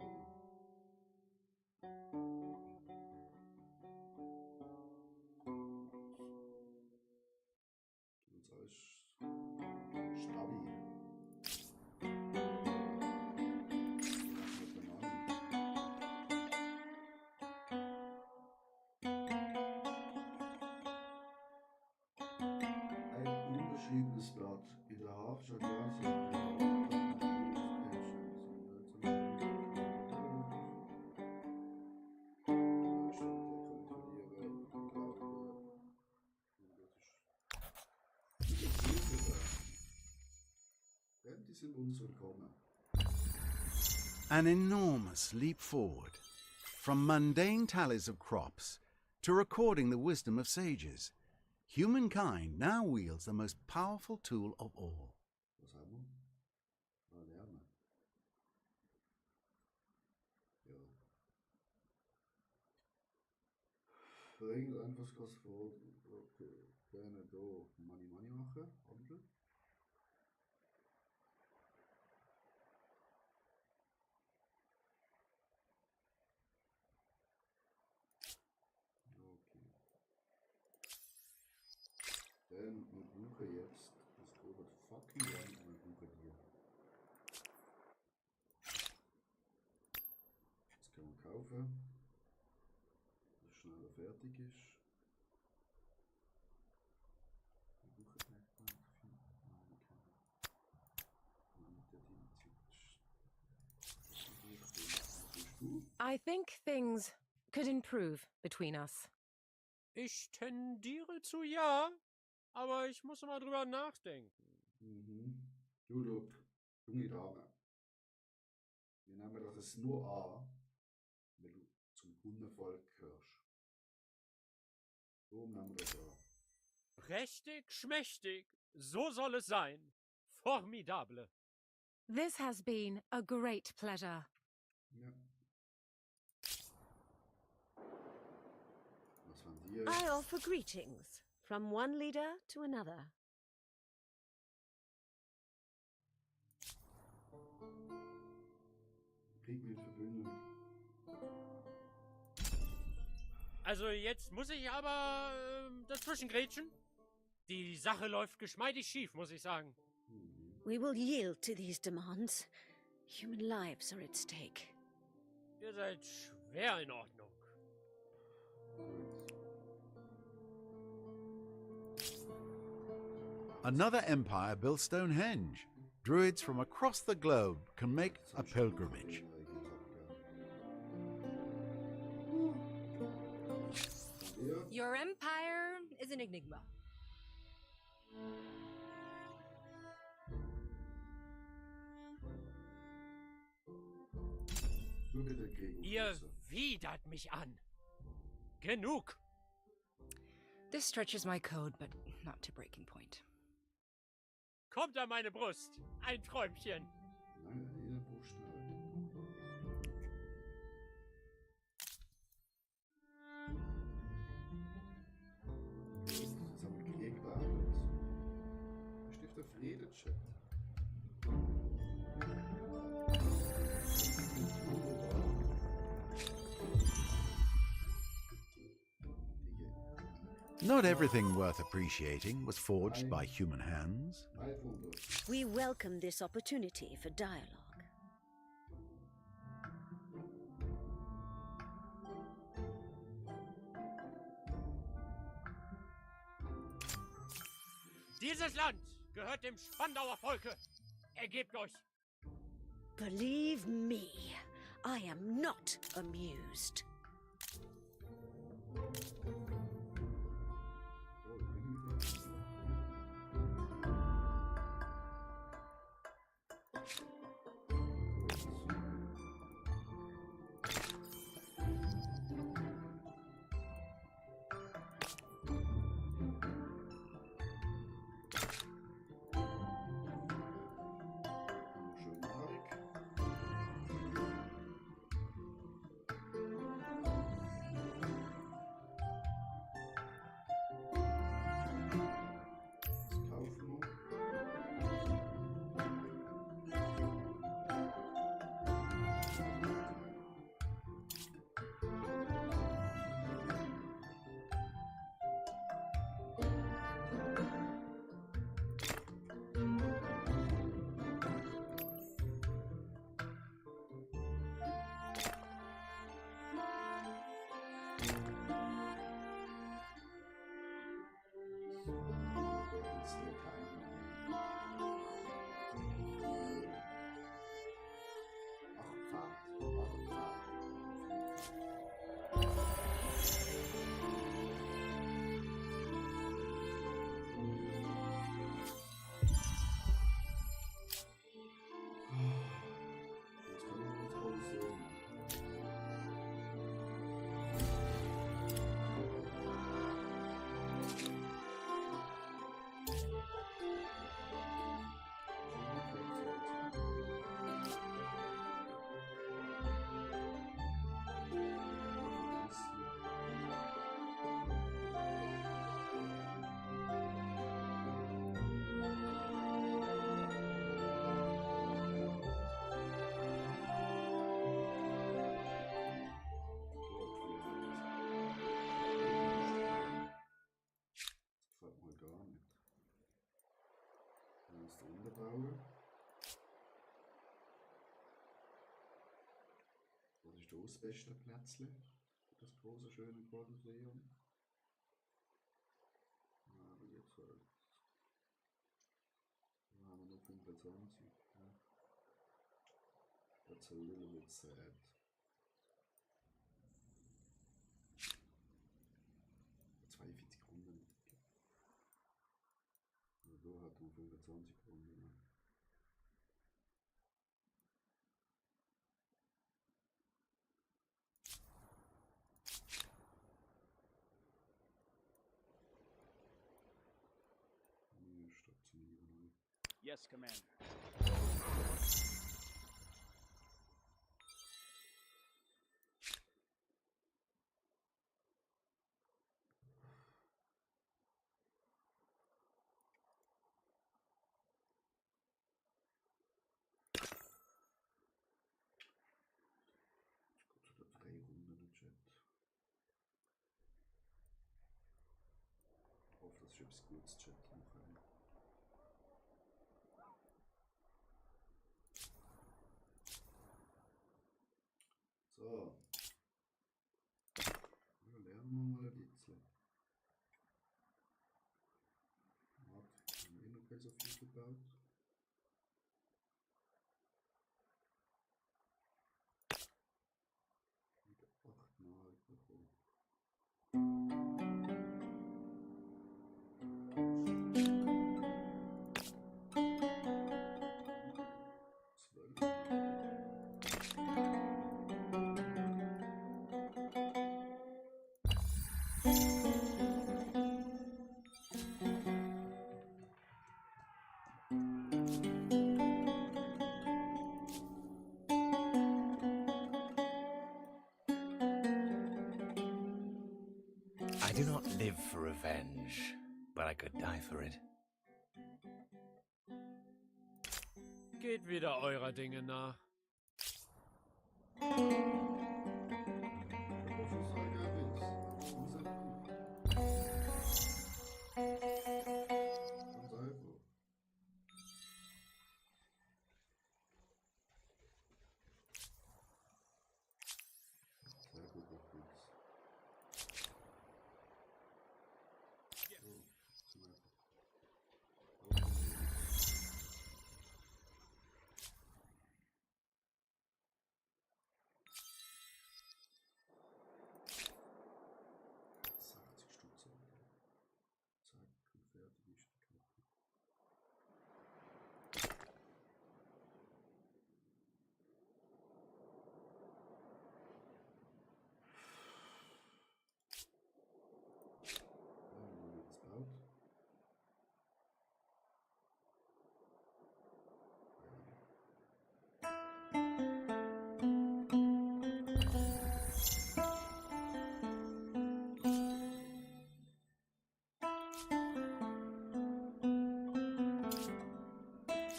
[SPEAKER 1] Uns alles stabil. Ein unterschriebenes Blatt in der Hauptstadt Die sind uns willkommen.
[SPEAKER 2] An enormous leap forward, from mundane tallies of crops to recording the wisdom of sages. Humankind now wields the most powerful tool of all.
[SPEAKER 1] Was haben wir? Mal lernen. Ja. Bringt einfach was vor. Okay. Gerne da Money machen. Handel. Denn wir brauchen jetzt das grobe fucking One und wir brauchen die. Das können wir kaufen. Dass es schneller fertig ist. Wir brauchen echt
[SPEAKER 9] I think things could improve between us.
[SPEAKER 8] Ich tendiere zu ja, aber ich muss mal drüber nachdenken.
[SPEAKER 1] Du, look, junge Dame. Wir nehmen das jetzt nur an, wenn du zum Hundevolk gehörst. Warum nehmen wir das an?
[SPEAKER 8] Prächtig, schmächtig, so soll es sein. Formidable.
[SPEAKER 9] This has been a great pleasure.
[SPEAKER 1] Ja. Was von dir?
[SPEAKER 4] I offer greetings from one leader to another.
[SPEAKER 1] Krieg mit Verbündung.
[SPEAKER 8] Also jetzt muss ich aber dazwischen grätschen. Die Sache läuft geschmeidig schief, muss ich sagen.
[SPEAKER 4] We will yield to these demands. Human lives are at stake.
[SPEAKER 8] Ihr seid schwer in Ordnung.
[SPEAKER 2] Another empire built Stonehenge. Druids from across the globe can make a pilgrimage.
[SPEAKER 9] Your empire is an enigma.
[SPEAKER 8] Ihr widert mich an. Genug.
[SPEAKER 11] This stretches my code, but not to breaking point.
[SPEAKER 8] Kommt an meine Brust. Ein Träumchen.
[SPEAKER 2] Not everything worth appreciating was forged by human hands.
[SPEAKER 4] We welcome this opportunity for dialogue.
[SPEAKER 8] Dieses Land gehört dem Spandauer Volke. Ergebt euch.
[SPEAKER 4] Believe me, I am not amused.
[SPEAKER 1] Das ist das beste Plätzchen. Das große, schöne Kolosseum. Aber jetzt halt. Da haben wir noch 25. Ja. That's a little bit sad. Runden. Also so hat man 25 Runden. Stationieren.
[SPEAKER 6] Yes, Commander.
[SPEAKER 1] Ships Goods Chat anfangen. So. Ja, lernen wir mal ein bisschen. so viel gebaut. Wieder 8 Mark bekommen.
[SPEAKER 7] I do not live for revenge, but I could die for it.
[SPEAKER 8] Geht wieder eurer Dinge nach.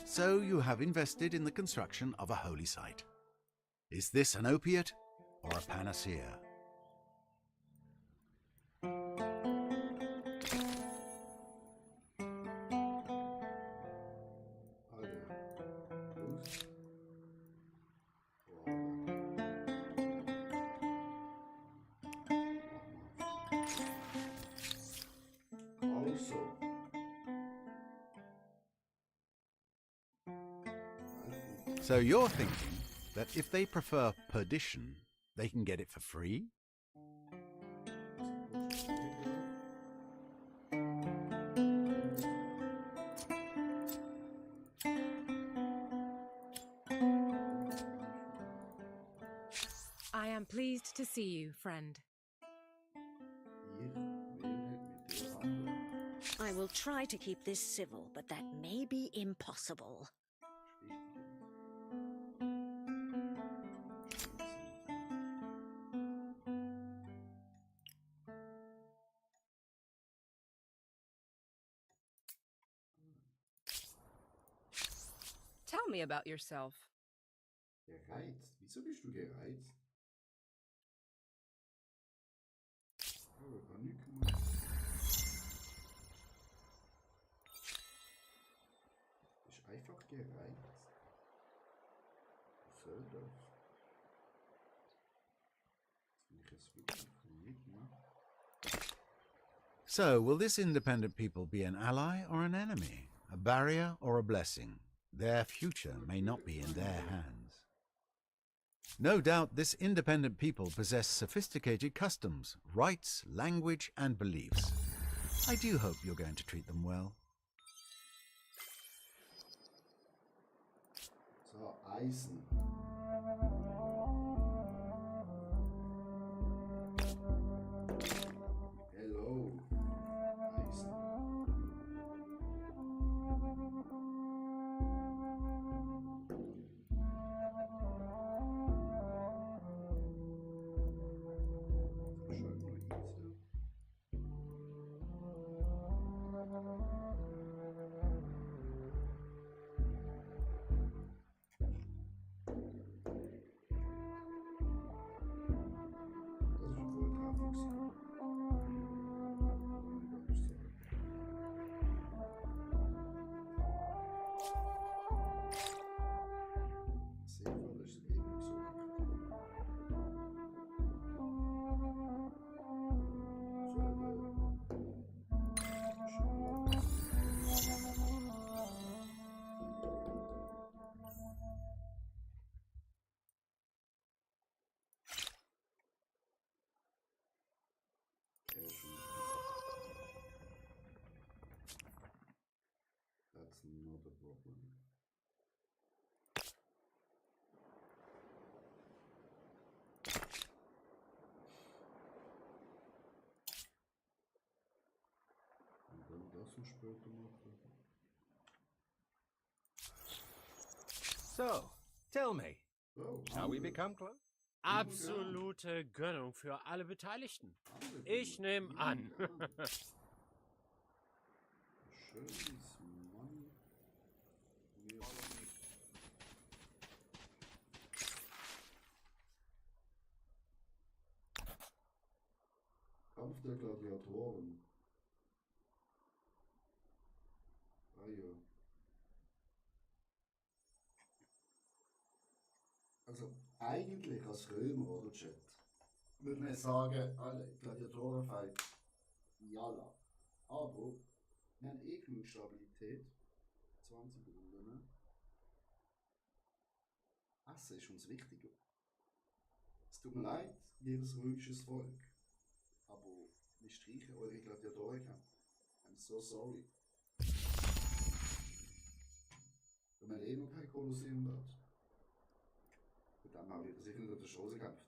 [SPEAKER 2] So you have invested in the construction of a holy site. Is this an opiate or a panacea? So you're thinking that if they prefer perdition, they can get it for free?
[SPEAKER 9] I am pleased to see you, friend.
[SPEAKER 4] I will try to keep this civil, but that may be impossible.
[SPEAKER 11] Tell me about yourself.
[SPEAKER 1] Gereizt? Wieso bist du gereizt? Oh, ich kann nichts gemacht. Ist einfach gereizt. Was soll das? Jetzt will ich es wirklich nicht machen.
[SPEAKER 2] So, will this independent people be an ally or an enemy? A barrier or a blessing? Their future may not be in their hands. No doubt this independent people possess sophisticated customs, rights, language, and beliefs. I do hope you're going to treat them well.
[SPEAKER 1] So, Eisen. Hello. Eisen. That's not a problem. Und dann das noch später machen.
[SPEAKER 7] So, tell me,
[SPEAKER 1] Oh,
[SPEAKER 7] shall we become close?
[SPEAKER 8] Absolute Gönnung für alle Beteiligten. Ich nehme an.
[SPEAKER 1] Schönes Mann. Kampf der Gladiatoren. Ah ja. Also eigentlich als Römer oder Chat würde man sagen, alle Gladiatorenfight, jalla. Aber wir haben eh genug Stabilität. 20 Runden. Ne? Essen ist uns wichtiger. Es tut mir leid, jedes römisches Volk. Aber wir streichen eure Gladiatorenkämpfe. I'm so sorry. Und wir haben eh noch kein Kolosseum dort. Mit dem haben wir sicher nicht an der Straße gekämpft.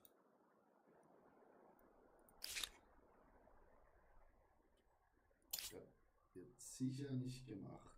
[SPEAKER 1] Ja, wird sicher nicht gemacht.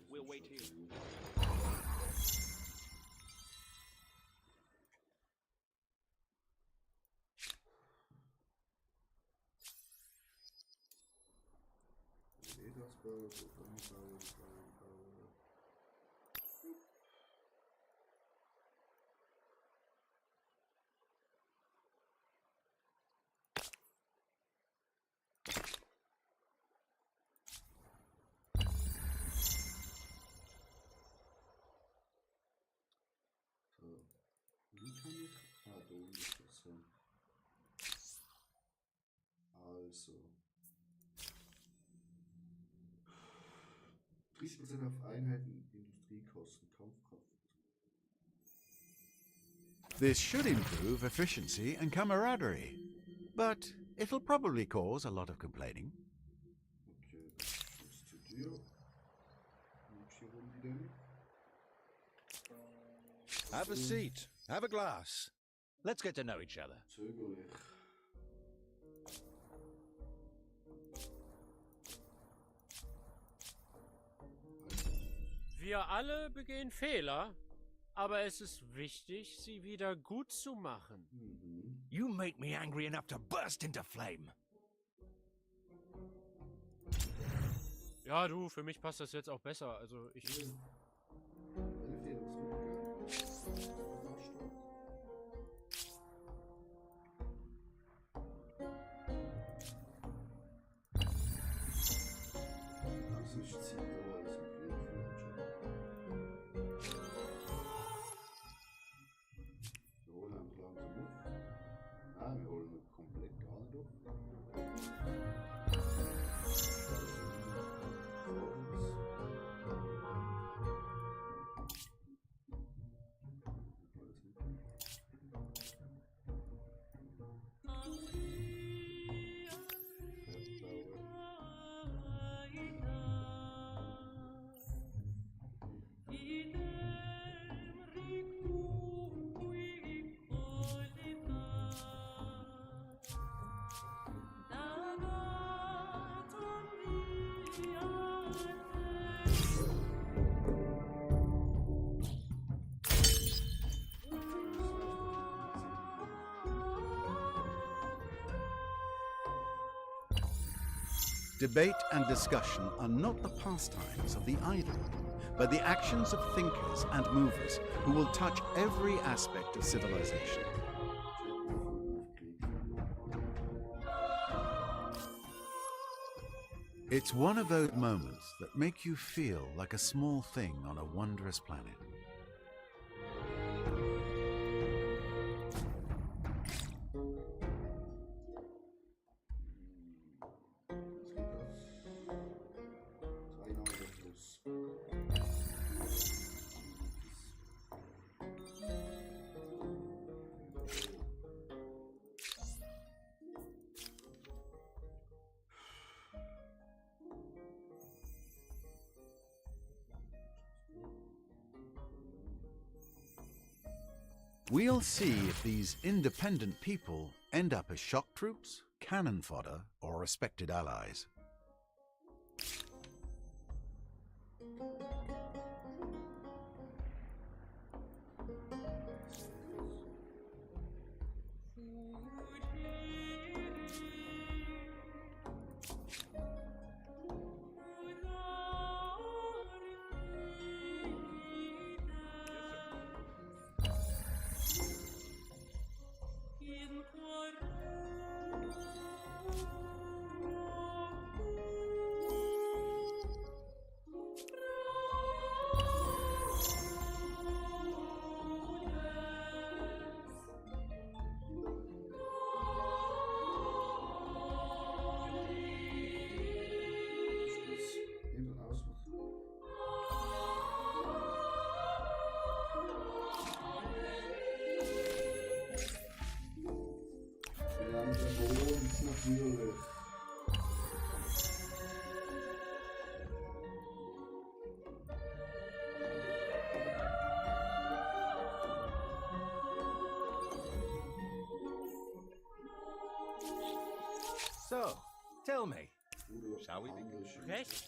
[SPEAKER 6] We'll wait here.
[SPEAKER 1] Wie kann ich? Ah, da unten ist das so. Also. 30% auf Einheiten, Industriekosten, Kampfkraft.
[SPEAKER 2] This should improve efficiency and camaraderie, but it'll probably cause a lot of complaining.
[SPEAKER 1] Okay, das ist zu dir. Nächste Runde dann.
[SPEAKER 14] Have a seat. Have a glass. Let's get to know each other.
[SPEAKER 1] Zögerlich.
[SPEAKER 8] Wir alle begehen Fehler, aber es ist wichtig, sie wieder gut zu machen.
[SPEAKER 14] You make me angry enough to burst into flame.
[SPEAKER 8] Ja, du, für mich passt das jetzt auch besser. Also ich...
[SPEAKER 1] Wir holen komplett gar nicht auf.
[SPEAKER 2] Debate and discussion are not the pastimes of the idle, but the actions of thinkers and movers who will touch every aspect of civilization. It's one of those moments that make you feel like a small thing on a wondrous planet. We'll see if these independent people end up as shock troops, cannon fodder, or respected allies.
[SPEAKER 7] So, tell me, shall we begin?
[SPEAKER 8] Recht?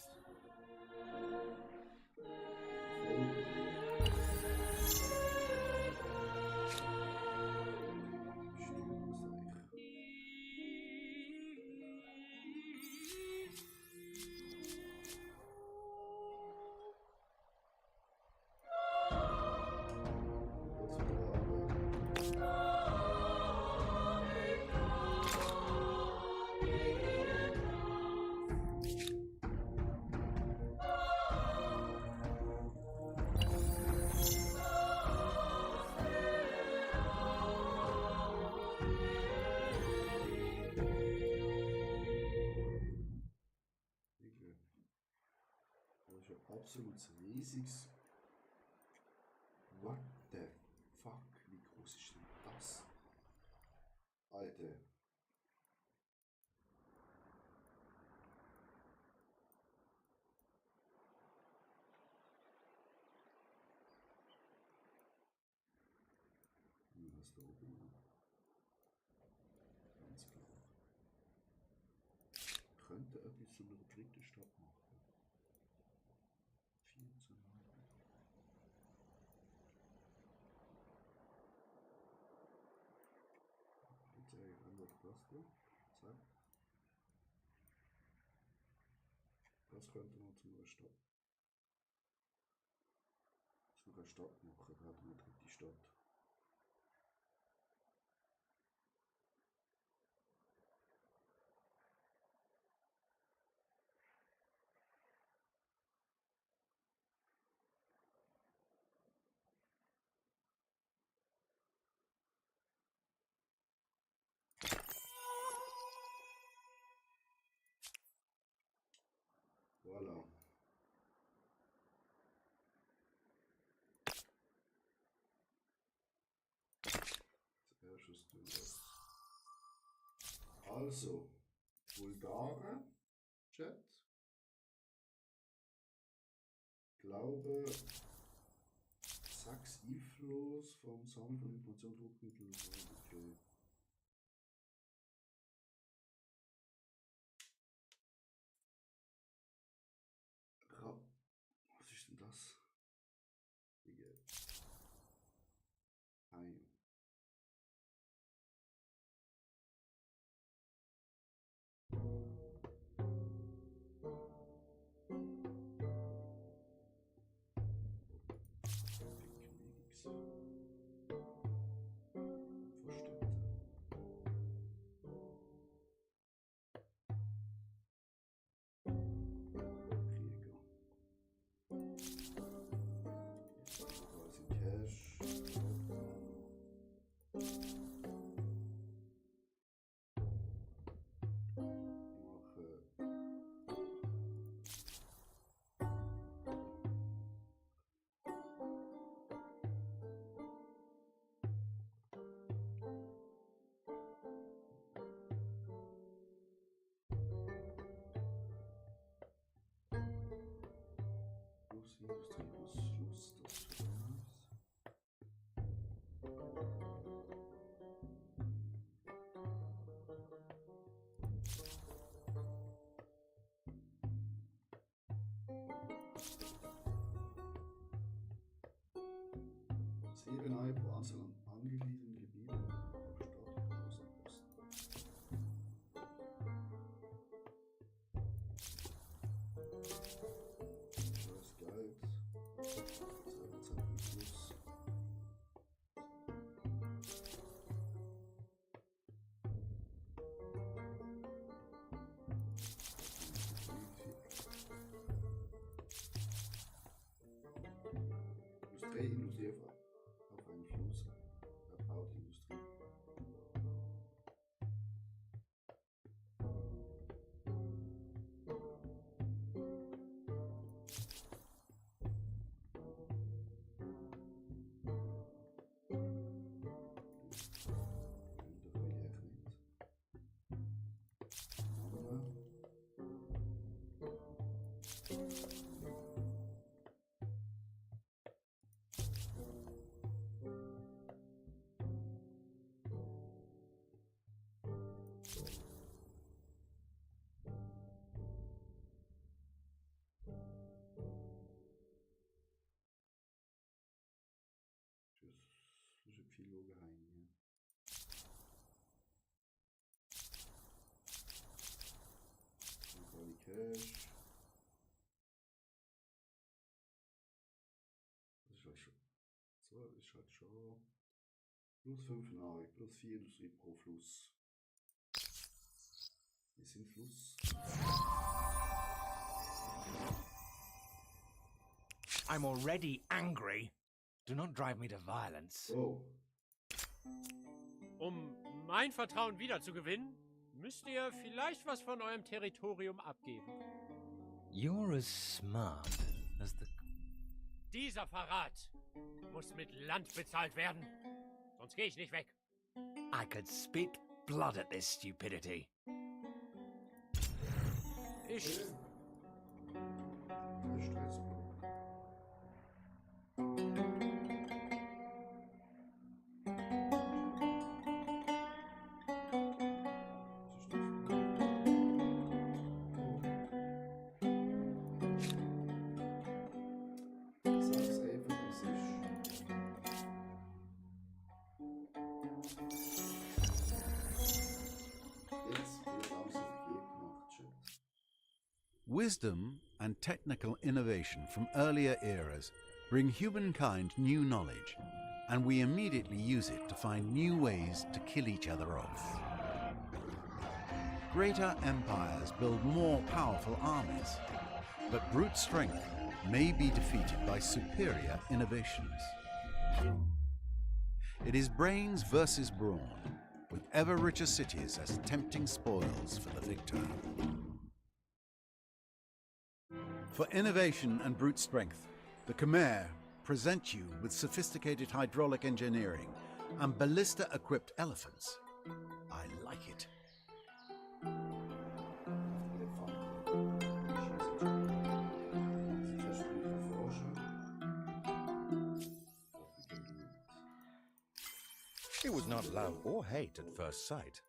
[SPEAKER 1] Absolut riesiges. What the fuck? Wie groß ist denn das? Alter. Was da oben? Ganz klar. Könnte etwas zu einer dritten Stadt machen. 14. Jetzt ändert das da. Zack. Das könnte man zu einer Stadt. Zu einer Stadt machen. Da hat man eine dritte Stadt. Voilà. Als erstes tun wir das. Also, Bulgaren, Chat. Glaube, Sachs Einfluss vom Sammeln von Informationen, Druckmitteln. Okay. Was ist denn das? Ein. Versteckte. Industrie plus Schluss, das ist Serienei pro Anzahl an angegliederten Gebieten pro Stadt Außenposten. Scheiß Guide. Plus. Industrie auf einen Fluss erbaut Industrie. Das ist viel geheim, ja. Cash. Das ist halt schon. So, das ist halt schon. Plus 5 Nahrung, plus 4 Industrie pro Fluss. Wir sind Fluss.
[SPEAKER 7] I'm already angry. Do not drive me to violence.
[SPEAKER 1] Oh.
[SPEAKER 8] Um mein Vertrauen wiederzugewinnen, müsst ihr vielleicht was von eurem Territorium abgeben.
[SPEAKER 7] You're as smart as the...
[SPEAKER 8] Dieser Verrat muss mit Land bezahlt werden. Sonst gehe ich nicht weg.
[SPEAKER 7] I could spit blood at this stupidity.
[SPEAKER 8] Ich...
[SPEAKER 2] Wisdom and technical innovation from earlier eras bring humankind new knowledge, and we immediately use it to find new ways to kill each other off. Greater empires build more powerful armies, but brute strength may be defeated by superior innovations. It is brains versus brawn, with ever richer cities as tempting spoils for the victor. For innovation and brute strength, the Khmer present you with sophisticated hydraulic engineering and ballista-equipped elephants. I like it.
[SPEAKER 14] It was not love or hate at first sight.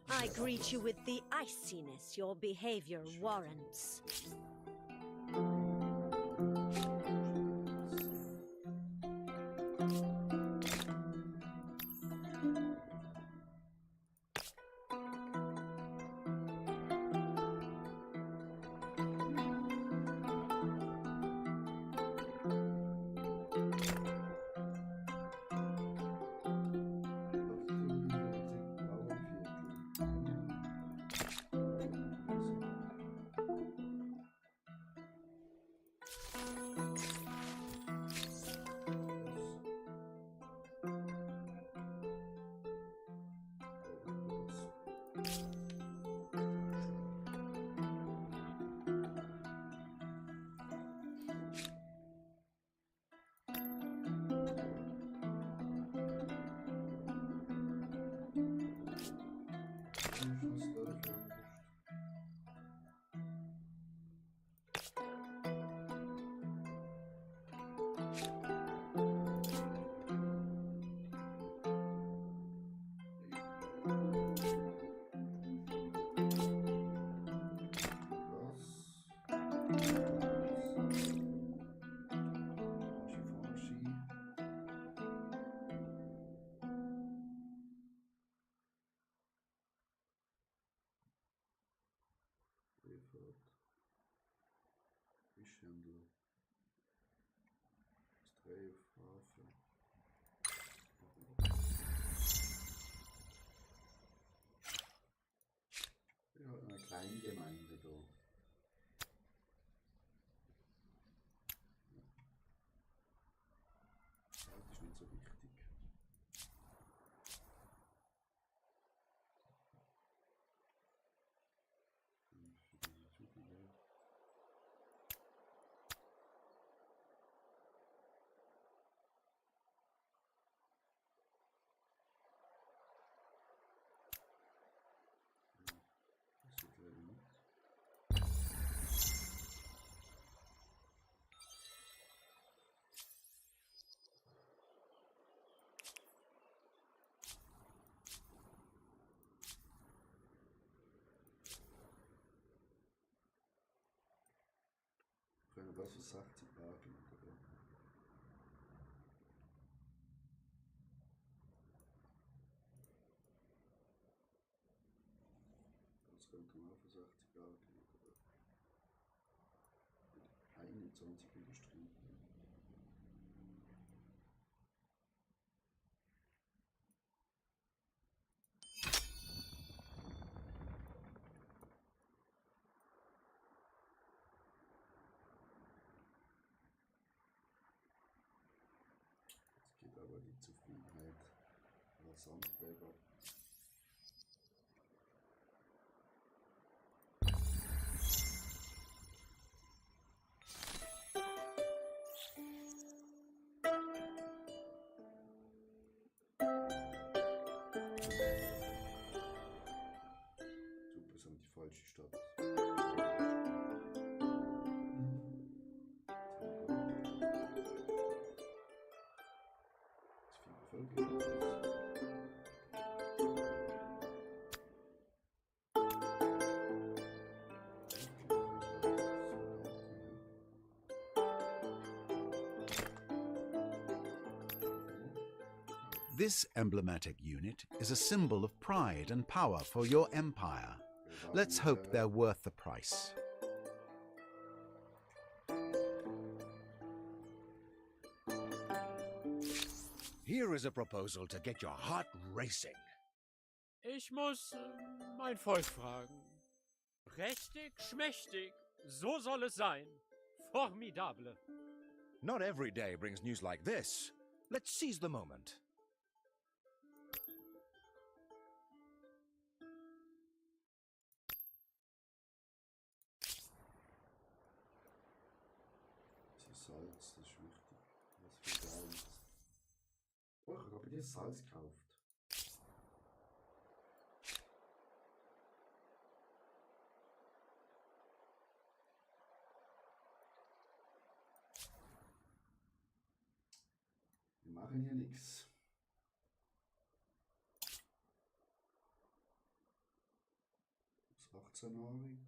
[SPEAKER 4] I greet you with the iciness your behavior warrants.
[SPEAKER 1] Zufahrt. Fischhändler. Das Drehhafen. Ja, eine kleine Gemeinde da. Das ist nicht so wichtig. Zu viel Geld. Das wird leider nicht. Können wir das für 60 Tage oder? Das könnte man auch für 60 Tage oder? 21 Industrie. Es gibt aber die Zufriedenheit der Sandträger. Super, sind die falsche Stadt. Zu viel Bevölkerung.
[SPEAKER 2] This emblematic unit is a symbol of pride and power for your empire. Let's hope they're worth the price.
[SPEAKER 14] Here is a proposal to get your heart racing.
[SPEAKER 8] Ich muss mein Volk fragen. Prächtig, schmächtig, so soll es sein. Formidable.
[SPEAKER 14] Not every day brings news like this. Let's seize the moment.
[SPEAKER 1] Das ist Salz, das ist wichtig. Was für Salz. Oh, ich habe dir Salz gekauft. Wir machen hier nichts. Das 18-Haarig.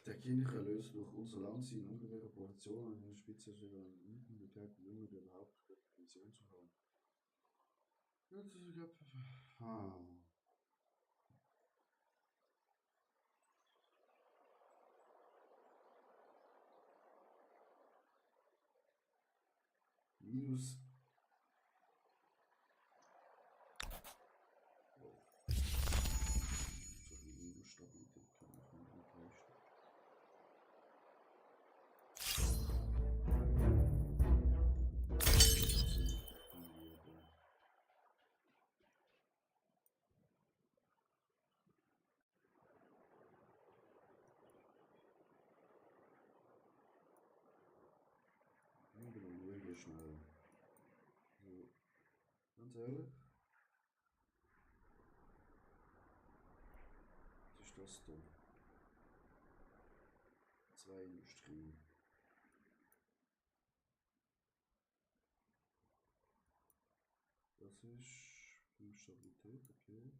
[SPEAKER 1] Der Kinder löst durch unser Land sie in ungefährer Position an der Spitze sogar an die Möglichkeit, die Jungen überhaupt für die Mission zu haben. Minus. Oh. So viel Minusstabilität kann ich mir nicht leisten. Schnell. So, ganz ehrlich. Was ist das da? 2 Industrie. Das ist 5 Stabilität, okay.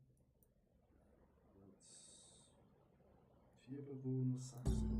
[SPEAKER 1] Jetzt 4 Bewohner, 6 Bewohner.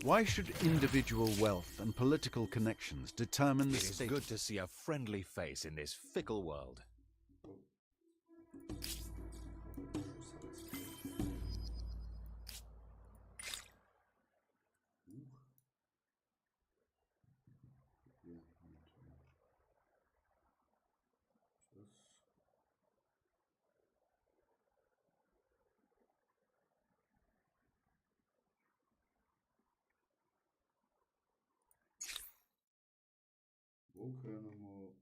[SPEAKER 2] Why should individual wealth and political connections determine the
[SPEAKER 14] It is
[SPEAKER 2] state?
[SPEAKER 14] good to see a friendly face in this fickle world.
[SPEAKER 1] Wo können wir...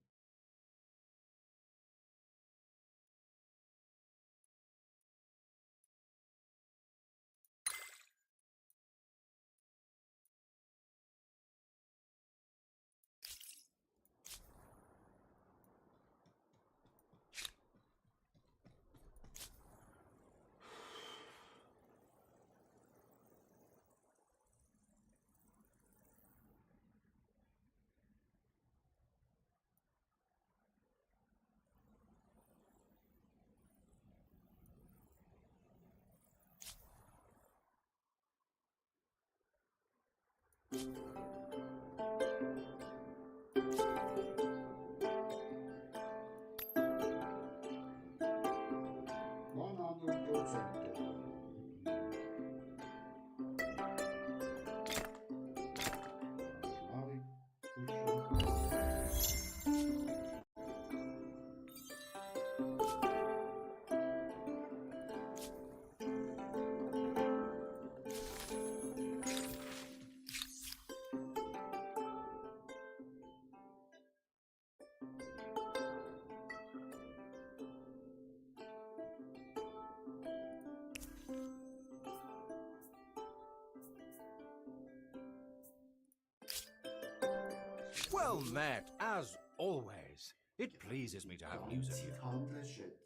[SPEAKER 14] Well met, as always. It pleases me to have news of you.
[SPEAKER 1] Handelsschritt.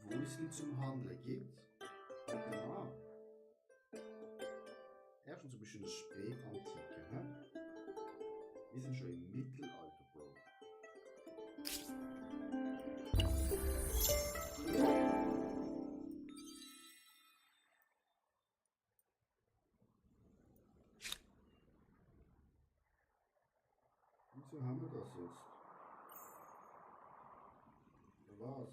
[SPEAKER 1] Wo es ihn zum Handeln gibt, genau. Erstens ein bisschen Spätantike, ne? Wir sind schon im Mittelalter, Bro. Wieso haben wir das jetzt? Oder was?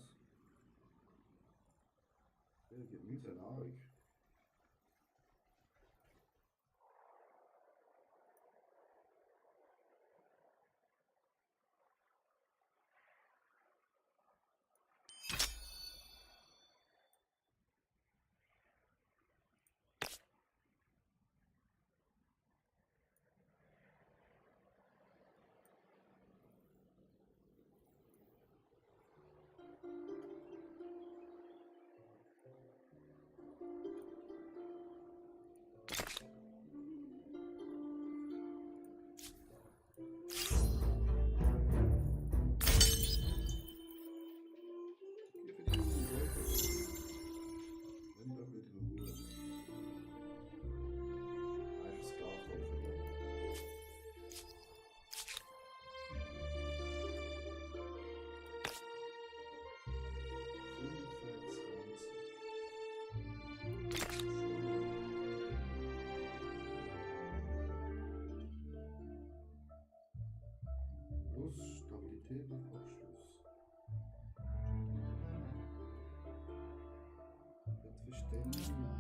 [SPEAKER 1] Der gibt mir sein Arg. Stabilität und Abschluss. Wird verständigen.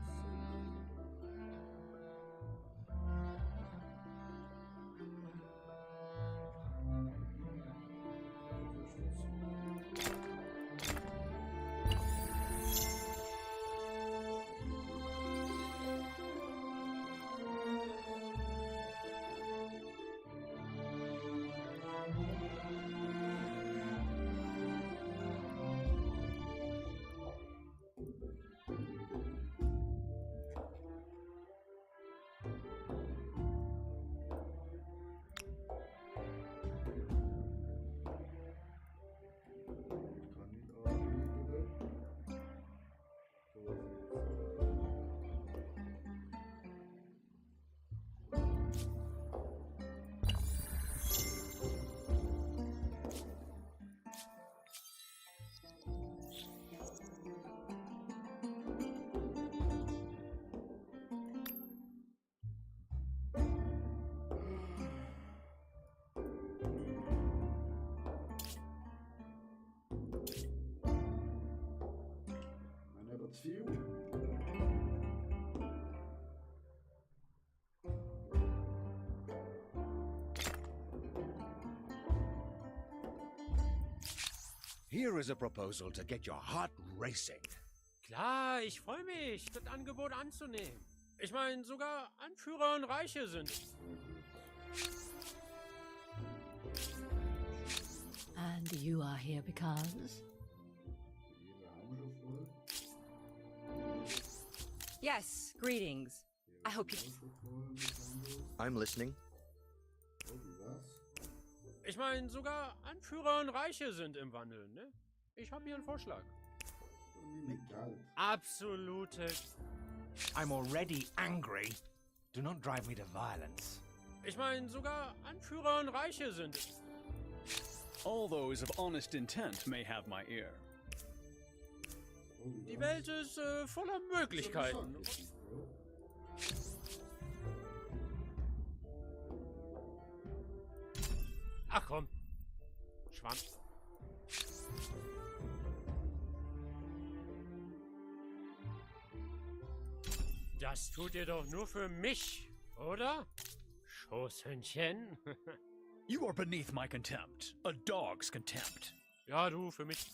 [SPEAKER 14] Here is a proposal to get your heart racing.
[SPEAKER 8] Klar, ich freue mich, das Angebot anzunehmen. Ich meine, sogar Anführer und Reiche sind.
[SPEAKER 12] And you are here because?
[SPEAKER 11] Yes, greetings. I hope you...
[SPEAKER 10] I'm listening.
[SPEAKER 8] Ich meine, sogar Anführer und Reiche sind im Wandel, ne? Ich habe hier einen Vorschlag. Absolute...
[SPEAKER 7] I'm already angry. Do not drive me to violence.
[SPEAKER 8] Ich meine, sogar Anführer und Reiche sind...
[SPEAKER 13] All those of honest intent may have my ear.
[SPEAKER 8] Die Welt ist voller Möglichkeiten. Ach komm. Schwamm. Das tut ihr doch nur für mich, oder? Schoßhündchen.
[SPEAKER 13] You are beneath my contempt. A dog's contempt.
[SPEAKER 8] Ja, du, für mich.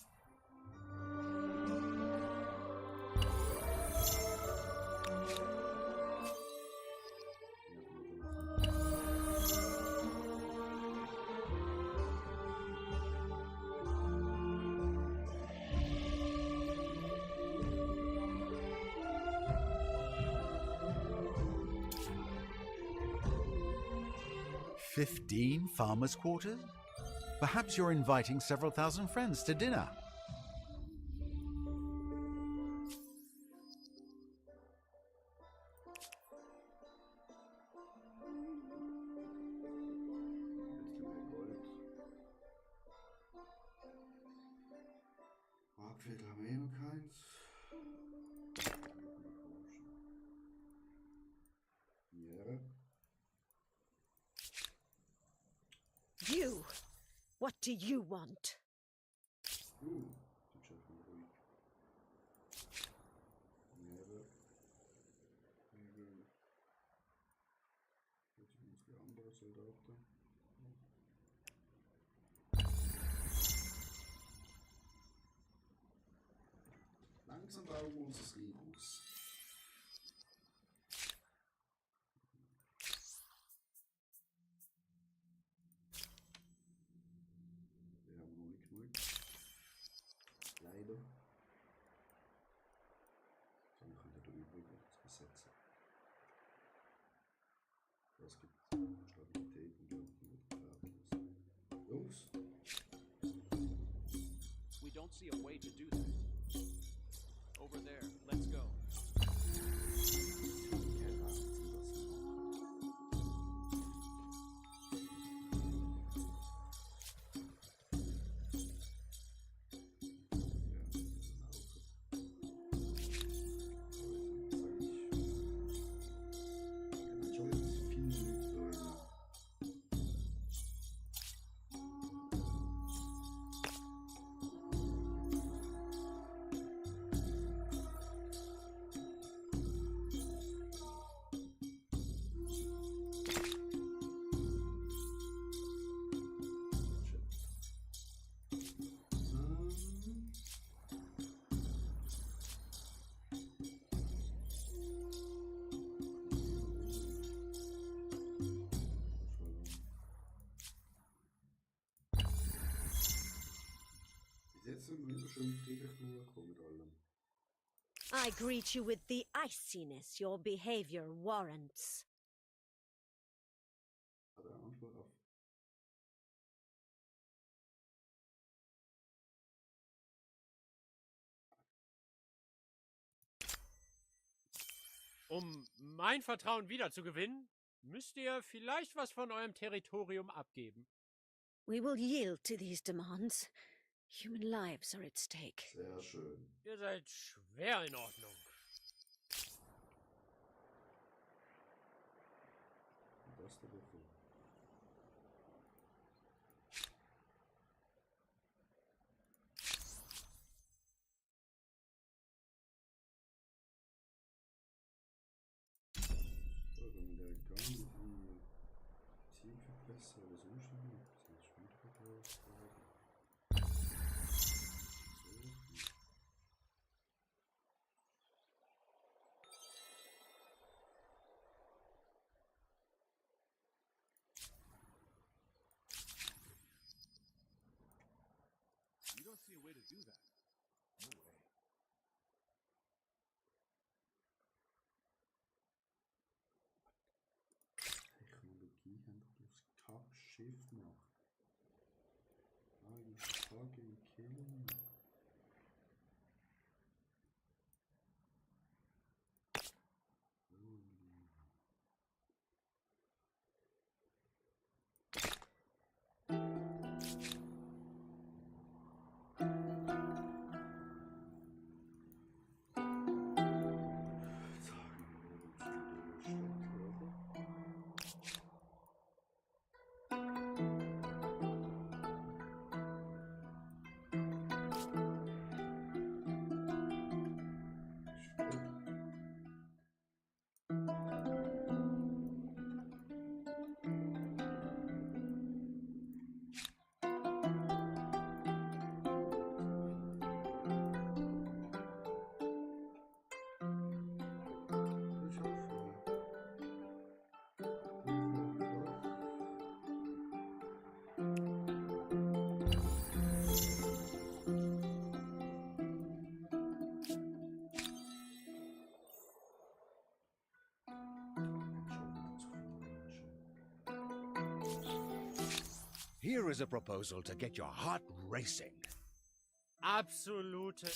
[SPEAKER 2] "15 farmers' quarters? Perhaps you're inviting several thousand friends to dinner."
[SPEAKER 1] Humankind. Yeah.
[SPEAKER 4] You! What do you want?
[SPEAKER 1] Langsam bauen wir uns das Reich aus. Wir haben noch nicht genug. Leider. Dann könnte der übrige besetzen. Das gibt Stabilität und Jungs.
[SPEAKER 6] We don't see a way to do that. Over there, let's go.
[SPEAKER 4] I greet you with the iciness your behavior warrants.
[SPEAKER 8] Um mein Vertrauen wiederzugewinnen, müsst ihr vielleicht was von eurem Territorium abgeben.
[SPEAKER 4] We will yield to these demands. Human lives are at stake.
[SPEAKER 1] Sehr schön.
[SPEAKER 8] Ihr seid schwer in Ordnung.
[SPEAKER 1] Das ist der Befehl. So, wenn der Gang die Zielverplässe oder so schon das Spielverplässe.
[SPEAKER 13] don't see a way to do that. No way.
[SPEAKER 1] Technologie haben doch das Kack-Schiff gemacht. Eigentlich fucking killing me.
[SPEAKER 14] Here is a proposal to get your heart racing.
[SPEAKER 8] Absolute.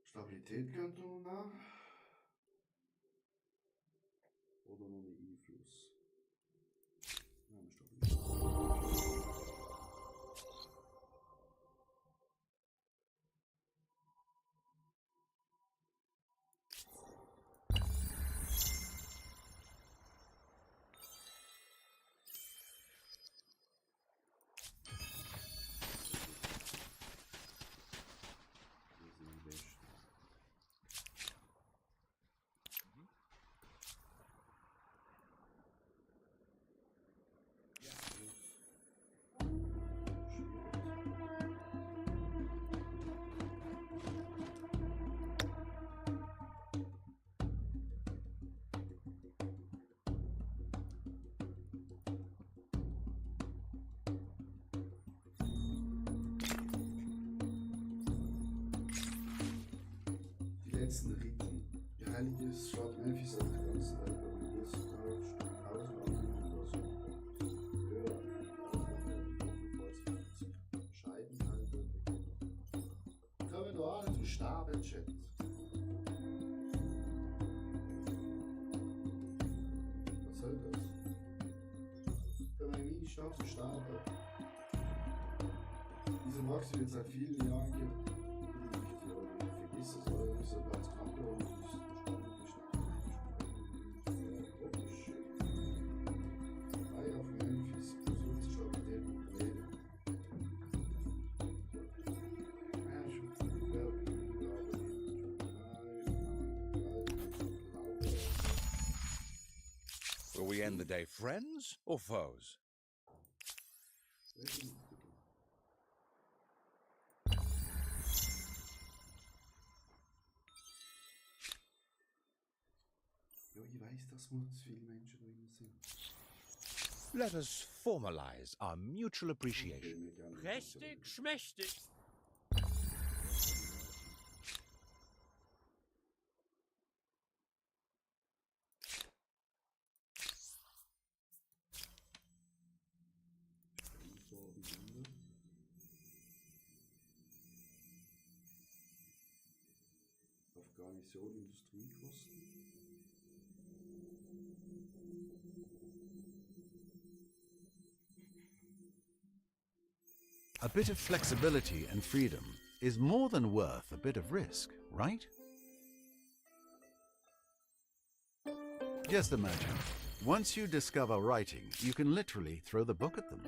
[SPEAKER 1] Stabilität könnte man nach. Oder noch einen Einfluss. Ja, eine Stabilität. Letzten Riten. Die heilige Stadt Memphis hat die ganze Welt überlegt, Scheidenheit und kommen wir an zum Stabelchat. Was soll das? Können wir in meine Stadt zum Stabel? Diese Max wird seit vielen Jahren vergiss es, oder? Das ist so ganz kacke und auf Memphis versucht sich schon mit dem Problem.
[SPEAKER 14] Will we end the day friends or foes?
[SPEAKER 1] Ich weiß, dass wir viele Menschen drin sind.
[SPEAKER 14] Let us formalize our mutual appreciation.
[SPEAKER 8] Prächtig, schmächtig.
[SPEAKER 1] Garnison, Industriekosten.
[SPEAKER 2] A bit of flexibility and freedom is more than worth a bit of risk, right? Just imagine, once you discover writing, you can literally throw the book at them.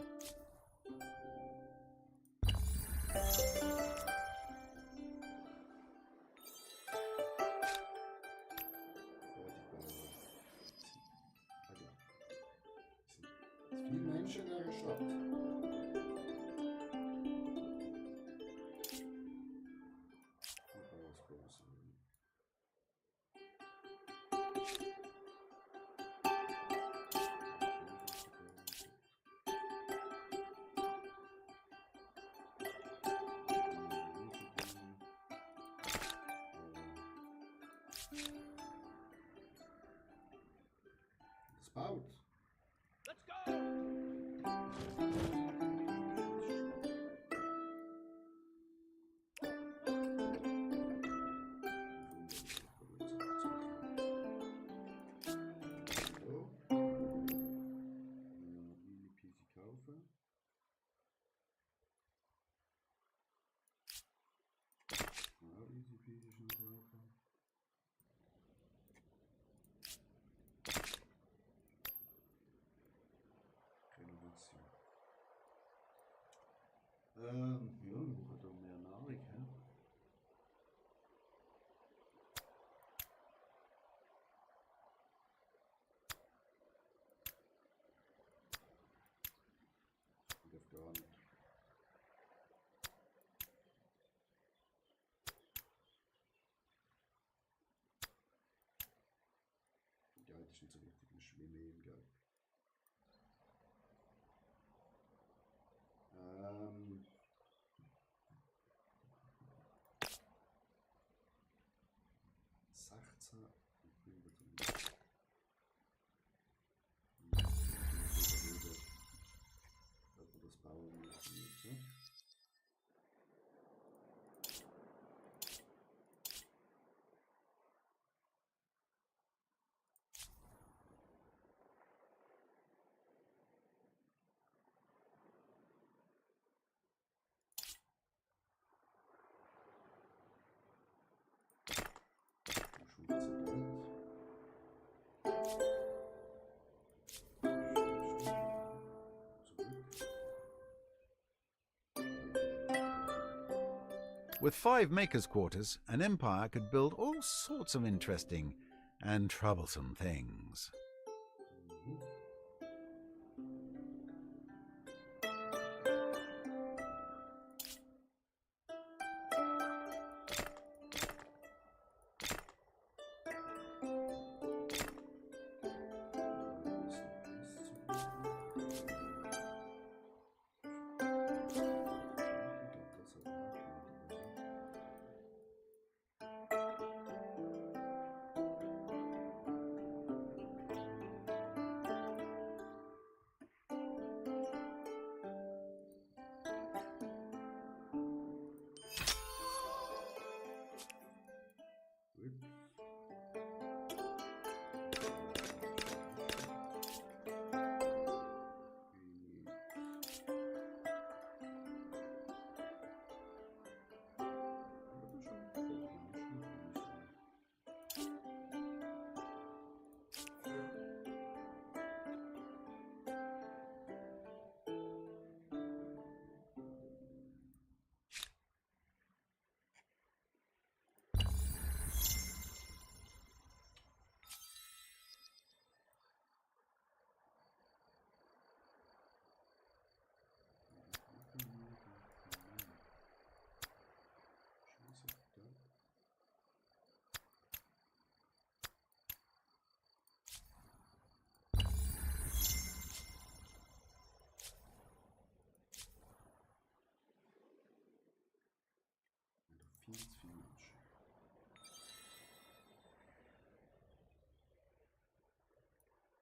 [SPEAKER 1] Viele Menschen in der Stadt. Das baut.
[SPEAKER 3] Let's go!
[SPEAKER 1] Easy peasy kaufen. Ja, easy peasy schon kaufen. Renovation. Ja, wir brauchen da mehr Nahrung, hä? Ich darf gar nicht. Geld ist nicht so wichtig, ein Schwimmen, gell? Ähm. 16 und 25. Ob wir das bauen müssen jetzt, ne?
[SPEAKER 2] With 5 makers' quarters, an empire could build all sorts of interesting and troublesome things. Viel zu viel Menschen.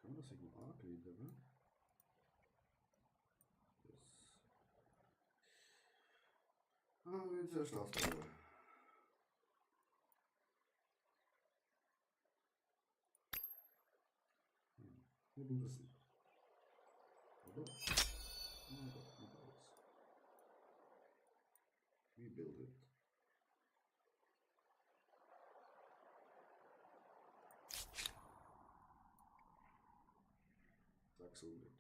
[SPEAKER 2] Kann man das irgendwo angliedern? Ah, wir jetzt erst das bauen.
[SPEAKER 1] Wir wissen. Oder? Ah, doch, nicht alles. Rebuild it. 600.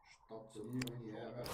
[SPEAKER 1] Stationieren in die Ehre.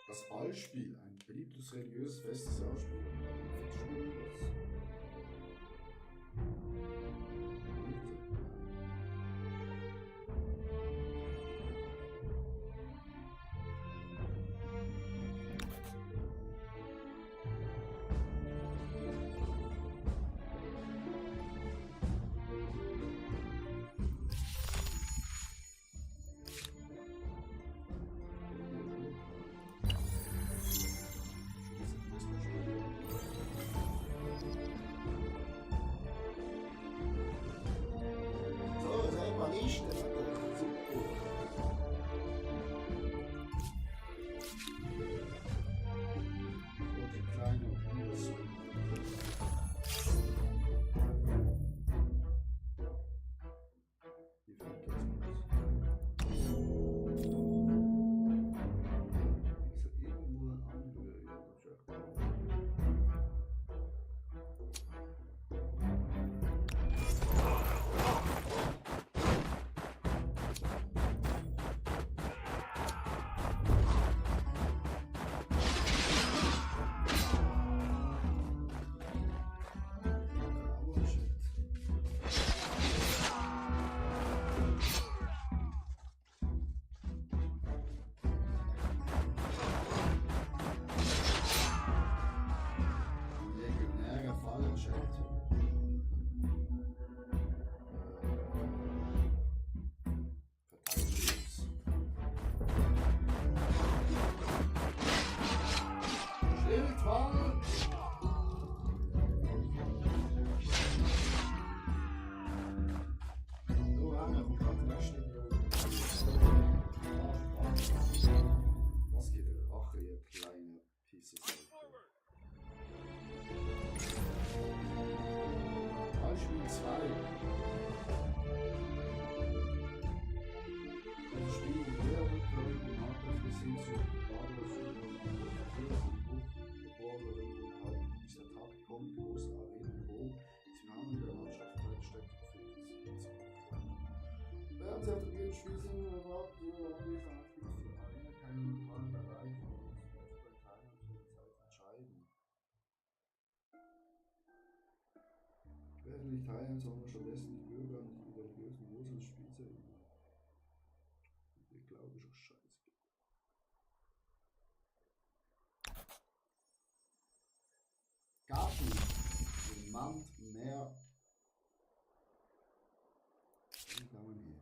[SPEAKER 1] Das Ballspiel, ein beliebtes religiöses Fest des Jahresspiels. Während sie auf dem Gegenspiel sind, erwarten die Anwesenden Anschluss für eine keine neutralen Bereich und müssen oft bei Teilnahme für die Zeit entscheiden. Werden nicht teilnehmen, sondern stattdessen die Bürger und die religiösen Wurzeln des Spiels erinnern. Der Glaube ist auch scheiße. Garten. Jemand mehr. Ich glaube hier.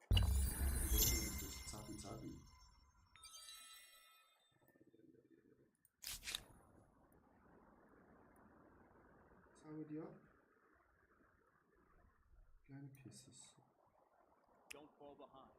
[SPEAKER 1] Das Zabi Zabi. Was haben wir die ab? Kleine Kisses.
[SPEAKER 6] Don't fall behind.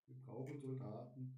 [SPEAKER 1] Wir brauchen Soldaten.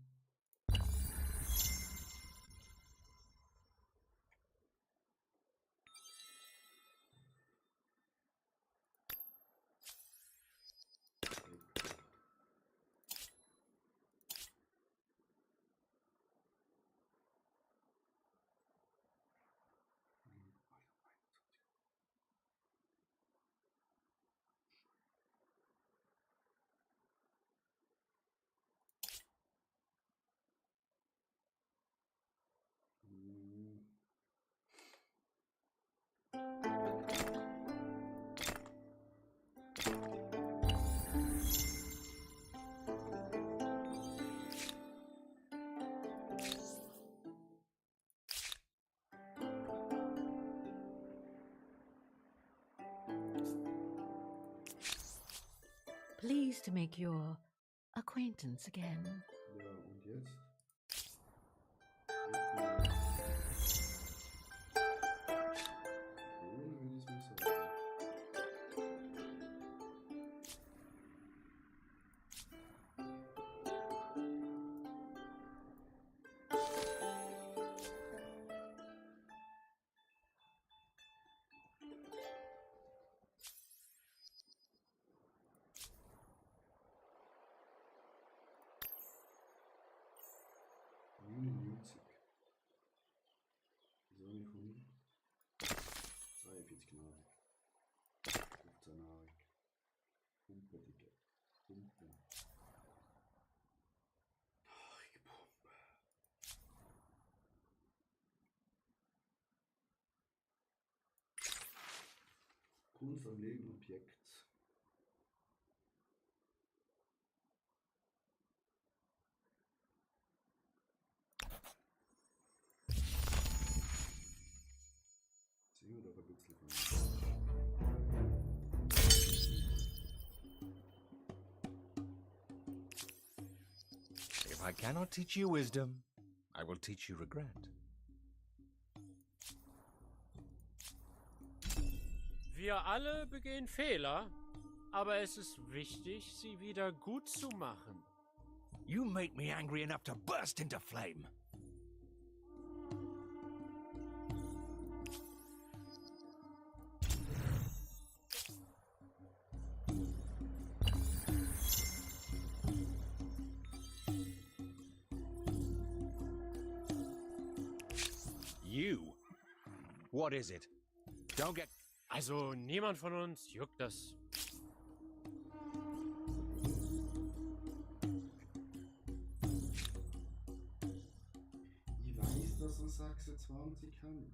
[SPEAKER 12] Pleased to make your acquaintance again.
[SPEAKER 1] Ja, und jetzt? Ohne will ich es mir sagen. Kunst am Leben, Objekt. Sehen wir doch ein bisschen von.
[SPEAKER 14] If I cannot teach you wisdom, I will teach you regret.
[SPEAKER 8] Wir alle begehen Fehler, aber es ist wichtig, sie wieder gut zu machen.
[SPEAKER 14] You make me angry enough to burst into flame. You. What is it? Don't get...
[SPEAKER 8] Also, niemand von uns juckt das.
[SPEAKER 1] Ich weiß, dass er 26 kann.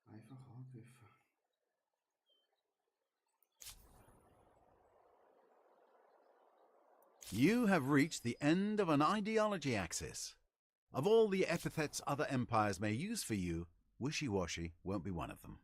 [SPEAKER 1] Einfach angriffen.
[SPEAKER 2] You have reached the end of an ideology axis. Of all the epithets other empires may use for you, wishy-washy won't be one of them.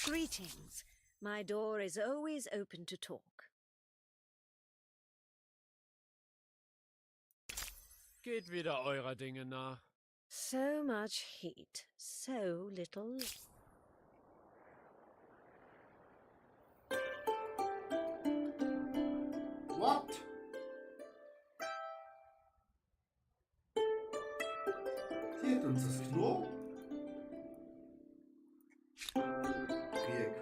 [SPEAKER 4] Greetings. My door is always open to talk.
[SPEAKER 8] Geht wieder eurer Dinge nach.
[SPEAKER 4] So much heat, so little.
[SPEAKER 1] What? Die hat uns das genommen. Krieg.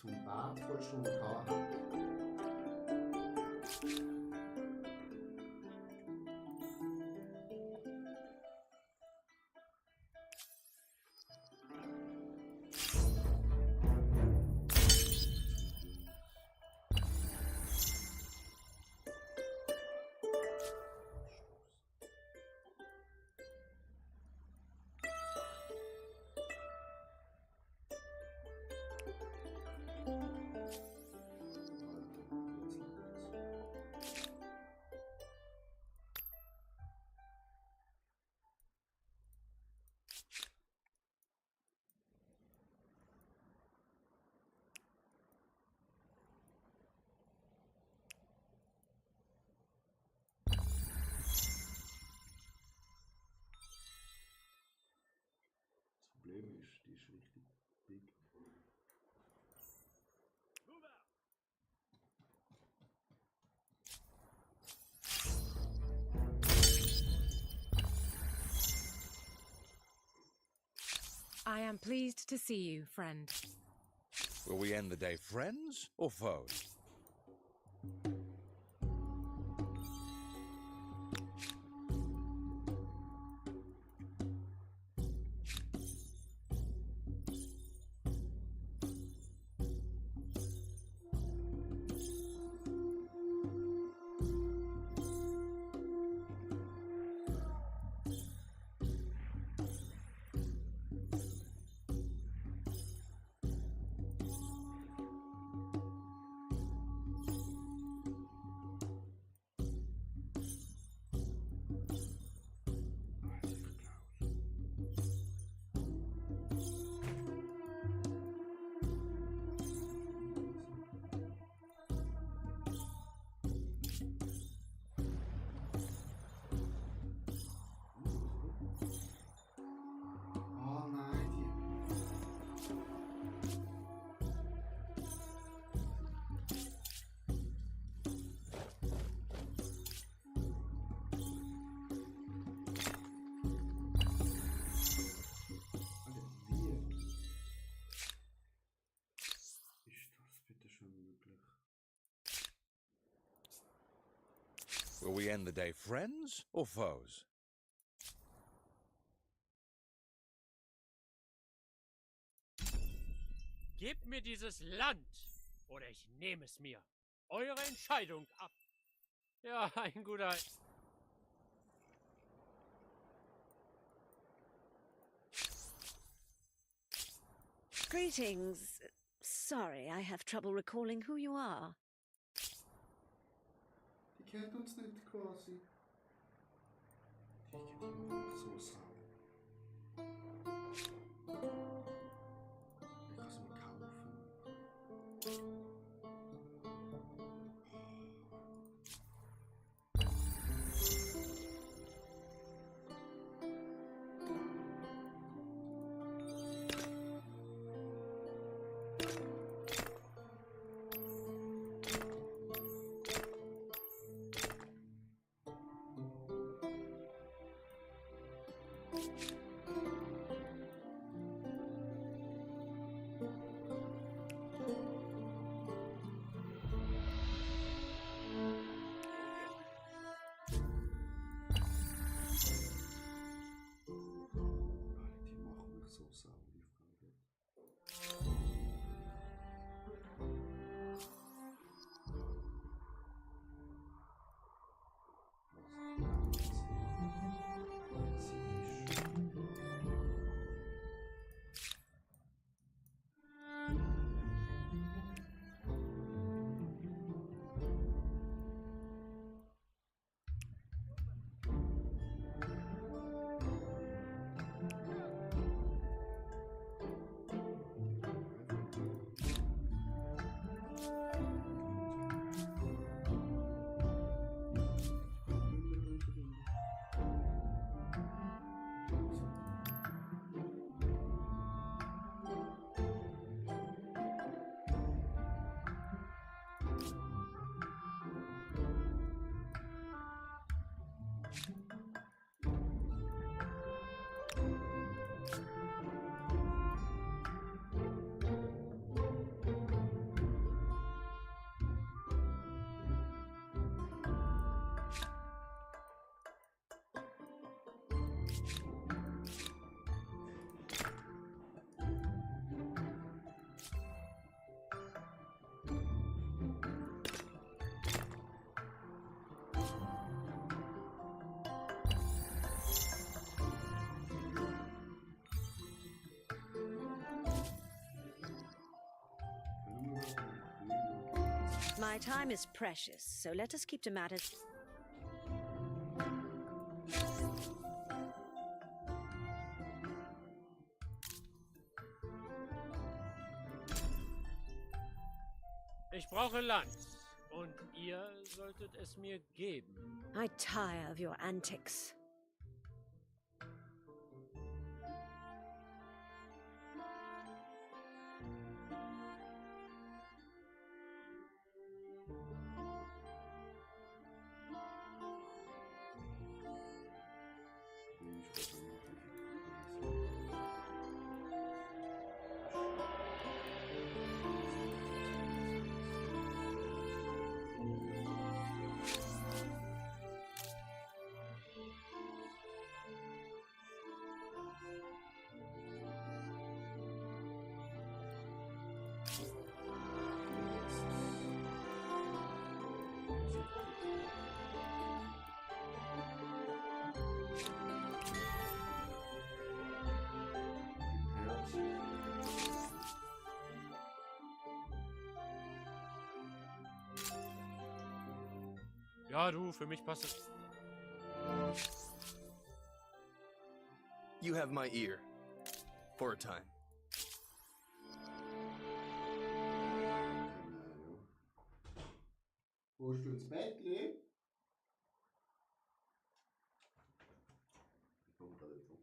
[SPEAKER 1] So ein Bad voll schon gehabt. Problem ist, die ist richtig big.
[SPEAKER 9] I am pleased to see you, friend.
[SPEAKER 14] Will we end the day friends or foes? Will we end the day friends or foes?
[SPEAKER 8] Gebt mir dieses Land oder ich nehme es mir. Eure Entscheidung ab. Ja, ein guter...
[SPEAKER 4] Greetings. Sorry, I have trouble recalling who you are.
[SPEAKER 1] Die kennt uns nicht quasi. Die machen so Sachen. Ich kann es mir kaufen.
[SPEAKER 4] My time is precious, so let us keep to matters.
[SPEAKER 8] Ich brauche Land. Und ihr solltet es mir geben.
[SPEAKER 4] I tire of your antics.
[SPEAKER 8] Ja, du, für mich passt es.
[SPEAKER 10] You have my ear. For a time.
[SPEAKER 1] Gehst du ins Bettli? Ich komme da jetzt hoch.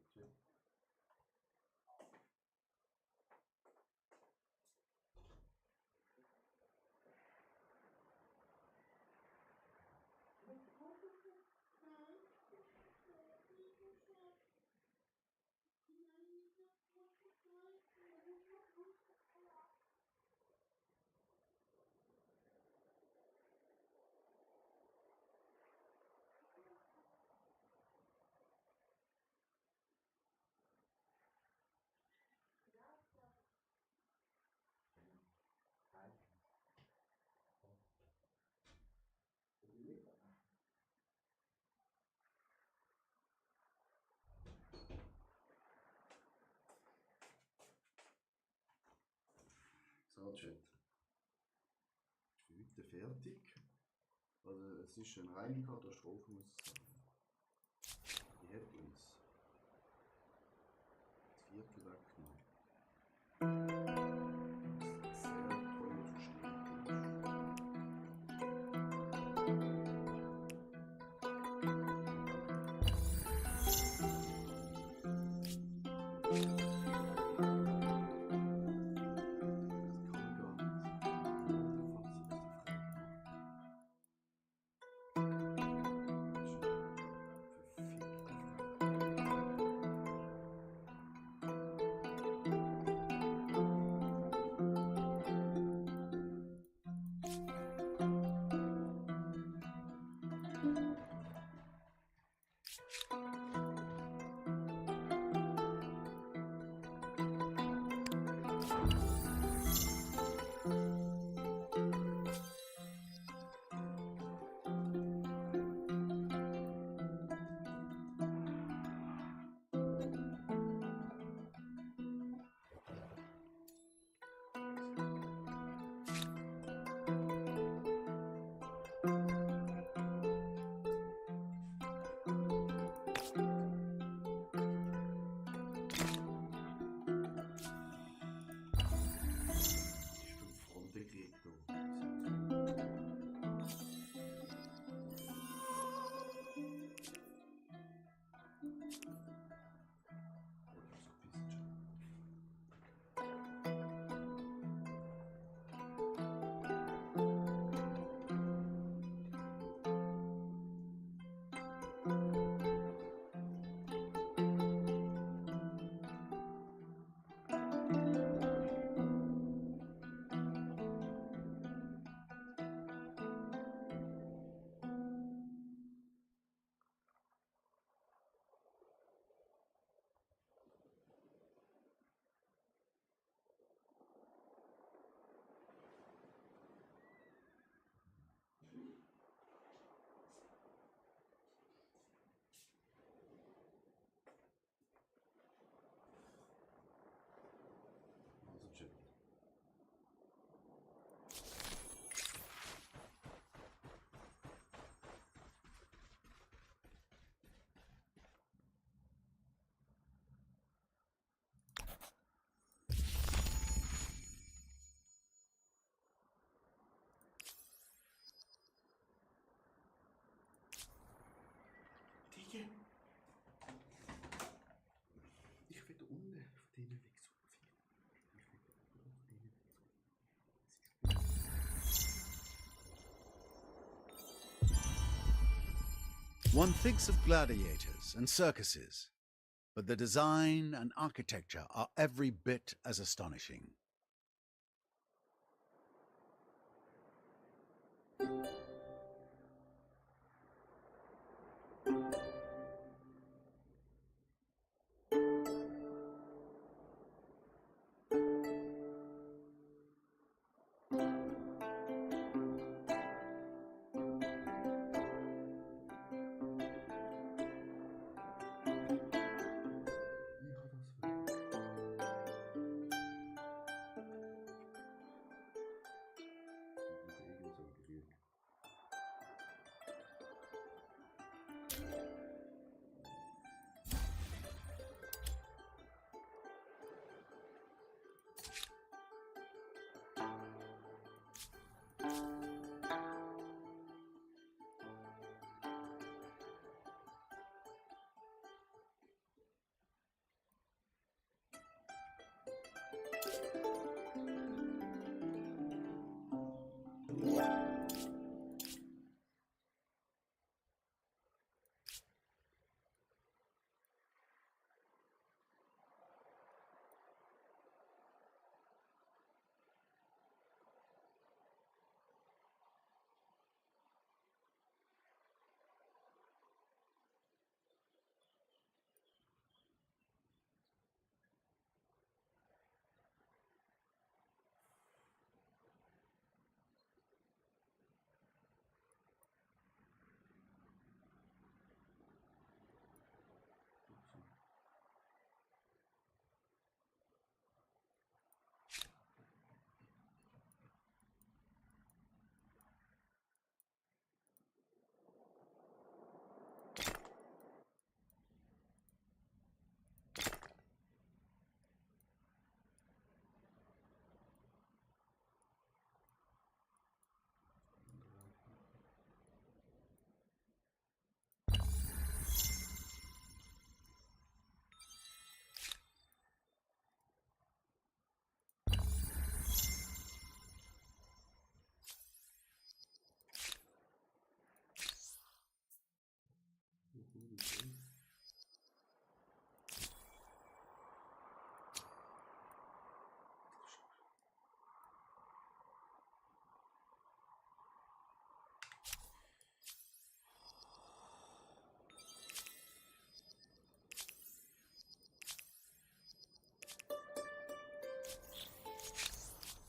[SPEAKER 1] Chat. Ist für heute fertig. Also es ist eine reine Katastrophe, muss ich sagen. Die hat uns das Viertel weggenommen. Sehr toll zu stehen. Ich will da unten von denen wegsuchen.
[SPEAKER 2] One thinks of gladiators and circuses, but the design and architecture are every bit as astonishing.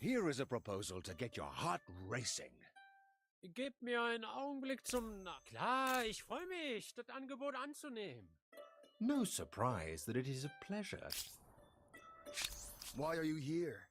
[SPEAKER 14] Here is a proposal to get your heart racing.
[SPEAKER 8] Gib mir einen Augenblick zum... Na klar, ich freue mich, das Angebot anzunehmen.
[SPEAKER 7] No surprise that it is a pleasure.
[SPEAKER 10] Why are you here?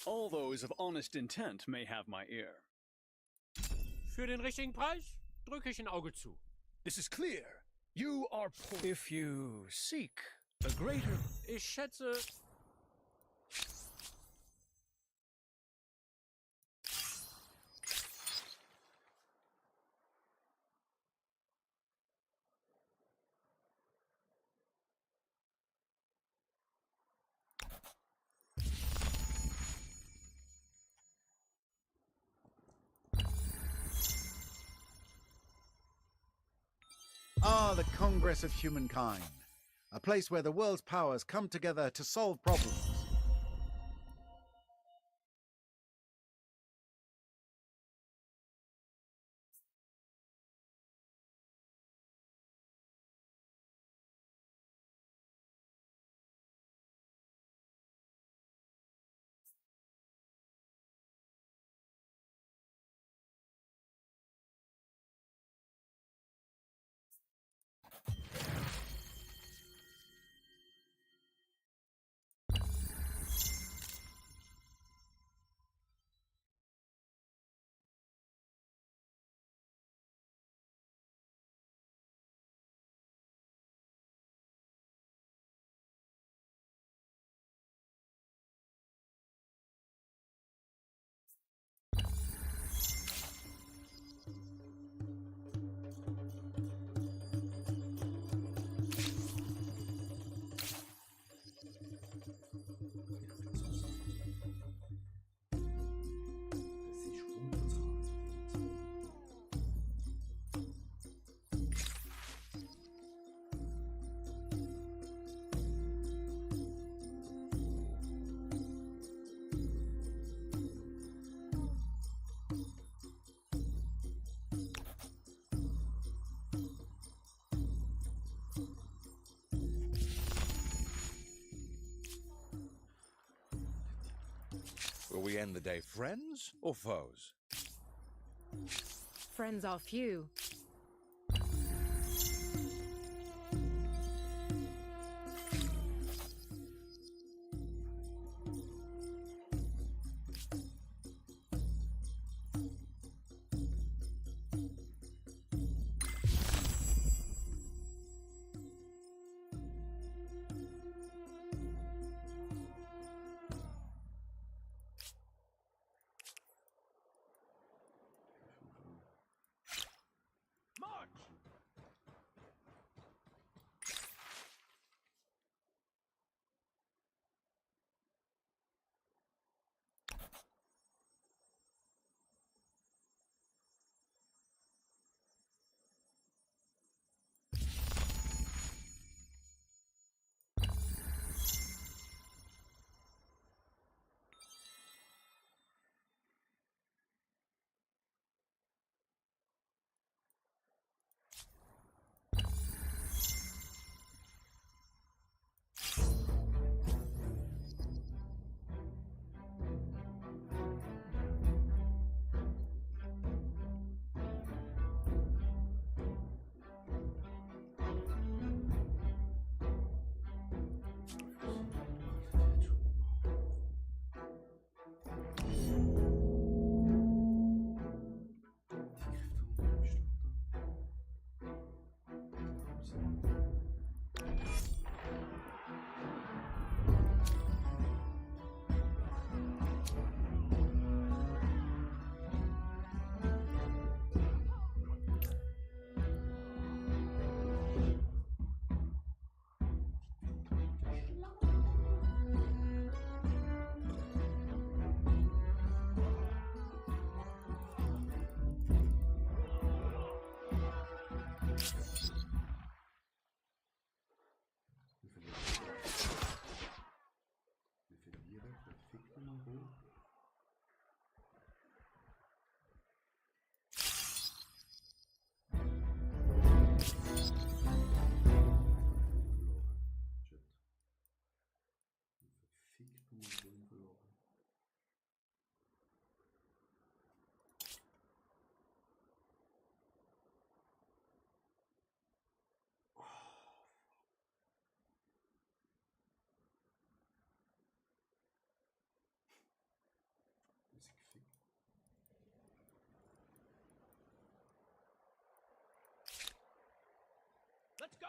[SPEAKER 13] All those of honest intent may have my ear.
[SPEAKER 8] Für den richtigen Preis drücke ich ein Auge zu.
[SPEAKER 14] This is clear. You are poor.
[SPEAKER 13] If you seek a greater...
[SPEAKER 8] Ich schätze...
[SPEAKER 2] Ah, the Congress of Humankind. A place where the world's powers come together to solve problems.
[SPEAKER 14] Will we end the day friends or foes?
[SPEAKER 9] Friends are few.
[SPEAKER 6] Let's go!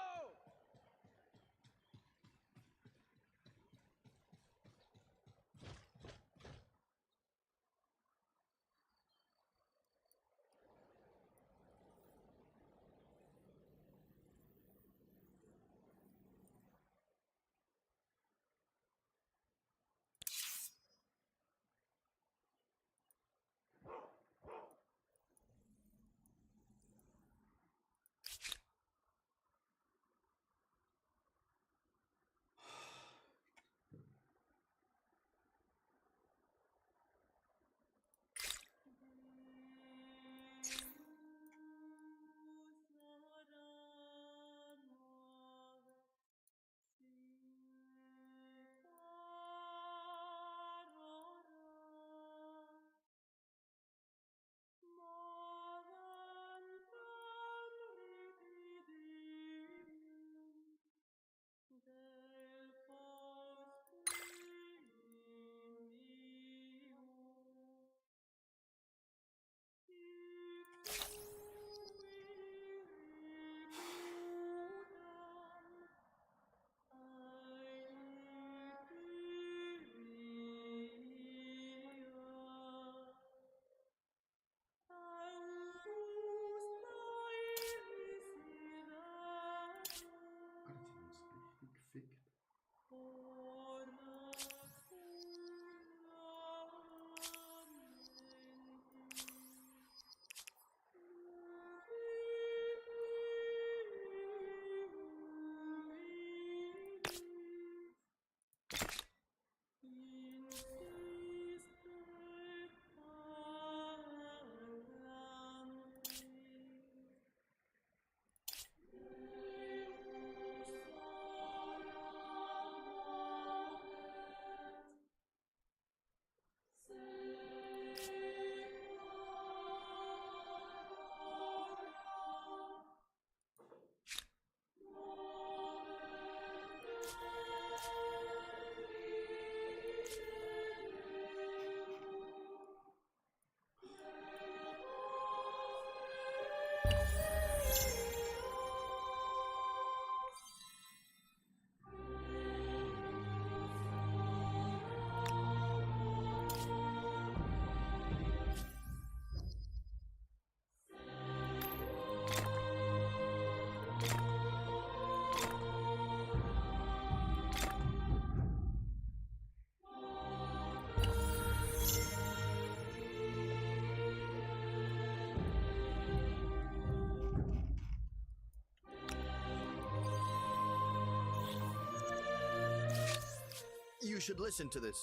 [SPEAKER 10] You should listen to this.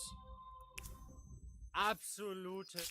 [SPEAKER 8] Absolute.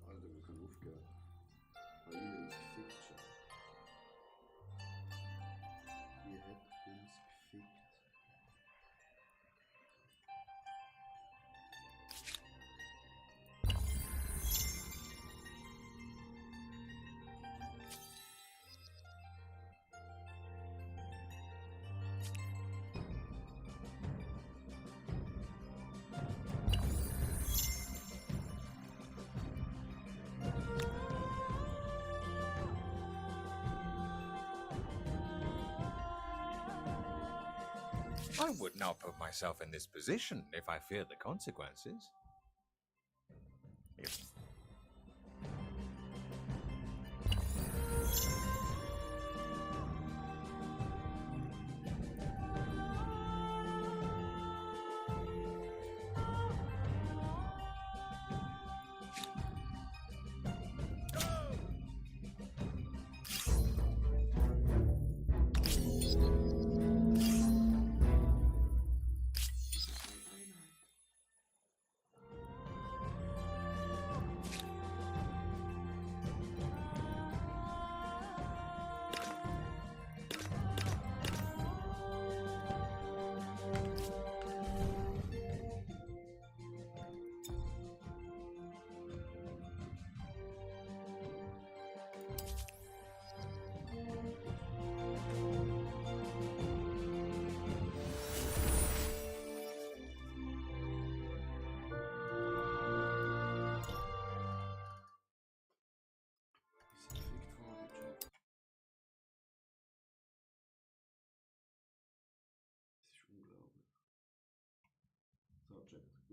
[SPEAKER 1] Alter, wir können aufgehen. Weil ihr ist gefickt schon. Ihr habt uns gefickt.
[SPEAKER 7] I would not put myself in this position if I feared the consequences.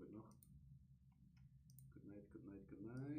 [SPEAKER 1] Gute Nacht. Good night, good night, good night.